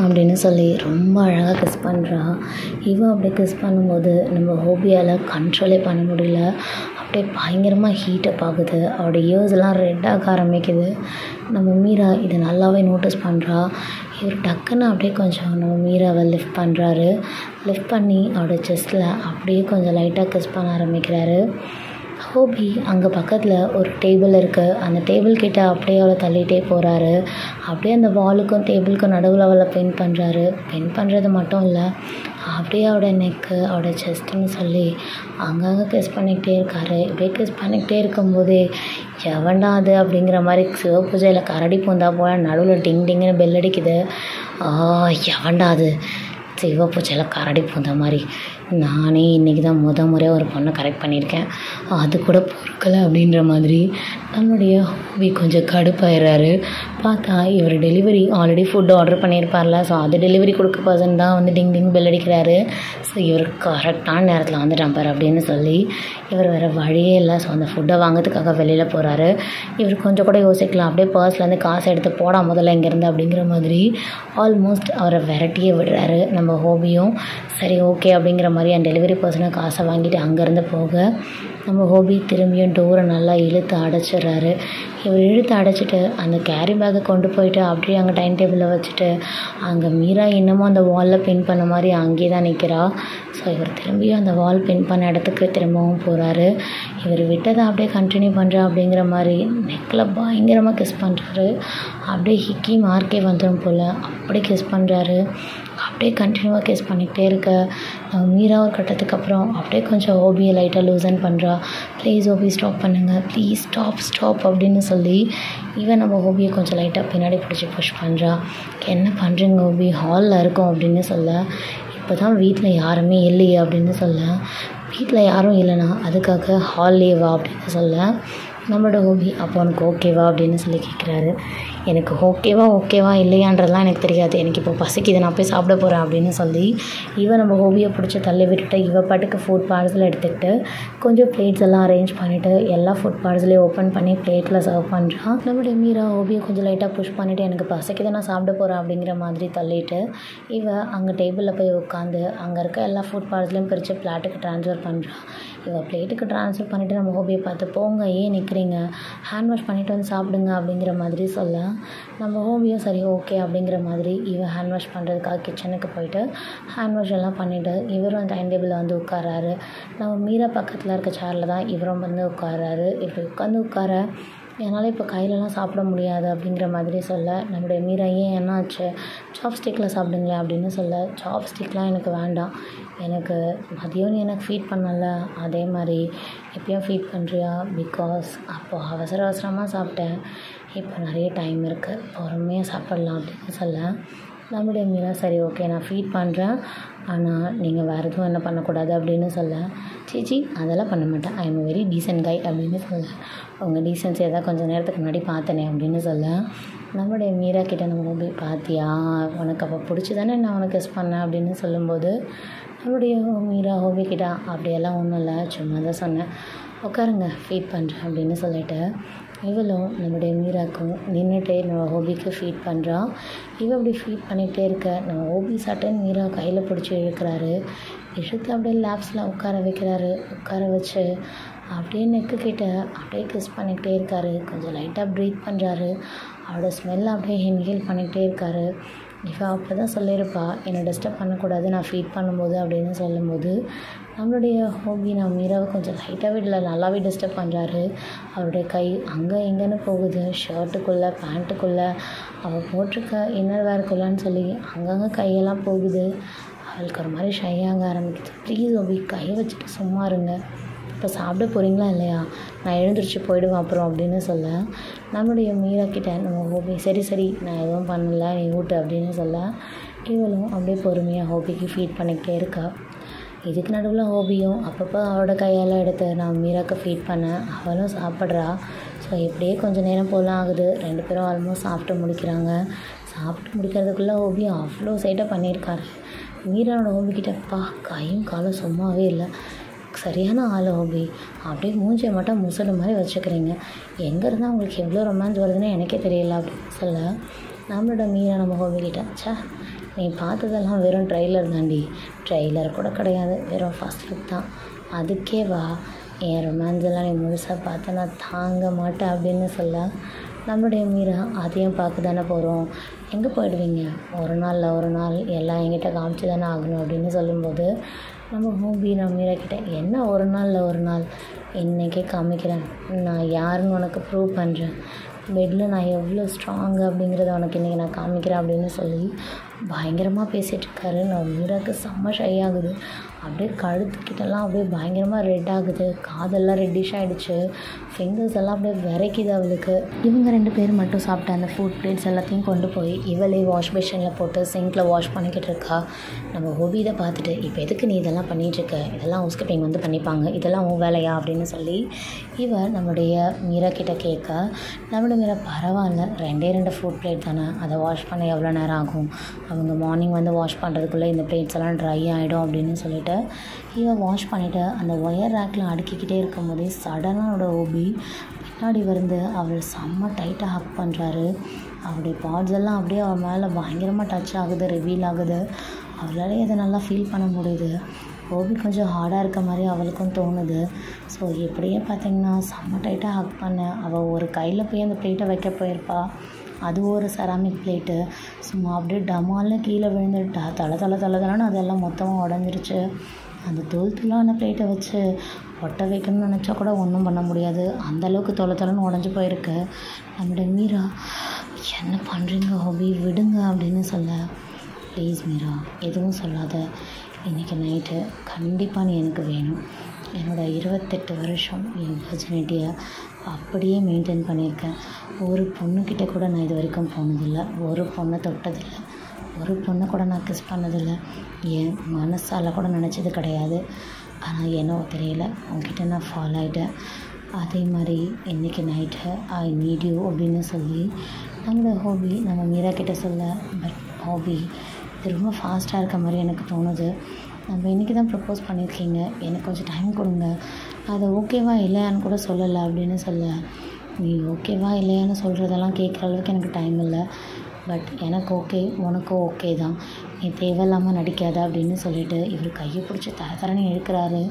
அப்படின்னு சொல்லி ரொம்ப அழகாக கிஸ் பண்ணுறா. இவன் அப்படியே கிஸ் பண்ணும்போது நம்ம ஹோபியால் கண்ட்ரோலே பண்ண முடியல. அப்படியே பயங்கரமாக ஹீட்டப் ஆகுது. அவரோட இயர்ஸ்லாம் ரெட்டாக ஆரம்பிக்குது. நம்ம மீரா இதை நல்லாவே நோட்டீஸ் பண்ணுறா. இவர் டக்குன்னு அப்படியே கொஞ்சம் நம்ம மீராவை லிஃப்ட் பண்ணுறாரு. லிஃப்ட் பண்ணி அவரோட செஸ்ட்டில் அப்படியே கொஞ்சம் லைட்டாக கிஸ் பண்ண ஆரம்பிக்கிறாரு. ஹோபி அங்கே பக்கத்தில் ஒரு டேபிள் இருக்குது. அந்த டேபிள் கிட்ட அப்படியே அவளை தள்ளிகிட்டே போகிறாரு. அப்படியே அந்த வாலுக்கும் டேபிளுக்கும் நடுவில் அவளை பெயிண்ட் பண்ணுறாரு. பெயிண்ட் பண்ணுறது மட்டும் இல்லை, அப்படியே அவளோட நெக்கு அவளோட செஸ்ட்டுன்னு சொல்லி அங்கங்கே கிஸ் பண்ணிக்கிட்டே இருக்காரு. இப்படியே கிஸ் பண்ணிக்கிட்டே இருக்கும்போதே எவன்டா அது அப்படிங்கிற மாதிரி சிவபூஜையில் கரடி பூந்தா போல் நடுவில் டிங் டிங்குன்னு பெல் அடிக்குது. எவன்டா அது, சிவபூஜையில் கரடி பூந்த மாதிரி நானே இன்றைக்கி தான் முறையாக ஒரு பொண்ணை கரெக்ட் பண்ணியிருக்கேன், அது கூட பொறுக்கலை அப்படின்ற மாதிரி நம்மளுடைய ஹோபி கொஞ்சம் கடுப்பாயிடுறாரு. பார்த்தா இவர் டெலிவரி ஆல்ரெடி ஃபுட்டு ஆர்டர் பண்ணியிருப்பார்ல, ஸோ அது டெலிவரி கொடுக்க பர்சன் தான் வந்து டிங் டிங் பெல் அடிக்கிறாரு. ஸோ இவர் கரெக்டான நேரத்தில் வந்துட்டான் பார் அப்படின்னு சொல்லி இவர் வேறு வழியே இல்லை. ஸோ அந்த ஃபுட்டை வாங்கிறதுக்காக வெளியில் போகிறாரு. இவர் கொஞ்சம் கூட யோசிக்கலாம், அப்படியே பர்ஸ்லேருந்து காசை எடுத்து போடா முதல்ல இங்கேருந்து அப்படிங்கிற மாதிரி ஆல்மோஸ்ட் அவரை விரட்டியே விடுறாரு. நம்ம ஹோபியும் சரி ஓகே அப்படிங்கிற மாதிரி அந்த டெலிவரி பர்சனை காசை வாங்கிட்டு அங்கேருந்து போக நம்ம ஹோபி திரும்பியும் டோரை நல்லா இழுத்து அடைச்சிட்றாரு. இவர் இழுத்து அடைச்சிட்டு அந்த கேரி பேக்கை கொண்டு போயிட்டு அப்படியே அங்கே டைம் டேபிளில் வச்சுட்டு அங்கே மீரா இன்னமும் அந்த வாலில் பின் பண்ண மாதிரி அங்கேயே தான் நிற்கிறா. ஸோ இவர் திரும்பியும் அந்த வால் பின் பண்ண இடத்துக்கு திரும்பவும் போகிறாரு. இவர் விட்டதை அப்படியே கண்டினியூ பண்ணுறா அப்படிங்கிற மாதிரி நெக்கில் பயங்கரமாக கிஸ் பண்ணுறாரு. அப்படியே ஹிக்கி மார்க்கே வந்துடும் போல் அப்படி கிஸ் பண்ணுறாரு. அப்படியே கண்டினியூவாக கிஸ் பண்ணிக்கிட்டே இருக்க மீரா ஒரு கட்டத்துக்கு அப்புறம் அப்படியே கொஞ்சம் ஹோபியை லைட்டாக லூசன் பண்ணுறா. ப்ளீஸ் ஹோபி ஸ்டாப் பண்ணுங்கள், ப்ளீஸ் ஸ்டாப் அப்படின்னு சொல்லி ஈவன் நம்ம ஹோபியை கொஞ்சம் லைட்டாக பின்னாடி பிடிச்சி புஷ் பண்ணுறா. என்ன பண்ணுறீங்க ஹோபி, ஹாலில் இருக்கோம் அப்படின்னு சொல்ல, இப்போ தான் வீட்டில் யாருமே இல்லையே அப்படின்னு சொல்ல, வீட்டில் யாரும் இல்லைனா அதுக்காக ஹால்லேயே வா அப்படின்னு சொல்ல நம்மளோட ஹோபி அப்போ உனக்கு ஓகேவா அப்படின்னு சொல்லி கேட்குறாரு. எனக்கு ஓகேவா இல்லையான்றதுலாம் எனக்கு தெரியாது, எனக்கு இப்போ பசிக்குது, நான் போய் சாப்பிட போகிறேன் அப்படின்னு சொல்லி இவன் நம்ம ஹோபியை பிடிச்சி தள்ளி விட்டுட்டு இவ பாட்டுக்கு ஃபுட் பார்சல் எடுத்துக்கிட்டு கொஞ்சம் பிளேட்ஸ் எல்லாம் அரேஞ்ச் பண்ணிவிட்டு எல்லா ஃபுட் பார்சலையும் ஓப்பன் பண்ணி பிளேட்டில் சர்வ் பண்ணுறான். நம்மளுடைய மீரா ஹோபியை கொஞ்சம் லைட்டாக புஷ் பண்ணிவிட்டு எனக்கு பசிக்குது நான் சாப்பிட போகிறேன் அப்படிங்கிற மாதிரி தள்ளிட்டு இவ அங்கே டேபிளில் போய் உட்காந்து அங்கே இருக்க எல்லா ஃபுட் பார்சலையும் பிரித்து பிளாட்டுக்கு ட்ரான்ஸ்ஃபர் பண்ணுறான். இவள் பிளேட்டுக்கு ட்ரான்ஸ்ஃபர் பண்ணிவிட்டு நம்ம ஹோபியை பார்த்து போங்க ஏன் நிற்கிறீங்க, ஹேண்ட் வாஷ் பண்ணிவிட்டு வந்து சாப்பிடுங்க அப்படிங்கிற மாதிரி சொல்ல நம்ம ஹோபியும் சரி ஓகே அப்படிங்கிற மாதிரி இவன் ஹேண்ட் வாஷ் பண்ணுறதுக்காக கிச்சனுக்கு போயிட்டு ஹேண்ட் வாஷ் எல்லாம் பண்ணிவிட்டு இவரும் டைம் டேபிளில் வந்து உட்காராரு. நம்ம மீரா பக்கத்தில் இருக்க சேரில் தான் இவரும் வந்து உட்காராரு. இப்படி உட்காந்து உட்கார என்னால் இப்போ கையிலலாம் சாப்பிட முடியாது அப்படிங்கிற மாதிரி சொல்ல நம்மளுடைய மீரா ஏன் என்னாச்சு, சாப்ஸ்டிக்கில் சாப்பிடுங்களேன் அப்படின்னு சொல்ல, சாப்ஸ்டிக்லாம் எனக்கு வேண்டாம், எனக்கு மதியம் நீ எனக்கு ஃபீட் பண்ணல அதே மாதிரி எப்பயும் ஃபீட் பண்ணுறியா, பிகாஸ் அப்போது அவசரமாக சாப்பிட்டேன், இப்போ நிறைய டைம் இருக்குது பொறுமையாக சாப்பிட்லாம் அப்படின்னு சொல்ல நம்மளுடைய மீரா சரி ஓகே நான் ஃபீட் பண்ணுறேன், ஆனால் நீங்கள் வேறு எதுவும் என்ன பண்ணக்கூடாது அப்படின்னு சொல்ல, சீச்சி அதெல்லாம் பண்ண மாட்டேன், ஐ எம் வெரி டீசென்ட் கை அப்படின்னு சொல்ல, உங்கள் டீசென்சி எதாவது கொஞ்சம் நேரத்துக்கு முன்னாடி பார்த்தனே அப்படின்னு சொல்ல நம்மளுடைய மீரா கிட்டே நம்ம போய் பார்த்தியா உனக்கு அப்போ பிடிச்சி தானே நான் உனக்கு கிஸ் பண்ணேன் அப்படின்னு சொல்லும்போது நம்மளுடைய மீரா ஹோபி கிட்ட அப்படியெல்லாம் ஒன்றும் இல்லை சும்மா தான் சொன்னேன், உட்காருங்க ஃபீட் பண்ணுறேன் அப்படின்னு சொல்லிட்டு இவளும் நம்மளுடைய மீராக்கும் நின்றுட்டே நம்ம ஹோபிக்கு ஃபீட் பண்ணுறான். இவள் அப்படி ஃபீட் பண்ணிகிட்டே இருக்க நம்ம ஹோபி சட்டன் மீரா கையில் பிடிச்சி இழுக்கிறாரு. இழுத்து அப்படியே லேப்ஸில் உட்கார வைக்கிறாரு. உட்கார வச்சு அப்படியே நெக்கு கிட்ட அப்படியே கிஸ் பண்ணிக்கிட்டே இருக்காரு. கொஞ்சம் லைட்டாக ப்ரீத் பண்ணுறாரு. அவளோட ஸ்மெல்லை அப்படியே இன்ஹேல் பண்ணிக்கிட்டே இருக்காரு. இவள் அப்போ தான் சொல்லியிருப்பா, என்னை டிஸ்டர்ப் பண்ணக்கூடாது நான் ஃபீட் பண்ணும்போது அப்படின்னு சொல்லும்போது, நம்மளுடைய ஹோபி நம்ம மீராவை கொஞ்சம் லைட்டாகவே இல்லை நல்லாவே டிஸ்டர்ப் பண்ணுறாரு. அவருடைய கை அங்கே எங்கேன்னு போகுது, ஷர்ட்டுக்குள்ளே பேண்ட்டுக்குள்ளே அவள் போட்டிருக்க இன்னர் வேர்க்குள்ளன்னு சொல்லி அங்கங்கே கையெல்லாம் போகுது. அவளுக்கு ஒரு மாதிரி ஷையாக ஆரம்பிக்குது. ப்ளீஸ் ஹோபி கையை வச்சுட்டு சும்மா இருங்க, இப்போ சாப்பிட போகிறீங்களா இல்லையா, நான் எழுந்திரிச்சு போயிடுவேன் அப்புறம் அப்படின்னு சொல்ல, நம்மளுடைய மீரா கிட்ட நம்ம ஹோபி சரி நான் எதுவும் பண்ணல நீ ஊட்டு அப்படின்னு சொல்ல, இவளும் அப்படியே பொறுமையாக ஹோபிக்கு ஃபீட் பண்ணிக்கிட்டே இருக்கா. இதுக்கு நடுவில் ஹோபியும் அப்பப்போ அவளோட கையால் எடுத்து நான் மீராக்கு ஃபீட் பண்ணேன், அவளும் சாப்பிட்றா. ஸோ இப்படியே கொஞ்சம் நேரம் போலாம் ஆகுது. 2 பேரும் ஆல்மோஸ்ட் சாப்பிட்டு முடிக்கிறாங்க. சாப்பிட்டு முடிக்கிறதுக்குள்ளே ஹோபி அவ்வளோ சைட்டாக பண்ணியிருக்காரு. மீரானோட ஹோபிக்கிட்டப்பா கையும் காலும் சும்மாவே இல்லை, சரியான ஆள் ஹோபி, அப்படியே மூஞ்சியை மட்டும் முசடு மாதிரி வச்சுக்கிறீங்க, எங்கேருந்து அவங்களுக்கு எவ்வளோ ரொமான்ஸ் வருதுன்னு எனக்கே தெரியல அப்படின்னு சொல்ல, நம்மளோட மீரா நம்ம ஹோபிக்கிட்ட சே நீ பார்த்ததெல்லாம் வெறும் ட்ரெய்லர் தாண்டி, ட்ரெய்லர் கூட கிடையாது, வெறும் ஃபர்ஸ்ட் லுக் தான், அதுக்கே வா, என் ரொமான்ஸ் எல்லாம் நீ முழுசாக பார்த்த நான் தாங்க மாட்டேன் அப்படின்னு சொல்ல, நம்மளுடைய மீரா அதையும் பார்க்க தானே போகிறோம், எங்கே போயிடுவீங்க, ஒரு நாள் எல்லாம் என்கிட்ட காமிச்சு தானே ஆகணும் அப்படின்னு சொல்லும்போது, நம்ம ஹோபி நம்ம மீரா கிட்ட என்ன ஒரு நாள் இன்றைக்கே காமிக்கிறேன், நான் யாருன்னு உனக்கு ப்ரூவ் பண்ணுறேன், பெட்டில் நான் எவ்வளோ ஸ்ட்ராங்கு அப்படிங்கிறத உனக்கு இன்றைக்கி நான் காமிக்கிறேன் அப்படின்னு சொல்லி பயங்கரமாக பேசிகிட்ருக்காரு. நம்ம மீராவுக்கு செம்ம ஷை ஆகுது. அப்படியே கழுத்துக்கிட்டலாம் அப்படியே பயங்கரமாக ரெட் ஆகுது, காதெல்லாம் ரெட்டிஷ் ஆகிடுச்சு, ஃபிங்கர்ஸ் எல்லாம் அப்படியே விரைக்குது அவளுக்கு. இவங்க 2 பேர் மட்டும் சாப்பிட்ட அந்த ஃபுட் பிளேட்ஸ் எல்லாத்தையும் கொண்டு போய் இவளே வாஷ் பேஷனில் போட்டு சிங்கில் வாஷ் பண்ணிக்கிட்டு இருக்கா. நம்ம ஹோபி இதை பார்த்துட்டு இப்போ எதுக்கு நீ இதெல்லாம் பண்ணிகிட்ருக்க, இதெல்லாம் ஹவுஸ் கீப்பிங் வந்து பண்ணிப்பாங்க, இதெல்லாம் உன் வேலையா அப்படின்னு சொல்லி நம்மளுடைய மீரா கிட்ட கேட்க, நம்மளோட மீரா பரவாயில்ல 2 ஃபுட் பிளேட் தானே, அதை வாஷ் பண்ண எவ்வளோ நேரம் ஆகும், அவங்க மார்னிங் வந்து வாஷ் பண்ணுறதுக்குள்ளே இந்த பிளேட்ஸ் எல்லாம் ட்ரை ஆகிடும் அப்படின்னு சொல்லிட்டு வாஷ் பண்ணிவிட்டு அந்த ஒயர் ரேக்கில் அடுக்கிக்கிட்டே இருக்கும்போதே சடனாக ஹோபி பின்னாடி வந்து அவள் செம்ம டைட்டாக ஹக் பண்ணுறாரு. அவருடைய பார்ட்ஸ் எல்லாம் அப்படியே அவள் மேலே பயங்கரமாக டச் ஆகுது, ரிவீல் ஆகுது. அவளாலே அதை நல்லா ஃபீல் பண்ண முடியுது. ஹோபி கொஞ்சம் ஹார்டாக இருக்க மாதிரி அவளுக்கும் தோணுது. ஸோ எப்படியே பார்த்திங்கன்னா செம்ம டைட்டாக ஹக் பண்ண, அவள் ஒரு கையில் போய் அந்த பிளேட்டை வைக்க போயிருப்பா, அது ஒரு செராமிக் பிளேட்டு சும்மா அப்படியே டமால்னு கீழே விழுந்துட்டா, தலை அதெல்லாம் மொத்தமாக உடஞ்சிருச்சு. அந்த தூளான பிளேட்டை வச்சு ஒட்ட வைக்கணும்னு நினச்சா கூட ஒன்றும் பண்ண முடியாது, அந்தளவுக்கு தொலைன்னு உடஞ்சி போயிருக்கு. நம்மளோட மீரா என்ன பண்ணுறீங்க ஹோபி விடுங்க அப்படின்னு சொல்ல, ப்ளீஸ் மீரா எதுவும் சொல்லாத, இன்றைக்கி நைட்டு கண்டிப்பாக நீ எனக்கு வேணும், என்னோடய 28 வருஷம் என் வெர்ஜினிட்டியை அப்படியே மெயின்டைன் பண்ணியிருக்கேன், ஒரு பொண்ணுக்கிட்ட கூட நான் இது வரைக்கும் போனதில்லை, ஒரு பொண்ணை தொட்டதில்லை, ஒரு பொண்ணை கூட நான் கிஸ் பண்ணதில்லை, என் மனசால் கூட நினச்சது கிடையாது. ஆனால் என்னோ தெரியல உங்ககிட்ட நான் ஃபாலோ ஆகிட்டேன். அதே மாதிரி இன்றைக்கி நைட்டு ஐ நீட் யூ அப்படின்னு சொல்லி நம்மளோட ஹோபி நம்ம மீரா கிட்ட சொல்ல, பட் ஹோபி இது ரொம்ப ஃபாஸ்ட்டாக இருக்க மாதிரி எனக்கு தோணுது, நம்ம இன்றைக்கி தான் ப்ரப்போஸ் பண்ணியிருக்கீங்க, எனக்கு கொஞ்சம் டைம் கொடுங்க, அது ஓகேவா இல்லையான்னு கூட சொல்லலை அப்படின்னு சொல்ல, நீ ஓகேவா இல்லையான்னு சொல்கிறதெல்லாம் கேட்குற அளவுக்கு எனக்கு டைம் இல்லை, பட் எனக்கு ஓகே உனக்கும் ஓகே தான், நீ தேவையில்லாமல் நடிக்காத அப்படின்னு சொல்லிவிட்டு இவர் கையை பிடிச்சி தரன்னு இழுக்கிறாரு.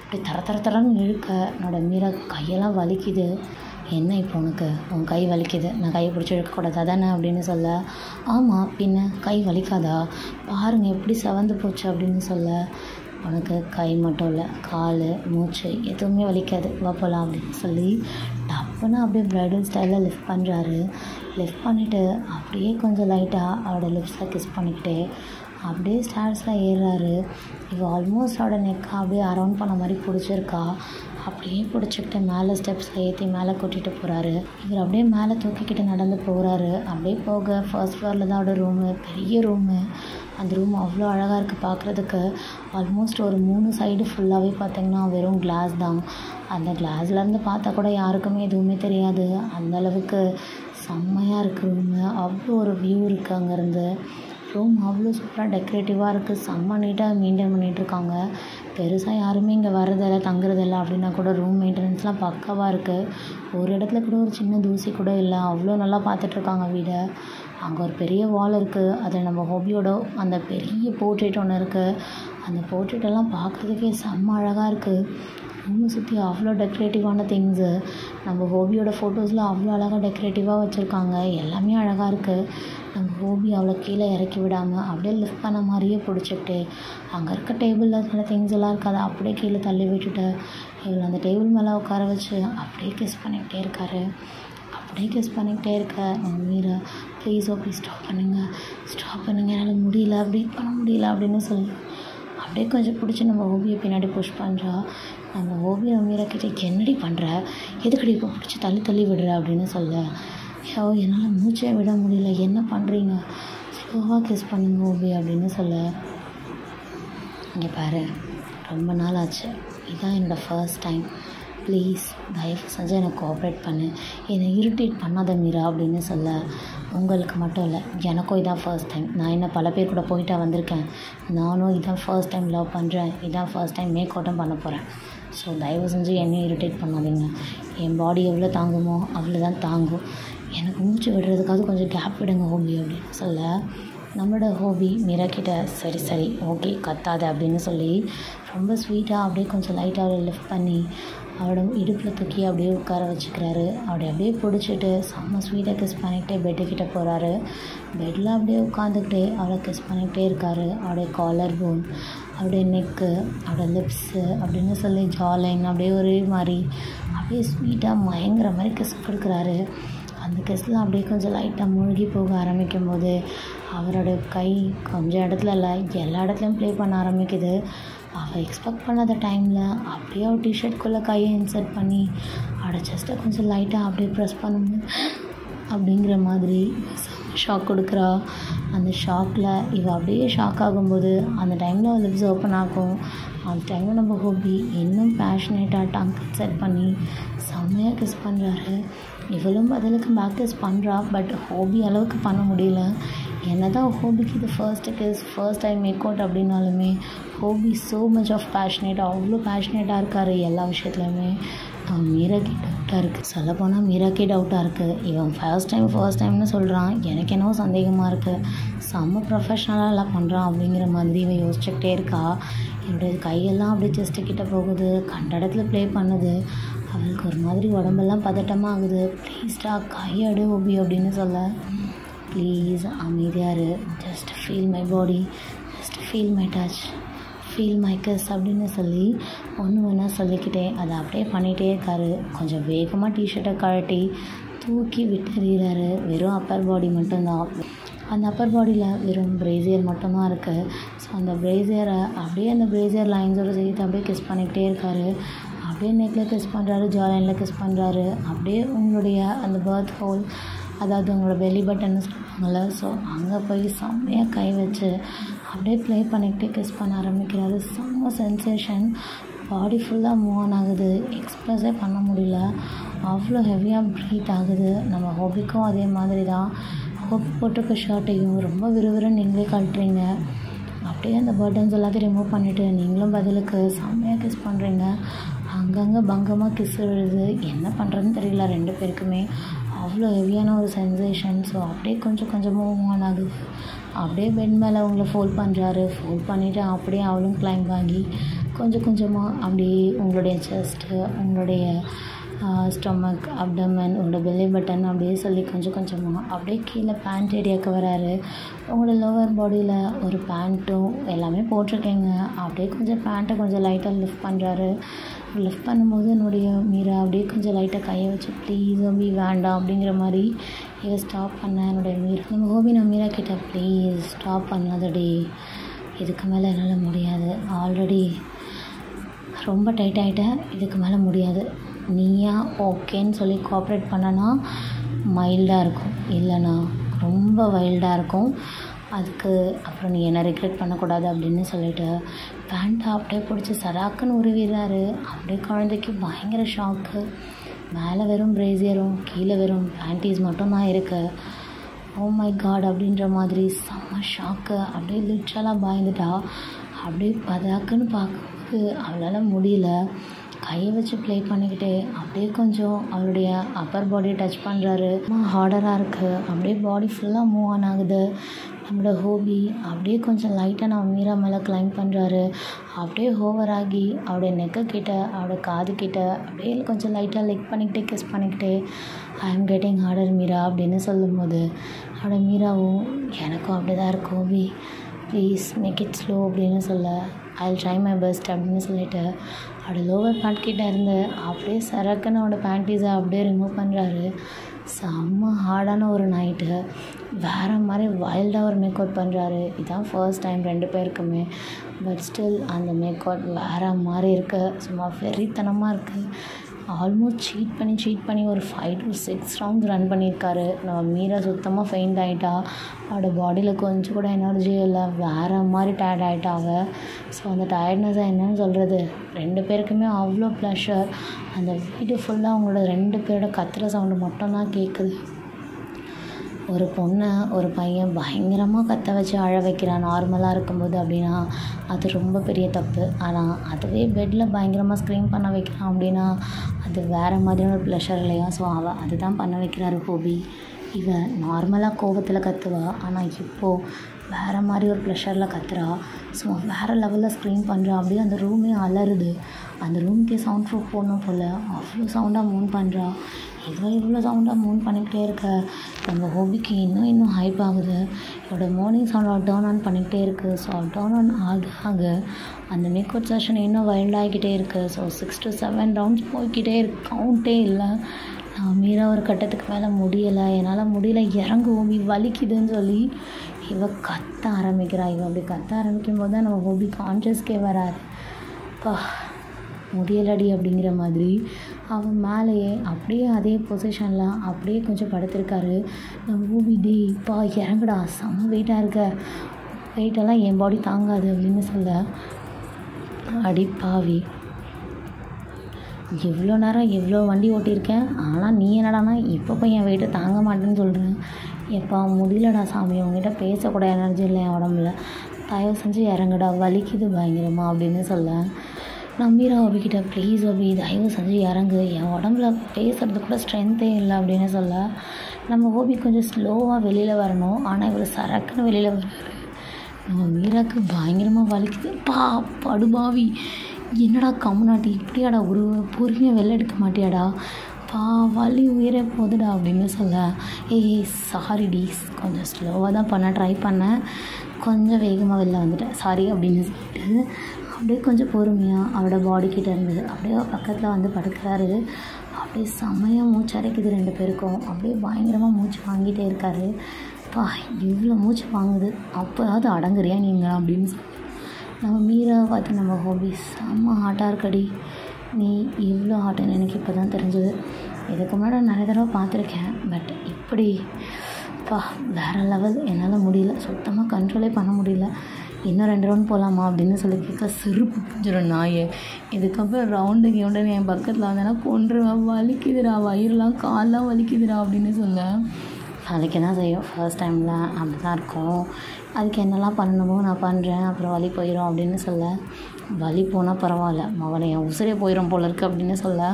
இப்படி தரன்னு இழுக்க என்னோடய மீரா கையெல்லாம் வலிக்குது. என்ன இப்போ உனக்கு உன் கை வலிக்குது, நான் கையை பிடிச்சி இழுக்கக்கூடாதா தானே அப்படின்னு சொல்ல, ஆமாம் பின்ன கை வலிக்காதா, பாருங்கள் எப்படி செவந்து போச்சு அப்படின்னு சொல்ல, உனக்கு கை மட்டும் இல்லை கால் மூச்சு எதுவுமே வலிக்காது வா போகலாம் அப்படின்னு சொல்லி டப்புன்னு அப்படியே ப்ரைடல் ஸ்டைலில் லிஃப்ட் பண்ணுறாரு. லிஃப்ட் பண்ணிவிட்டு அப்படியே கொஞ்சம் லைட்டாக அவரோட லிப்ஸில் கிஸ் பண்ணிக்கிட்டே அப்படியே ஸ்டார்ஸில் ஏறுறாரு. இவள் ஆல்மோஸ்ட் அவரோட நெக்கை அப்படியே அரவுண்ட் பண்ண மாதிரி பிடிச்சிருக்கா. அப்படியே பிடிச்சிக்கிட்டு மேலே ஸ்டெப்ஸில் ஏற்றி மேலே கூட்டிகிட்டு போகிறாரு. இவர் அப்படியே மேலே தூக்கிக்கிட்டு நடந்து போகிறாரு. அப்படியே போக ஃபர்ஸ்ட் ஃப்ளோரில் தான் அவரோட ரூமு, பெரிய ரூமு. அந்த ரூம் அவ்வளோ அழகாக இருக்குது பார்க்குறதுக்கு. ஆல்மோஸ்ட் ஒரு 3 சைடு ஃபுல்லாகவே பார்த்திங்கன்னா வெறும் கிளாஸ் தான். அந்த கிளாஸ்லேருந்து பார்த்தா கூட யாருக்குமே எதுவுமே தெரியாது, அந்தளவுக்கு செம்மையாக இருக்குது ரூமு. அவ்வளோ ஒரு வியூ இருக்குது அங்கேருந்து. ரூம் அவ்வளோ சூப்பராக டெக்கரேட்டிவாக இருக்குது, செம்ம நீட்டாக மெயின்டைன் பண்ணிகிட்ருக்காங்க. பெருசாக யாருமே இங்கே வர்றதில்ல தங்குறதில்ல அப்படின்னா கூட ரூம் மெயின்டெனன்ஸ்லாம் பக்காவாக இருக்குது. ஒரு இடத்துல கூட ஒரு சின்ன தூசி கூட இல்லை, அவ்வளோ நல்லா பார்த்துட்ருக்காங்க வீடை. அங்கே ஒரு பெரிய வால் இருக்குது, அதில் நம்ம ஹோபியோட அந்த பெரிய போர்ட்ரேட் ஒன்று இருக்குது. அந்த போர்ட்ரேட்டெல்லாம் பார்க்குறதுக்கே செம்ம அழகாக இருக்குது. ரூமை சுற்றி அவ்வளோ டெக்கரேட்டிவான திங்ஸு. நம்ம ஹோபியோட ஃபோட்டோஸில் அவ்வளோ அழகாக டெக்கரேட்டிவாக வச்சுருக்காங்க. எல்லாமே அழகாக இருக்குது. நம்ம ஹோபி அவ்வளோ கீழே இறக்கி விடாமல் அப்படியே லிஃப்ட் பண்ண மாதிரியே பிடிச்சிக்கிட்டு அங்கே இருக்க டேபிளில் சில திங்ஸ் எல்லாம் இருக்காது அப்படியே கீழே தள்ளி விட்டுட்டு இவளை அந்த டேபிள் மேலே உட்கார வச்சு அப்படியே கிஸ் பண்ணிக்கிட்டே இருக்காரு. அப்படியே கிஸ் பண்ணிக்கிட்டே இருக்க நம்ம மீரா ப்ளீஸ் ஓபி ஸ்டாப் பண்ணுங்கள் என்னால் முடியல ப்ரீத் பண்ண முடியல அப்படின்னு சொல்லி அப்படியே கொஞ்சம் பிடிச்சி நம்ம ஹோபியை பின்னாடி புஷ் பண்ணுறா. நம்ம ஹோபி நம்ம மீரா கிட்டே என்னடி பண்ணுற, எதுக்கடி இப்போ பிடிச்சி தள்ளி விடுற அப்படின்னு சொல்ல, ஐயோ என்னால் மூச்சே விட முடியல, என்ன பண்ணுறீங்க, ஸ்லோவாக கிஸ் பண்ணுங்க ஹோபி அப்படின்னு சொல்ல, இங்கே பாரு ரொம்ப நாள் ஆச்சு, இதுதான் என்னோடய ஃபர்ஸ்ட் டைம், ப்ளீஸ் தயவு செஞ்சு எனக்கு கோஆப்ரேட் பண்ணு, என்னை இரிட்டேட் பண்ணாத மீரா அப்படின்னு சொல்ல, உங்களுக்கு மட்டும் இல்லை எனக்கும் இதான் ஃபர்ஸ்ட் டைம், நான் என்ன பல பேர் கூட போயிட்டா வந்திருக்கேன், நானும் இதான் ஃபர்ஸ்ட் டைம் லவ் பண்ணுறேன், இதான் ஃபர்ஸ்ட் டைம் மேக் அவுட்டும் பண்ண போகிறேன், ஸோ தயவு செஞ்சு என்னையும் இரிட்டேட் பண்ணாதீங்க, என் பாடி எவ்வளோ தாங்குமோ அவ்வளோ தான் தாங்கும், எனக்கு மூச்சு விடுறதுக்காவது கொஞ்சம் கேப் விடுங்க ஹோபி அப்படின்னு சொல்ல, நம்மளோட ஹோபி மீரா கிட்ட சரி ஓகே கத்தாத அப்படின்னு சொல்லி ரொம்ப ஸ்வீட்டாக அப்படியே கொஞ்சம் லைட்டாக லிஃப்ட் பண்ணி அவளோட இடுப்பில் தூக்கி அப்படியே உட்கார வச்சுக்கிறாரு. அப்படியே பிடிச்சிட்டு செம்ம ஸ்வீட்டாக கிஸ் பண்ணிக்கிட்டே பெட்டுக்கிட்ட போகிறாரு. பெட்டில் அப்படியே உட்காந்துக்கிட்டே அவளை கிஸ் பண்ணிக்கிட்டே இருக்காரு. அவளுடைய காலர் போன், அவளுடைய நெக்கு, அவளோட லிப்ஸு அப்படின்னு சொல்லி ஜாலைன் அப்படியே ஒரே மாதிரி அப்படியே ஸ்வீட்டாக மயங்கிற மாதிரி கிஸ் கொடுக்குறாரு. அந்த கிஸ்லாம் அப்படியே கொஞ்சம் லைட்டாக மூழ்கி போக ஆரம்பிக்கும் போது அவரோட கை கொஞ்சம் இடத்துல இல்லை எல்லா இடத்துலையும் ப்ளே பண்ண ஆரம்பிக்குது. அவள் எக்ஸ்பெக்ட் பண்ணாத டைமில் அப்படியே அவள் டிஷர்ட்குள்ளே கையை இன்சர்ட் பண்ணி அவளோட செஸ்ட்டை கொஞ்சம் லைட்டாக அப்படியே ப்ரெஸ் பண்ணும்போது அப்படிங்கிற மாதிரி ஷாக் கொடுக்குறா. அந்த ஷாக்கில் இவள் அப்படியே ஷாக் ஆகும்போது அந்த டைமில் அவள் லிப்ஸ் ஓப்பன் ஆகும். அந்த டைமில் நம்ம ஹோபி இன்னும் பேஷனேட்டாக டங் செட் பண்ணி செம்மையாக கிஸ் பண்ணுறாரு. இவளும் பதிலுக்கு பேக் கிஸ் பண்ணுறா. பட் ஹோபி அளவுக்கு பண்ண முடியல. என்ன தான் ஹோபிக்கு இது ஃபர்ஸ்ட் டைம் மேக் அவுட் அப்படின்னாலுமே ஹோபி ஸோ மச் ஆஃப் பேஷனேட்டாக அவ்வளோ பேஷனேட்டாக இருக்கார் எல்லா விஷயத்துலையுமே. மீராக்கே டவுட்டாக இருக்குது, சொல்லப்போனால் மீராக்கே டவுட்டாக இருக்குது. இவன் ஃபர்ஸ்ட் டைம்னு சொல்கிறான், எனக்கு என்னவோ சந்தேகமாக இருக்குது, செம்ம ப்ரொஃபஷ்னலாக எல்லாம் பண்ணுறான் அப்படிங்கிற மாதிரி இவன் யோசிச்சுக்கிட்டே இருக்கா. என்னுடைய கையெல்லாம் அப்படியே செஸ்ட்டுக்கிட்ட போகுது, கண்ட இடத்துல ப்ளே பண்ணுது. அவளுக்கு ஒரு மாதிரி உடம்பெல்லாம் பதட்டமாக ஆகுது. ப்ளீஸ்டா கையாடு ஹோபி அப்படின்னு சொல்ல, ப்ளீஸ் அமைதியாரு, just feel my body, just feel my touch, feel my kiss அப்படின்னு சொல்லி ஒன்று சொல்லிக்கிட்டே அதை அப்படியே பண்ணிகிட்டே இருக்காரு. கொஞ்சம் வேகமாக டிஷர்ட்டை கழட்டி தூக்கி விட்டுறாரு. வெறும் அப்பர் பாடி மட்டும்தான். அந்த அப்பர் பாடியில் வெறும் பிரேசியர் மட்டும்தான் இருக்குது. ஸோ அந்த பிரேசியரை அப்படியே அந்த பிரேசியர் லைன்ஸோடு சேர்த்து அப்படியே கிஸ் பண்ணிக்கிட்டே இருக்காரு. அப்படியே நெக்கில் கிஸ் பண்ணுறாரு, ஜாலைனில் கிஸ் பண்ணுறாரு. அப்படியே உங்களுடைய அந்த பர்த் ஹோல், அதாவது உங்களோட பெல்லி பட்டன்னு சொல்லுவாங்கள்ல, ஸோ அங்கே போய் செம்மையாக கை வச்சு அப்படியே ப்ளே பண்ணிக்கிட்டே கிஸ் பண்ண ஆரம்பிக்கிறாரு. செம்ம சென்சேஷன், பாடி ஃபுல்லாக மூவ் ஆன் ஆகுது. எக்ஸ்ப்ரெஸ்ஸே பண்ண முடியல, அவ்வளோ ஹெவியாக ப்ரீத் ஆகுது. நம்ம ஹோபிக்கும் அதே மாதிரி தான். ஹோபி போட்டிருக்க ஷர்ட்டையும் ரொம்ப விறுவிறுன்னு நீங்களே கழட்டுறீங்க. அப்படியே அந்த பட்டன்ஸ் எல்லாத்தையும் ரிமூவ் பண்ணிவிட்டு நீங்களும் பதிலுக்கு செம்மையாக கிஸ் பண்ணுறீங்க. அங்கங்கே பங்கமாக கிஸ் விழுது. என்ன பண்ணுறதுன்னு தெரியல ரெண்டு பேருக்குமே. அவ்வளோ ஹெவியான ஒரு சென்சேஷன். ஸோ அப்படியே கொஞ்சம் மூவ் ஆன் ஆகுது. அப்படியே பெட் மேலே அவங்கள ஃபோல்ட் பண்ணுறாரு. ஃபோல்ட் பண்ணிவிட்டு அப்படியே அவளும் கிளைம்ப் ஆகி கொஞ்சமாக அப்படியே உங்களுடைய செஸ்ட்டு, உங்களுடைய ஸ்டொமக், அப்டமன், உங்களோட பெல்லி பட்டன் அப்படியே சொல்லி கொஞ்சமாக அப்படியே கீழே பேண்ட் ஏரியாவுக்கு வராரு. உங்களோட லோவர் பாடியில் ஒரு பேண்ட்டும் எல்லாமே போட்டிருக்கீங்க. அப்படியே கொஞ்சம் பேண்ட்டை கொஞ்சம் லைட்டாக லிஃப்ட் பண்ணுறாரு. லிஃப்ட் பண்ணும்போது என்னுடைய மீரா அப்படியே கொஞ்சம் லைட்டாக கையை வச்சு ப்ளீஸ் ஹோபி வேண்டாம் அப்படிங்கிற மாதிரி இதை ஸ்டாப் பண்ண என்னுடைய மீரா. நம்ம ஹோபி நான் மீரா கிட்ட ப்ளீஸ் ஸ்டாப் பண்ணாதடி, இதுக்கு மேலே என்னால் முடியாது, ஆல்ரெடி ரொம்ப டைட் ஆகிட்டேன், இதுக்கு மேலே முடியாது, நீயா ஓகேன்னு சொல்லி கோஆப்ரேட் பண்ணனா மைல்டாக இருக்கும், இல்லைனா ரொம்ப வைல்டாக இருக்கும், அதுக்கு அப்புறம் நீ என்ன ரிக்ரெட் பண்ணக்கூடாது அப்படின்னு சொல்லிட்டு பேண்ட்டை அப்படியே பிடிச்சி சராக்குன்னு உருவிடுறாரு. அப்படியே குழந்தைக்கு பயங்கர ஷாக்கு. மேலே வெறும் பிரேசியரும் கீழே வெறும் பேண்டீஸ் மட்டும்தான் இருக்குது. ஓ மை காட் அப்படின்ற மாதிரி செம்ம ஷாக்கு. அப்படியே லிட்ரலாக பயந்துட்டா. அப்படியே பதாக்குன்னு பார்க்கும்போது அவளால் முடியல. கையை வச்சு ப்ளே பண்ணிக்கிட்டே அப்படியே கொஞ்சம் அவளுடைய அப்பர் பாடியை டச் பண்ணுறாரு. ஹார்டராக இருக்குது. அப்படியே பாடி ஃபுல்லாக மூவ் ஆன் ஆகுது. நம்மளோட ஹோபி அப்படியே கொஞ்சம் லைட்டாக நம்ம மீரா மேலே கிளைம் பண்ணுறாரு. அப்படியே ஓவர் ஆகி அவருடைய நெக்கு கிட்ட அவரோட காது கிட்ட அப்படியே கொஞ்சம் லைட்டாக லிக் பண்ணிக்கிட்டே கிஸ் பண்ணிக்கிட்டே I am getting harder Meera அப்படின்னு சொல்லும்போது அவரோட மீராவும் எனக்கும் அப்படி தான் இருக்கு ஹோபி, ப்ளீஸ் மேக் இட் ஸ்லோ அப்படின்னு சொல்ல I will try my best அப்படின்னு சொல்லிட்டு அவரோட லோவர் பேண்ட் கிட்டே இருந்து அப்படியே சரக்குன்னு அவரோட பேண்டீஸை அப்படியே ரிமூவ் பண்ணுறாரு. செம்ம ஹார்டான ஒரு நைட்டு, வேறு மாதிரி வைல்டாக ஒரு மேக் அவுட் பண்ணுறாரு. இதுதான் ஃபர்ஸ்ட் டைம் 2 பேருக்குமே. பட் ஸ்டில் அந்த மேக் அவுட் வேறு மாதிரி இருக்குது, சும்மா வெறித்தனமாக இருக்குது. ஆல்மோஸ்ட் சீட் பண்ணி ஒரு 5 to 6 ரவுண்ட்ஸ் ரன் பண்ணியிருக்காரு. நம்ம மீரா சுத்தமாக ஃபெயிண்ட் ஆகிட்டா, அவரோட பாடியில் கொஞ்சம் கூட எனர்ஜி இல்லை, வேறு மாதிரி டயர்ட் ஆகிட்டாங்க. ஸோ அந்த டயர்ட்னஸை என்னன்னு சொல்கிறது, 2 பேருக்குமே அவ்வளோ ப்ளஷர். அந்த வீடு ஃபுல்லாக அவங்களோட 2 பேரோட கத்துற சவுண்டு மட்டும்தான் கேட்குது. ஒரு பொண்ணை ஒரு பையன் பயங்கரமாக கத்த வச்சு அழ வைக்கிறான் நார்மலாக இருக்கும்போது அப்படின்னா அது ரொம்ப பெரிய தப்பு. ஆனால் அதுவே பெட்டில் பயங்கரமாக ஸ்க்ரீம் பண்ண வைக்கிறான் அப்படின்னா அது வேறு மாதிரியான ஒரு ப்ளஷர் இல்லையா? ஸோ அவள் அதுதான் பண்ண வைக்கிறாரு ஹோபி. இவன் நார்மலாக கோபத்தில் கத்துவா, ஆனால் இப்போது வேறு மாதிரி ஒரு ப்ளஷரில் கத்துறா. ஸோ வேறு லெவலில் ஸ்க்ரீன் பண்ணுறா. அப்படியே அந்த ரூமே அலறுது. அந்த ரூமுக்கே சவுண்ட் ப்ரூஃப் போடணும் போல் அவ்வளோ சவுண்டாக மூவ் பண்ணுறா. இவ்வளோ சவுண்டாக மூவ் பண்ணிக்கிட்டே இருக்க நம்ம ஹோபிக்கு இன்னும் ஹைப் ஆகுது. இதோட மார்னிங் சவுண்ட் டேர்ன் ஆன் பண்ணிக்கிட்டே இருக்குது. ஸோ டேர்ன் ஆன் ஆக அந்த மேக் அவுட் செஷன் இன்னும் வைல்டாகிக்கிட்டே இருக்குது. ஸோ 6 to 7 ரவுண்ட்ஸ் போய்கிட்டே இருக்கு, கவுண்டே இல்லை. நான் மீரா ஒரு கட்டத்துக்கு மேலே முடியலை, என்னால் முடியல, இறங்கு ஹோபி வலிக்குதுன்னு சொல்லி கத்த ஆரம்பிக்கிறா. அப்படி கத்த ஆரம்பிக்கும் போது தான் நம்ம ஹோபி கான்ஷியஸ்க்கே வராரு. முடியலடி அப்படிங்கிற மாதிரி அவன் மேலேயே அப்படியே அதே பொசிஷனில் அப்படியே கொஞ்சம் படுத்திருக்காரு. நம்ம ஹோபி இறங்குடா, செம்ம வெயிட்டாக இருக்க, வெயிட்டெல்லாம் என் பாடி தாங்காது அப்படின்னு சொல்ல அடி பாவி, எவ்வளோ நேரம் எவ்வளோ வண்டி ஓட்டியிருக்கேன், ஆனால் நீ என்னடானா இப்போ போய் என் வெயிட்டை தாங்க மாட்டேன்னு சொல்கிறேன். எப்பா முடியலடா சாமி, உங்ககிட்ட பேசக்கூட எனர்ஜி இல்லை என் உடம்புல, தயவு செஞ்சு இறங்குடா வலிக்குது பயங்கரமாக அப்படின்னு சொல்ல நான் மீரா ஹோபிக்கிட்ட ப்ளீஸ் ஹோபி தயவு செஞ்சு இறங்கு, என் உடம்புல பேசுகிறது கூட ஸ்ட்ரென்த்தே இல்லை அப்படின்னு சொல்ல நம்ம ஹோபி கொஞ்சம் ஸ்லோவாக வெளியில் வரணும். ஆனால் இவர் சரக்குன்னு வெளியில் வர்றாரு. நம்ம மீராவுக்கு பயங்கரமாக வலிக்குது. படுபாவி, என்னடா கம்முனாட்டி இப்படியாடா ஒரு பொறுமையாக வெளில எடுக்க மாட்டியாடா, வலி உயிரே போகுதுடா அப்படின்னு சொல்ல சாரிடி, கொஞ்சம் ஸ்லோவாக தான் பண்ண ட்ரை பண்ணேன், கொஞ்சம் வேகமாக வெளில வந்துட்டேன், சாரி அப்படின்னு சொல்லிட்டு அப்படியே கொஞ்சம் பொறுமையாக அவரோட பாடிக்கிட்ட இருந்து அப்படியே பக்கத்தில் வந்து படுக்கிறாரு. அப்படியே செம்மையாக மூச்சு அடைக்குது 2 பேருக்கும். அப்படியே பயங்கரமாக மூச்சு வாங்கிட்டே இருக்காரு. இவ்வளோ மூச்சு வாங்குது, அப்போதாவது அடங்குறியா நீங்கள் அப்படின்னு சொல்லி நம்ம மீரா பார்த்து நம்ம ஹோபி செம்ம ஹாட்டாக இருக்கடி, நீ இவ்வளோ ஹாட்டுன்னு எனக்கு இப்போ தான் தெரிஞ்சது. இதுக்கு முன்னாடி நிறைய தடவை பார்த்துருக்கேன், பட் இப்படி வேறு லெவல், என்னால் முடியல, சுத்தமாக கண்ட்ரோலே பண்ண முடியல. இன்னும் 2 ரவுண்ட் போகலாமா அப்படின்னு சொல்லி கேட்க செருப்பு பிடிச்சிடும் நாயே. இதுக்கப்புறம் ரவுண்டுக்கு என் பக்கத்தில் வந்தேன்னா கொன்றுவேன், வலிக்குதுடா வயிறுலாம் கால்லாம் வலிக்குதுடா அப்படின்னு சொல்ல வலிக்க தான் செய்யும். ஃபர்ஸ்ட் டைமில் அப்படி தான் இருக்கும். அதுக்கு என்னெல்லாம் பண்ணணுமோ நான் பண்ணுறேன், அப்புறம் வலி போயிடும் அப்படின்னு சொல்ல வலி போனால் பரவாயில்ல, மகனை என் உசிரே போயிடும் போல இருக்குது அப்படின்னு சொல்ல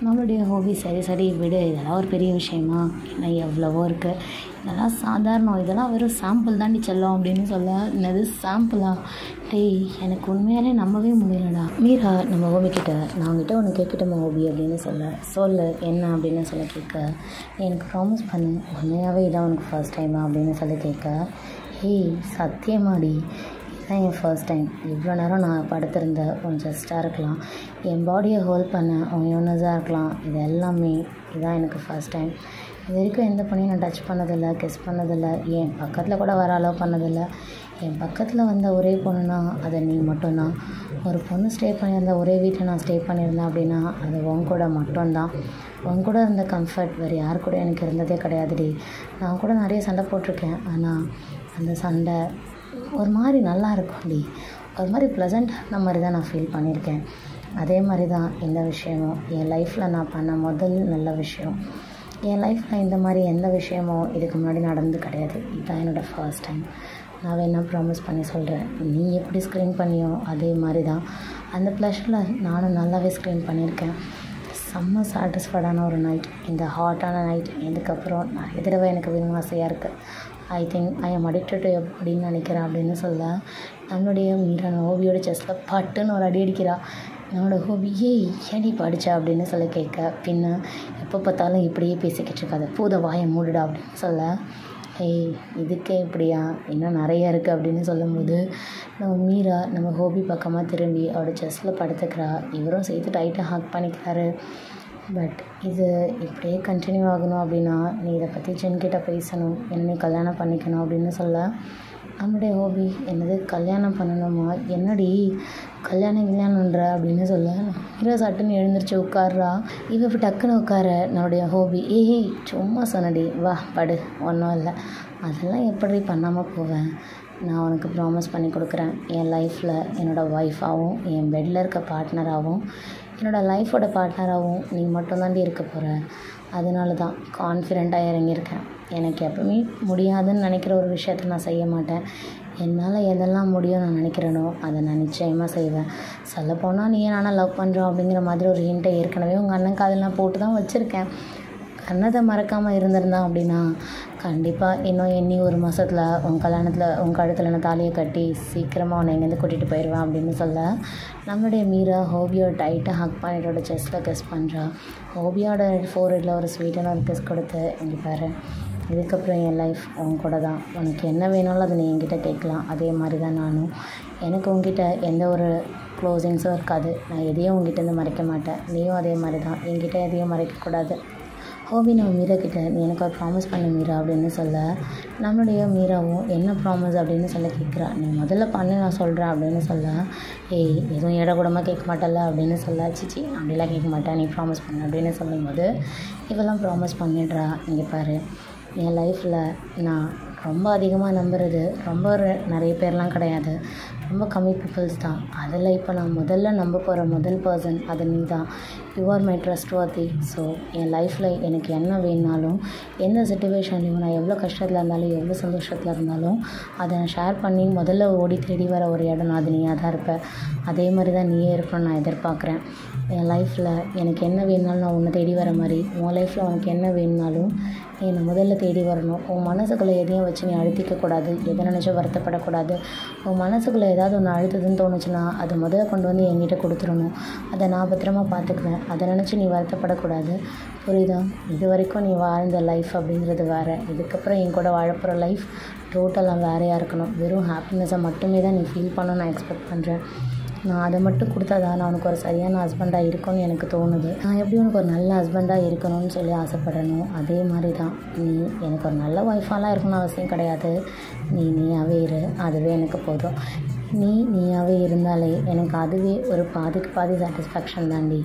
நம்மளுடைய ஹோபி சரி விடு, இதெல்லாம் ஒரு பெரிய விஷயமா, ஏன்னா எவ்வளவோ இருக்குது, இதெல்லாம் சாதாரணம், இதெல்லாம் வெறும் சாம்பிள் தாண்டி செல்லும் அப்படின்னு சொல்ல என்னது சாம்பிளா, எனக்கு உண்மையாலே நம்பவே முடியலடா. மீரா நம்ம ஹோபிக்கிட்ட நான் உங்ககிட்ட ஒன்று கேட்கட்டுமா ஹோபி அப்படின்னு சொல்லு என்ன அப்படின்னு சொல்ல கேட்க எனக்கு ப்ராமிஸ் பண்ணு உண்மையாகவே இதான் உனக்கு ஃபர்ஸ்ட் டைமா அப்படின்னு சொல்லி கேட்க சத்தியமாடி இதுதான் என் ஃபர்ஸ்ட் டைம், இவ்வளோ நேரம் நான் படுத்திருந்த உன் ஜஸ்ட்டாக இருக்கலாம், என் பாடியை ஹோல்ட் பண்ண உன் யூனஸாக இருக்கலாம், இது எல்லாமே இதுதான் எனக்கு ஃபர்ஸ்ட் டைம். இது வரைக்கும் எந்த பொண்ணையும் நான் டச் பண்ணதில்லை, கிஸ் பண்ணதில்லை, என் பக்கத்தில் கூட வர அலோவ் பண்ணதில்லை. என் பக்கத்தில் வந்த ஒரே பொண்ணுனா அது நீ மட்டும்தான். ஒரு பொண்ணு ஸ்டே பண்ணியிருந்த ஒரே வீட்டில் நான் ஸ்டே பண்ணியிருந்தேன் அப்படின்னா அது உன் கூட மட்டும்தான். உன் கூட இருந்த கம்ஃபர்ட் வேறு யார் கூட எனக்கு இருந்ததே கிடையாதுடி. நான் கூட நிறைய சண்டை போட்டிருக்கேன், ஆனால் அந்த சண்டை ஒரு மாதிரி நல்லா இருக்கும்டி, ஒரு மாதிரி ப்ளசண்ட்டான மாதிரி தான் நான் ஃபீல் பண்ணியிருக்கேன். அதே மாதிரி தான் இந்த விஷயமும் என் லைஃப்பில் நான் பண்ண முதல் நல்ல விஷயம். என் லைஃப்பில் இந்த மாதிரி எந்த விஷயமும் இதுக்கு முன்னாடி நடந்து கிடையாது, இதுதான் என்னோடய ஃபர்ஸ்ட் டைம். நான் வேணா ப்ராமிஸ் பண்ணி சொல்கிறேன், நீ எப்படி ஸ்க்ரீன் பண்ணியோ அதே மாதிரி தான் அந்த ப்ளஷரில் நானும் நல்லாவே ஸ்க்ரீன் பண்ணியிருக்கேன். செம்ம சாட்டிஸ்ஃபைடான ஒரு நைட், இந்த ஹாட்டான நைட். இதுக்கப்புறம் நிறைய தடவை எனக்கு வேணும் ஆசையாக இருக்குது. I am addicted to your பாடின்னு நினைக்கிறேன் அப்படின்னு சொல்ல, நம்மளுடைய மீரா ஹோபியோட செஸ்ட்டில் பட்டுன்னு ஒரு அடி அடிக்கிறா. என்னோடய ஹோபி ஏடி படித்தா அப்படின்னு சொல்ல கேட்க, பின்ன எப்போ பார்த்தாலும் இப்படியே பேசிக்கிட்டு இருக்காது, பூத வாயை மூடுடா அப்படின்னு சொல்ல, இதுக்கே இப்படியா, இன்னும் நிறையா இருக்குது அப்படின்னு சொல்லும்போது நம்ம மீரா நம்ம ஹோபி பக்கமாக திரும்பி அவரோட செஸ்ட்டில் படுத்துக்கிறா. இவரும் சேர்த்து டைட்டாக ஹக் பண்ணிக்கிறாரு. பட் இது இப்படியே கண்டினியூ ஆகணும் அப்படின்னா நீ இதை பற்றி ஜென்கிட்ட பேசணும், என்ன நீ கல்யாணம் பண்ணிக்கணும் அப்படின்னு சொல்ல, நம்மளுடைய ஹோபி என்னது கல்யாணம் பண்ணணுமா, என்னடி கல்யாணம்ன்ற அப்படின்னு சொல்ல, மீரா சட்டுன்னு எழுந்திரிச்சு உட்கார்றா. இவ டக்குன்னு உட்கார நம்மளுடைய ஹோபி சும்மா சொன்னடி, வா படு, ஒன்றும் இல்லை, அதெல்லாம் எப்படி பண்ணாமல் போவேன், நான் உனக்கு ப்ராமிஸ் பண்ணி கொடுக்குறேன், என் லைஃப்பில் என்னோடய ஒய்ஃபாகவும் என் பெட்டில் இருக்க பார்ட்னராகவும் என்னோடய லைஃபோட பார்ட்னராகவும் நீ மட்டும்தாண்டி இருக்க போகிற, அதனால தான் கான்ஃபிடெண்ட்டாக இறங்கியிருக்கேன். எனக்கு எப்பவுமே முடியாதுன்னு நினைக்கிற ஒரு விஷயத்த நான் செய்ய மாட்டேன். என்னால் எதெல்லாம் முடியும் நான் நினைக்கிறேனோ அதை நான் நிச்சயமாக செய்வேன். சொல்லப்போனால் நீ நானும் லவ் பண்ணுறோம் அப்படிங்கிற மாதிரி ஒரு ஹிண்ட்டை ஏற்கனவே உங்கள் அண்ணன் காதில் நான் போட்டு தான் வச்சுருக்கேன். கண்ணதை மறக்காமல் இருந்திருந்தான் அப்படின்னா கண்டிப்பாக இன்னும் எண்ணி ஒரு மாதத்தில் உன் கல்யாணத்தில் உன் கழுத்தில் நான் தாலியை கட்டி சீக்கிரமாக உன்னை எங்கேருந்து கூட்டிகிட்டு போயிடுவேன் அப்படின்னு சொல்ல, நம்மளுடைய மீரா ஹோபியோட டைட்டாக ஹக் பண்ணிட்டோட செஸ்ட்டில் கிஸ் பண்ணுறா. ஹோபியோட ஃபோர்ஹெட்டில் ஒரு ஸ்வீட்டான ஒரு கிஸ் கொடுத்து, இங்கே பாரு, இதுக்கப்புறம் என் லைஃப் உன் கூட தான், உனக்கு என்ன வேணாலும் அதை நீ என்கிட்ட கேட்கலாம், அதே மாதிரி தான் நானும், எனக்கு உங்ககிட்ட எந்த ஒரு க்ளோசிங்ஸும் இருக்காது, நான் எதையும் உங்ககிட்டேருந்து மறைக்க மாட்டேன், நீயும் அதே மாதிரி தான் என்கிட்ட எதையும் மறைக்கக்கூடாது. ஹோபி நம்ம மீரா கிட்ட நீ எனக்கு ஒரு ப்ராமிஸ் பண்ண மீரா அப்படின்னு சொல்ல, நம்மளுடைய மீராவும் என்ன ப்ராமிஸ் அப்படின்னு சொல்ல கேட்குறா. நீ முதல்ல பண்ணு, நான் சொல்கிறேன் அப்படின்னு சொல்ல, எதுவும் இடக்கூடமாக கேட்க மாட்டல அப்படின்னு சொல்ல, சிச்சி அப்படிலாம் கேட்க மாட்டேன், நீ ப்ராமிஸ் பண்ணு அப்படின்னு சொல்லும்போது இவெல்லாம் ப்ராமிஸ் பண்ணிடுறா. இங்கே பாரு, என் லைஃப்பில் நான் ரொம்ப அதிகமாக நம்புறது ரொம்ப நிறைய பேர்லாம் கிடையாது, ரொம்ப கம்மி பீப்புள்ஸ் தான். அதில் இப்போ நான் முதல்ல நம்ப போகிற முதல் பர்சன் அது நீ தான். You are my trustworthy. So என் லைஃப்பில் எனக்கு என்ன வேணுனாலும், எந்த சுச்சுவேஷன்லையும், நான் எவ்வளோ கஷ்டத்தில் இருந்தாலும் எவ்வளோ சந்தோஷத்தில் இருந்தாலும் அதை நான் ஷேர் பண்ணி முதல்ல ஓடி தேடி வர ஒரு இடம் நான் அது நீயாக தான் இருப்பேன். அதே மாதிரி தான் நீயே இருக்கணும்னு நான் எதிர்பார்க்குறேன். என் லைஃப்பில் எனக்கு என்ன வேணுனாலும் நான் உன்னை தேடி வர மாதிரி, உன் லைஃப்பில் உனக்கு என்ன வேணுனாலும் என்னை முதல்ல தேடி வரணும். உன் மனசுக்குள்ளே எதையும் வச்சு நீ அழுத்திக்கக்கூடாது, எதை நினச்சோ வருத்தப்படக்கூடாது. உன் மனசுக்குள்ளே ஏதாவது ஒன்று அழுத்துதுன்னு தோணுச்சுன்னா அதை முதல்ல கொண்டு வந்து என்கிட்ட கொடுத்துடணும், அதை நான் பத்திரமா பார்த்துக்குவேன், அதை நினச்சி நீ வருத்தப்படக்கூடாது. புரியுதா? இது வரைக்கும் நீ வாழ்ந்த லைஃப் அப்படிங்கிறது வேறு, இதுக்கப்புறம் என் கூட வாழப்போகிற லைஃப் டோட்டலாக வேறையாக இருக்கணும். வெறும் ஹாப்பினஸை மட்டுமே தான் நீ ஃபீல் பண்ண நான் எக்ஸ்பெக்ட் பண்ணுறேன். நான் அதை மட்டும் கொடுத்தாதான் நான் உனக்கு ஒரு சரியான ஹஸ்பண்டாக இருக்கணும்னு எனக்கு தோணுது. நான் எப்படி உனக்கு ஒரு நல்ல ஹஸ்பண்டாக இருக்கணும்னு சொல்லி ஆசைப்படணும், அதே மாதிரி தான் நீ எனக்கு ஒரு நல்ல ஒய்ஃபாலாம் இருக்கணும்னு அவசியம் கிடையாது. நீயாகவே இரு, அதுவே எனக்கு போதும். நீயாகவே இருந்தாலே எனக்கு அதுவே ஒரு பாதிக்கு பாதி சாட்டிஸ்ஃபேக்ஷன் தாண்டி.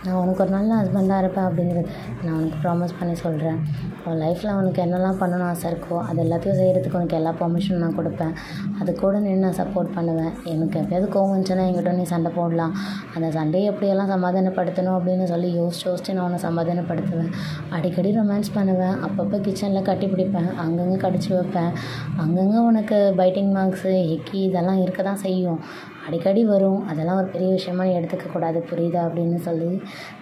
நான் உனக்கு ஒரு நல்ல ஹஸ்பண்டாக இருப்பேன் அப்படிங்கிறது நான் உனக்கு ப்ராமிஸ் பண்ணி சொல்கிறேன். உன் லைஃப்பில் உனக்கு என்னெல்லாம் பண்ணணும்னு ஆசை இருக்கோ அது எல்லாத்தையும் செய்கிறதுக்கு உனக்கு எல்லா பெர்மிஷனும் நான் கொடுப்பேன். அது கூட நின்று நான் சப்போர்ட் பண்ணுவேன். எனக்கு எப்போயாவது கோவம் வந்துச்சுன்னா என்கிட்ட நீ சண்டை போடலாம். அந்த சண்டையை எப்படியெல்லாம் சமாதானப்படுத்தணும் அப்படின்னு சொல்லி யோசிச்சு நான் உன்னை சமாதானப்படுத்துவேன். அடிக்கடி ரொமான்ஸ் பண்ணுவேன், அப்பப்போ கிச்சனில் கட்டி பிடிப்பேன், அங்கங்கே கடிச்சு வைப்பேன், அங்கங்கே உனக்கு பைட்டிங் மார்க்ஸு ஹெக்கி இதெல்லாம் இருக்க தான் செய்யும், அடிக்கடி வரும். அதெல்லாம் ஒரு பெரிய விஷயமா நீ எடுத்துக்கக்கூடாது, புரியுதா அப்படின்னு சொல்லி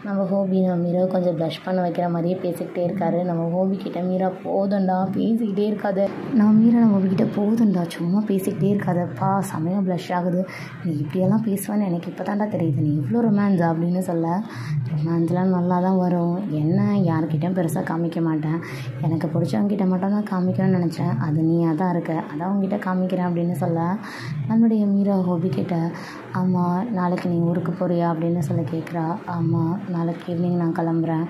நம்ம ஹோபி நம்ம மீரா கொஞ்சம் ப்ளஷ் பண்ண வைக்கிற மாதிரியே பேசிக்கிட்டே இருக்காரு. நம்ம ஹோபிக்கிட்ட மீரா போதுண்டா பேசிக்கிட்டே இருக்காது, நம்ம ஹோபிக்கிட்ட போதுண்டா சும்மா பேசிக்கிட்டே இருக்காதப்பா, செமையாக ப்ளஷ் ஆகுது, நீ இப்படியெல்லாம் பேசுவேன்னு எனக்கு இப்போ தாண்டா தெரியுது, நீ இவ்வளோ ரொமான்ஸா அப்படின்னு சொல்ல, ரொமான்ஸ்லாம் நல்லா தான் வரும், என்ன யாருக்கிட்டையும் பெருசாக காமிக்க மாட்டேன், எனக்கு பிடிச்சவங்ககிட்ட மட்டும் தான் காமிக்கணும்னு நினச்சேன், அது நீயாக தான் இருக்க, அதான் உங்ககிட்ட காமிக்கிறேன் அப்படின்னு சொல்ல, நம்மளுடைய மீரா ஹோபிக்கிட்ட ஆமாம் நாளைக்கு நீ ஊருக்கு போறியா அப்படின்னு சொல்லி கேட்குறா. ஆமாம் நாளைக்கு ஈவினிங் நான் கிளம்புறேன்,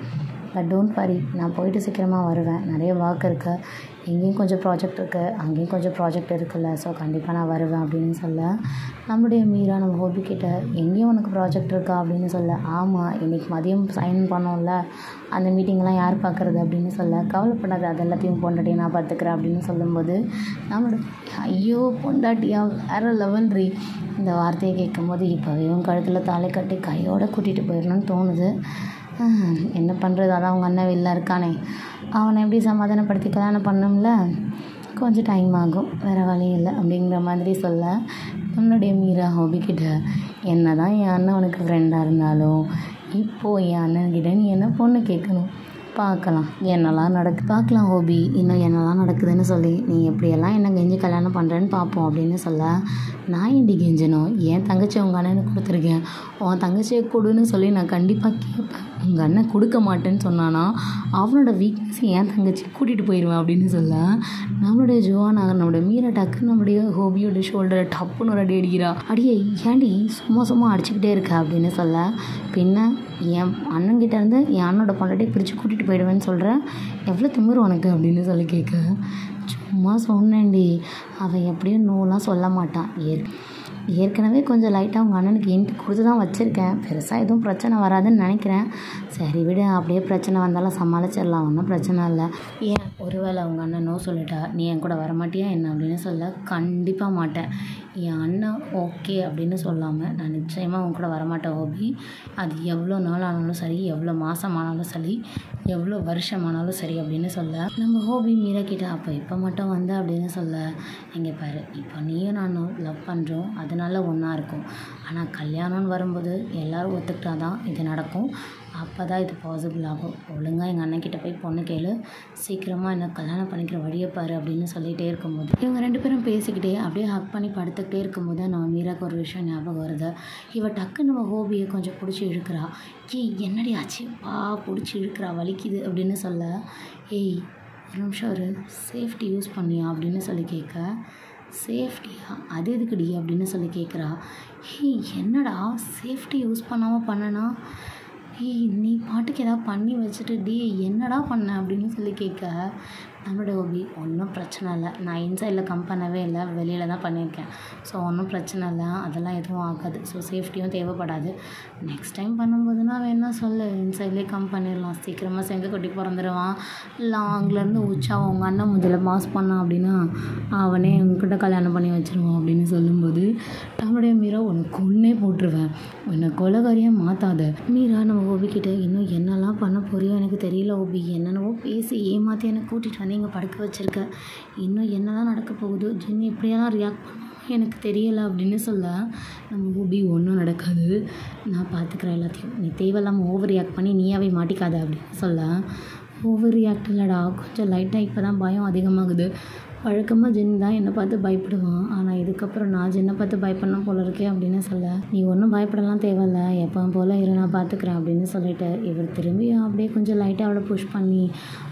பட் டோன்ட் வரி, நான் போயிட்டு சீக்கிரமாக வருவேன், நிறைய ஒர்க் இருக்குது, இங்கேயும் கொஞ்சம் ப்ராஜெக்ட் இருக்குது, அங்கேயும் கொஞ்சம் ப்ராஜெக்ட் இருக்குல்ல, ஸோ கண்டிப்பாக நான் வருவேன் அப்படின்னு சொல்ல, நம்மளுடைய மீரா நம்ம ஹோபிக்கிட்ட எங்கேயும் உனக்கு ப்ராஜெக்ட் இருக்கா அப்படின்னு சொல்ல, ஆமாம் இன்றைக்கி மதியம் சைன் பண்ணோம்ல அந்த மீட்டிங்லாம் யார் பார்க்குறது அப்படின்னு சொல்ல, கவலைப்படாது அது எல்லாத்தையும் பொண்டாட்டியை நான் பார்த்துக்கிறேன் அப்படின்னு சொல்லும்போது நம்மளோட ஐயோ பொண்டாட்டியா வேறு லெவல் ரீ, இந்த வார்த்தையை கேட்கும்போது இப்போவே கழுத்தில் தாலை கட்டி கையோடு கூட்டிகிட்டு போயிடணும்னு தோணுது. என்ன பண்ணுறது, அதான் அவங்க அண்ணன் வெளில இருக்கானே, அவனை எப்படி சமாதானப்படுத்தி கல்யாணம் பண்ணோம்ல, கொஞ்சம் டைம் ஆகும், வேறு வழி இல்லை அப்படிங்கிற மாதிரி சொல்ல, நம்மளுடைய மீரா ஹோபிக்கிட்ட என்ன தான் என் அண்ணன் உனக்கு ஃப்ரெண்டாக இருந்தாலும் இப்போது என் அண்ணன்கிட்ட நீ என்ன பொண்ணு கேட்கணும், பார்க்கலாம் என்னெல்லாம் பார்க்கலாம் ஹோபி இன்னும் என்னெல்லாம் நடக்குதுன்னு சொல்லி நீ எப்படியெல்லாம் என்ன கெஞ்சி கல்யாணம் பண்ணுறேன்னு பார்ப்போம் அப்படின்னு சொல்ல, நான் ஏன்டி கெஞ்சணும், என் தங்கச்சி உங்கள் அண்ணனுக்கு கொடுத்துருக்கேன், உன் தங்கச்சியை கொடுன்னு சொல்லி நான் கண்டிப்பாக கேட்பேன். உங்கள் அண்ணன் கொடுக்க மாட்டேன்னு சொன்னானா அவனோட வீக்னஸ் என் தங்கச்சி கூட்டிகிட்டு போயிடுவேன் அப்படின்னு சொல்ல, நம்மளுடைய ஜோவானா நம்மளுடைய மீரா டக்கு நம்மளுடைய ஹோபியோட ஷோல்டரை டப்புன்னு ஒரு அடி அடிக்கிறா. அடியே ஏன்டி சும்மா சும்மா அடிச்சுக்கிட்டே இருக்க அப்படின்னு சொல்ல, பின்ன என் அண்ணன்கிட்ட இருந்து என் அண்ணனோட பொண்டாட்டியை பிரித்து கூட்டிகிட்டு போயிடுவேன்னு சொல்கிறேன், எவ்வளோ திமிரு உனக்கு அப்படின்னு சொல்லி கேட்க, சும்மா சொன்னேன்டி, அவன் எப்படியும் நோலாம் சொல்ல மாட்டான், ஏற்கனவே கொஞ்சம் லைட்டாக அவங்க அண்ணனுக்கு இன்ட்டு கொடுத்து தான் வச்சுருக்கேன், பெருசாக எதுவும் பிரச்சனை வராதுன்னு நினைக்கிறேன், சரி விடு அப்படியே பிரச்சனை வந்தாலும் சமாளிச்சிடலாம், ஒன்றும் பிரச்சனை இல்லை. ஏன் ஒருவேளை அவங்க அண்ணன் நோ சொல்லிட்டா நீ என் கூட வரமாட்டியா என்ன அப்படின்னு சொல்ல, கண்டிப்பாக மாட்டேன், என் அண்ணன் ஓகே அப்படின்னு சொல்லாமல் நான் நிச்சயமாக அவங்க கூட வரமாட்டேன் ஹோபி, அது எவ்வளோ நாள் ஆனாலும் சரி, எவ்வளோ மாதம் ஆனாலும் சரி, எவ்வளோ வருஷமானாலும் சரி அப்படின்னு சொல்ல, நம்ம ஹோபி மீரா கிட்ட அப்போ இப்போ மட்டும் வந்த அப்படின்னு சொல்ல, இங்கே பாரு இப்போ நீயும் நானும் லவ் பண்ணுறோம் அதனால ஒன்றா இருக்கும், ஆனால் கல்யாணம்னு வரும்போது எல்லோரும் ஒத்துக்கிட்டா தான் இது நடக்கும், அப்போ தான் இது பாசிபிள் ஆகும், ஒழுங்காக எங்கள் அண்ணன்கிட்ட போய் பொண்ணு கேளு, சீக்கிரமாக என்ன கல்யாணம் பண்ணிக்கிற வழியை பாரு அப்படின்னு சொல்லிகிட்டே இருக்கும்போது இவங்க 2 பேரும் பேசிக்கிட்டே அப்படியே ஹக் பண்ணி படுத்துக்கிட்டே இருக்கும்போது நம்ம மீராக்கு ஒரு விஷயம் ஞாபகம் வருது. இவ டக்கு நம்ம ஹோபியை கொஞ்சம் பிடிச்சி இழுக்கிறா. ஏய் என்னடி ஆச்சு, பிடிச்சி இழுக்கிறா வலிக்குது அப்படின்னு சொல்ல, ஏய் ஒரு நிமிஷம் ஒரு சேஃப்டி யூஸ் பண்ணியா அப்படின்னு சொல்லி கேட்க, சேஃப்டியா அது எதுக்குடி அப்படின்னு சொல்லி கேட்குறா. ஏய் என்னடா சேஃப்டி யூஸ் பண்ணாமல் பண்ணனா, ஏய் நீ பாட்டுக்கு ஏதாவது பண்ணி வச்சுட்டு டே என்னடா பண்ண அப்படின்னு சொல்லி கேட்க, நம்மளோட ஹோபி ஒன்றும் பிரச்சனை இல்லை, நான் இன்சைடில் கம் பண்ணவே இல்லை, வெளியில் தான் பண்ணியிருக்கேன், ஸோ ஒன்றும் பிரச்சனை இல்லை, அதெல்லாம் எதுவும் ஆகாது, ஸோ சேஃப்டியும் தேவைப்படாது, நெக்ஸ்ட் டைம் பண்ணும்போதுனா வேணா சொல்லு, இன்சைட்லேயே கம் பண்ணிடலாம், சீக்கிரமாக செங்க கொட்டி பிறந்துடுவான், லாங்லேருந்து உச்சா உங்கள் அண்ணன் முதல்ல பாஸ் பண்ணான் அப்படின்னா அவனே உங்ககிட்ட கல்யாணம் பண்ணி வச்சுருவான் அப்படின்னு சொல்லும்போது, நம்மளுடைய மீரா உன்னை கொன்னே போட்டுருவேன், உன்னை கொலைகாரியாக மாற்றாத. மீரா நம்ம ஹோபிக்கிட்ட இன்னும் என்னெல்லாம் பண்ண போறியோ எனக்கு தெரியல ஹோபி, என்னென்னவோ பேசி ஏமாற்றி என்னை கூட்டிகிட்டு வந்து இங்கே படுக்க வச்சுருக்க, இன்னும் என்னெல்லாம் நடக்க போகுதோ, ஜின்னு எப்படியெல்லாம் ரியாக்ட் பண்ணுவோம் எனக்கு தெரியலை அப்படின்னு சொல்ல, நம்ம ஹோபி ஒன்றும் நடக்காது, நான் பார்த்துக்கிறேன் எல்லாத்தையும், நீ தேவையில்லாமல் ஓவர் ரியாக்ட் பண்ணி நீயாவே மாட்டிக்காத அப்படின்னு சொல்ல, ஓவர் ரியாக்ட் இல்லைடா, கொஞ்சம் லைட்டாக இப்போ தான் பயம் அதிகமாகுது, வழக்கமாக ஜின் தான் என்னை பார்த்து பயப்படுவான், ஆனால் இதுக்கப்புறம் நான் ஜின்னை பார்த்து பயப்படணும் போல இருக்கே அப்படின்னு சொல்ல, நீ ஒன்றும் பயப்படலாம் தேவையில்ல, எப்பவும் போல் இரு நான் பார்த்துக்கிறேன் அப்படின்னு சொல்லிட்டு இவர் திரும்பி அப்படியே கொஞ்சம் லைட்டாக அவளை புஷ் பண்ணி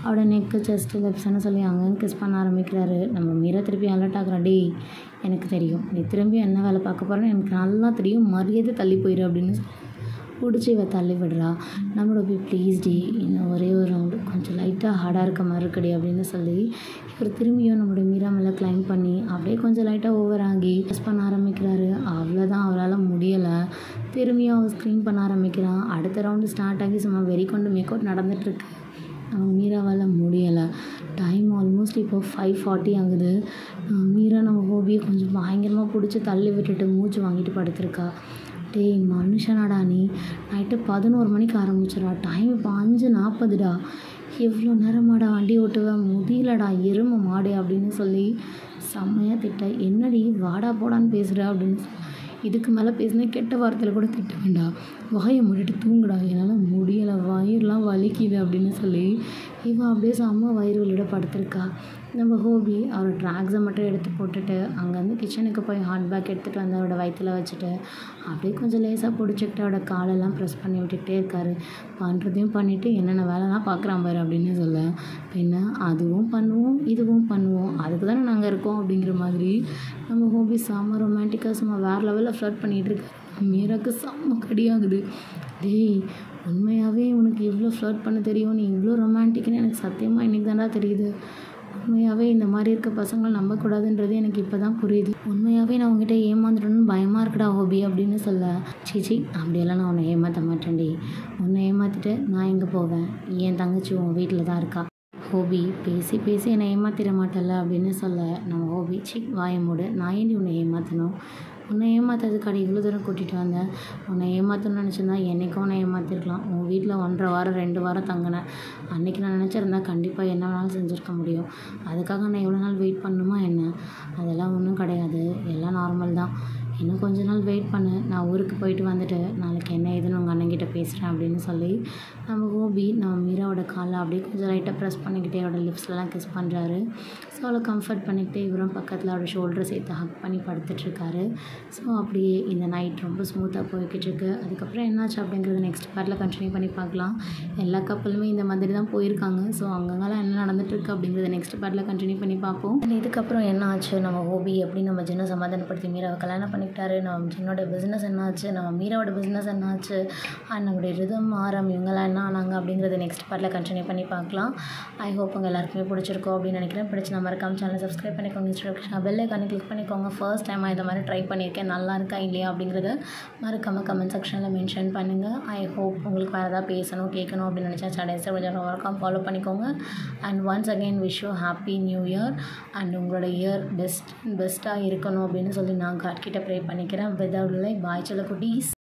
அவளோட நெக்கு செஸ்ட்டு லெப்ஸ்ன்னு சொல்லி அங்கேயும் கிஸ் பண்ண ஆரம்பிக்கிறாரு. நம்ம மீரா திருப்பி அலர்ட் ஆகுறான், டே எனக்கு தெரியும் நீ திரும்பி என்ன வேலை பார்க்க போகிறேன்னு எனக்கு நல்லா தெரியும், மரியாதை தள்ளி போயிடு அப்படின்னு பிடிச்சி இவ தள்ளி விடுறா. நம்மளோட போய் ப்ளீஸ் டி இன்னும் ஒரே ஒரு ரவுண்டு கொஞ்சம் லைட்டாக ஹார்டாக இருக்க மாதிரி இருக்குடி அப்படின்னு சொல்லி இவர் திரும்பியும் நம்மளோட மீரா மேலே கிளைம் பண்ணி அப்படியே கொஞ்சம் லைட்டாக ஓவர் ஆகி ப்ரெஸ் பண்ண ஆரம்பிக்கிறாரு. அவ்வளோதான், அவரால் முடியலை, திரும்பியும் அவர் ஸ்க்ரீன் பண்ண ஆரம்பிக்கிறான். அடுத்த ரவுண்டு ஸ்டார்ட் ஆகி சும்மா வெறி கொண்டு மேக் அவுட் நடந்துகிட்ருக்கு. மீராவால் முடியலை. டைம் ஆல்மோஸ்ட் இப்போ 5:40 ஆகுது. மீரா நம்ம ஹோபியை கொஞ்சம் பயங்கரமாக பிடிச்சி தள்ளி விட்டுட்டு மூச்சு வாங்கிட்டு படுத்திருக்கா. டேய் மனுஷனாடா நீ, நைட்டு 11 மணிக்கு ஆரம்பிச்சிடா, டைம் இப்போ 5:40டா, எவ்வளோ நேரமாடா வண்டி ஓட்டுவேன், முடியலடா எருமை மாடு அப்படின்னு சொல்லி செம்மையாக திட்ட. என்னடி வாடா போடான்னு பேசுகிற அப்படின்னு இதுக்கு மேலே பேசினா கெட்ட வார்த்தையில் கூட திட்ட வேண்டாம், வாயை மூடிட்டு தூங்குடா, என்னால் முடியலை, வயிறுலாம் வலிக்குது அப்படின்னு சொல்லி இவன் அப்படியே செம்ம வயிறு வலியோட படுத்திருக்கா. நம்ம ஹோபி அவரோட ட்ராக்ஸை மட்டும் எடுத்து போட்டுட்டு அங்கேருந்து கிச்சனுக்கு போய் ஹாட் பேக் எடுத்துகிட்டு வந்து அவரோட வயிற்றில் வச்சுட்டு அப்படியே கொஞ்சம் லேசாக பிடிச்சிக்கிட்டு அவரோட காலெல்லாம் ப்ரெஸ் பண்ணி விட்டுக்கிட்டே இருக்காரு. பண்ணுறதையும் பண்ணிவிட்டு என்னென்ன வேலைலாம் பார்க்குறான் பாரு அப்படின்னு சொல்ல, பின்ன அதுவும் பண்ணுவோம் இதுவும் பண்ணுவோம், அதுக்கு தானே நாங்கள் இருக்கோம் அப்படிங்கிற மாதிரி நம்ம ஹோபி செம்ம ரொமான்டிக்காக சும்மா வேறு லெவலில் ஃப்ளர்ட் பண்ணிகிட்டு இருக்காரு. மீராக்கு செம்ம கடியாகுது. டேய் உண்மையாகவே உனக்கு இவ்வளோ ஃப்ளர்ட் பண்ண தெரியும், நீ இவ்வளோ ரொமான்டிக்னு எனக்கு சத்தியமாக இன்றைக்கி தானே தெரியுது, உண்மையாகவே இந்த மாதிரி இருக்க பசங்களை நம்பக்கூடாதுன்றது எனக்கு இப்போ தான் புரியுது, உண்மையாகவே நான் உங்ககிட்ட ஏமாந்துடணும்னு பயமாக இருக்குடா ஹோபி அப்படின்னு சொல்ல, சீச்சி அப்படியெல்லாம் நான் உன்னை ஏமாற்ற மாட்டேன்டி, உன்னை ஏமாற்றிட்டு நான் எங்கே போவேன், என் தங்கச்சி உன் வீட்டில் தான் இருக்கா, ஹோபி பேசி பேசி என்னை ஏமாற்றிட மாட்டேல்ல அப்படின்னு சொல்ல, நம்ம ஹோபி வாயை மூடு, நான் ஏன்டி உன்னை ஏமாற்றணும், உன்னை ஏமாத்துறதுக்காடி இவ்வளோ தூரம் கூட்டிகிட்டு வந்தேன், உன்னை ஏமாற்றணும்னு நினச்சிருந்தா என்றைக்கும் உன்னை ஏமாற்றிருக்கலாம், உன் வீட்டில் 1.5 வாரம் 2 வாரம் தங்கினேன், அன்றைக்கி நான் நினச்சிருந்தா கண்டிப்பாக என்ன வேணாலும் செஞ்சுருக்க முடியும், அதுக்காக நான் எவ்வளோ நாள் வெயிட் பண்ணணுமா என்ன, அதெல்லாம் ஒன்றும் கிடையாது, எல்லாம் நார்மல் தான், இன்னும் கொஞ்ச நாள் வெயிட் பண்ணு, நான் ஊருக்கு போயிட்டு வந்துட்டு நாளைக்கு என்ன ஏதுன்னு உங்கள் அண்ணன்கிட்ட பேசுகிறேன் அப்படின்னு சொல்லி நம்ம கோபி நம்ம மீராவோட காலை அப்படியே கொஞ்சம் லைட்டாக ப்ரெஸ் பண்ணிக்கிட்டே அவரோட லிப்ஸ்லாம் கிஸ் பண்ணுறாரு. ஸோ அவளை கம்ஃபர்ட் பண்ணிக்கிட்டே இவரும் பக்கத்தில் அவரோட ஷோல்டரை சேர்த்து ஹக் பண்ணி படுத்துட்ருக்காரு. ஸோ அப்படியே இந்த நைட் ரொம்ப ஸ்மூத்தாக போய்கிட்டு இருக்கு. அதுக்கப்புறம் என்னாச்சு அப்படிங்கிறது நெக்ஸ்ட் பார்ட்டில் கண்டினியூ பண்ணி பார்க்கலாம். எல்லா கப்பலுமே இந்த மாதிரி தான் போயிருக்காங்க. ஸோ அங்கங்கெல்லாம் என்ன நடந்துட்டுருக்கு அப்படிங்கிறத நெக்ஸ்ட் பார்ட்டில் கண்டினியூ பண்ணி பார்ப்போம். இதுக்கப்புறம் என்ன ஆச்சு, நம்ம ஹோபி எப்படி நம்ம ஜின்னை சமாதானப்படுத்தி மீராவை கல்யாணம் பண்ணிக்கிட்டாரு, நம்ம ஜின்னோட பிஸ்னஸ் என்ன ஆச்சு, நம்ம மீராவோட பிஸ்னஸ் என்ன ஆச்சு, அண்ட் நம்மளுடைய ரிதம் ஆரம் இவங்கெல்லாம் என்ன ஆனாங்க அப்படிங்கிறத நெக்ஸ்ட் பார்ட்டில் கண்டினியூ பண்ணி பார்க்கலாம். ஐ ஹோப் உங்கள் எல்லாருக்குமே பிடிச்சிருக்கோம் அப்படின்னு நினைக்கிறேன். பிடிச்சி நம்ம மறக்காம சேனலை சப்ஸ்கிரைப் பண்ணிக்கோங்க, இன்ஸ்டாகிராம் பெல் ஐக்கானை கிளிக் பண்ணிக்கோங்க. ஃபர்ஸ்ட் டைம் இதை மாதிரி ட்ரை பண்ணியிருக்கேன், நல்லா இருக்கா இல்லையா அப்படிங்கிறத மறக்காமல் கமெண்ட் செக்ஷனில் மென்ஷன் பண்ணுங்கள். ஐ ஹோப் உங்களுக்கு வேறு ஏதாவது பேசணும் கேட்கணும் அப்படின்னு நினச்சா சேனல்ஸை கொஞ்சம் மறக்காம ஃபாலோ பண்ணிக்கோங்க. And once again wish you happy new year. And உங்களோட இயர் பெஸ்ட்டாக இருக்கணும் அப்படின்னு சொல்லி நான் காட் கிட்ட ப்ரே பண்ணிக்கிறேன். விதவுட் லை பாய் செல்ல குட்டீஸ்.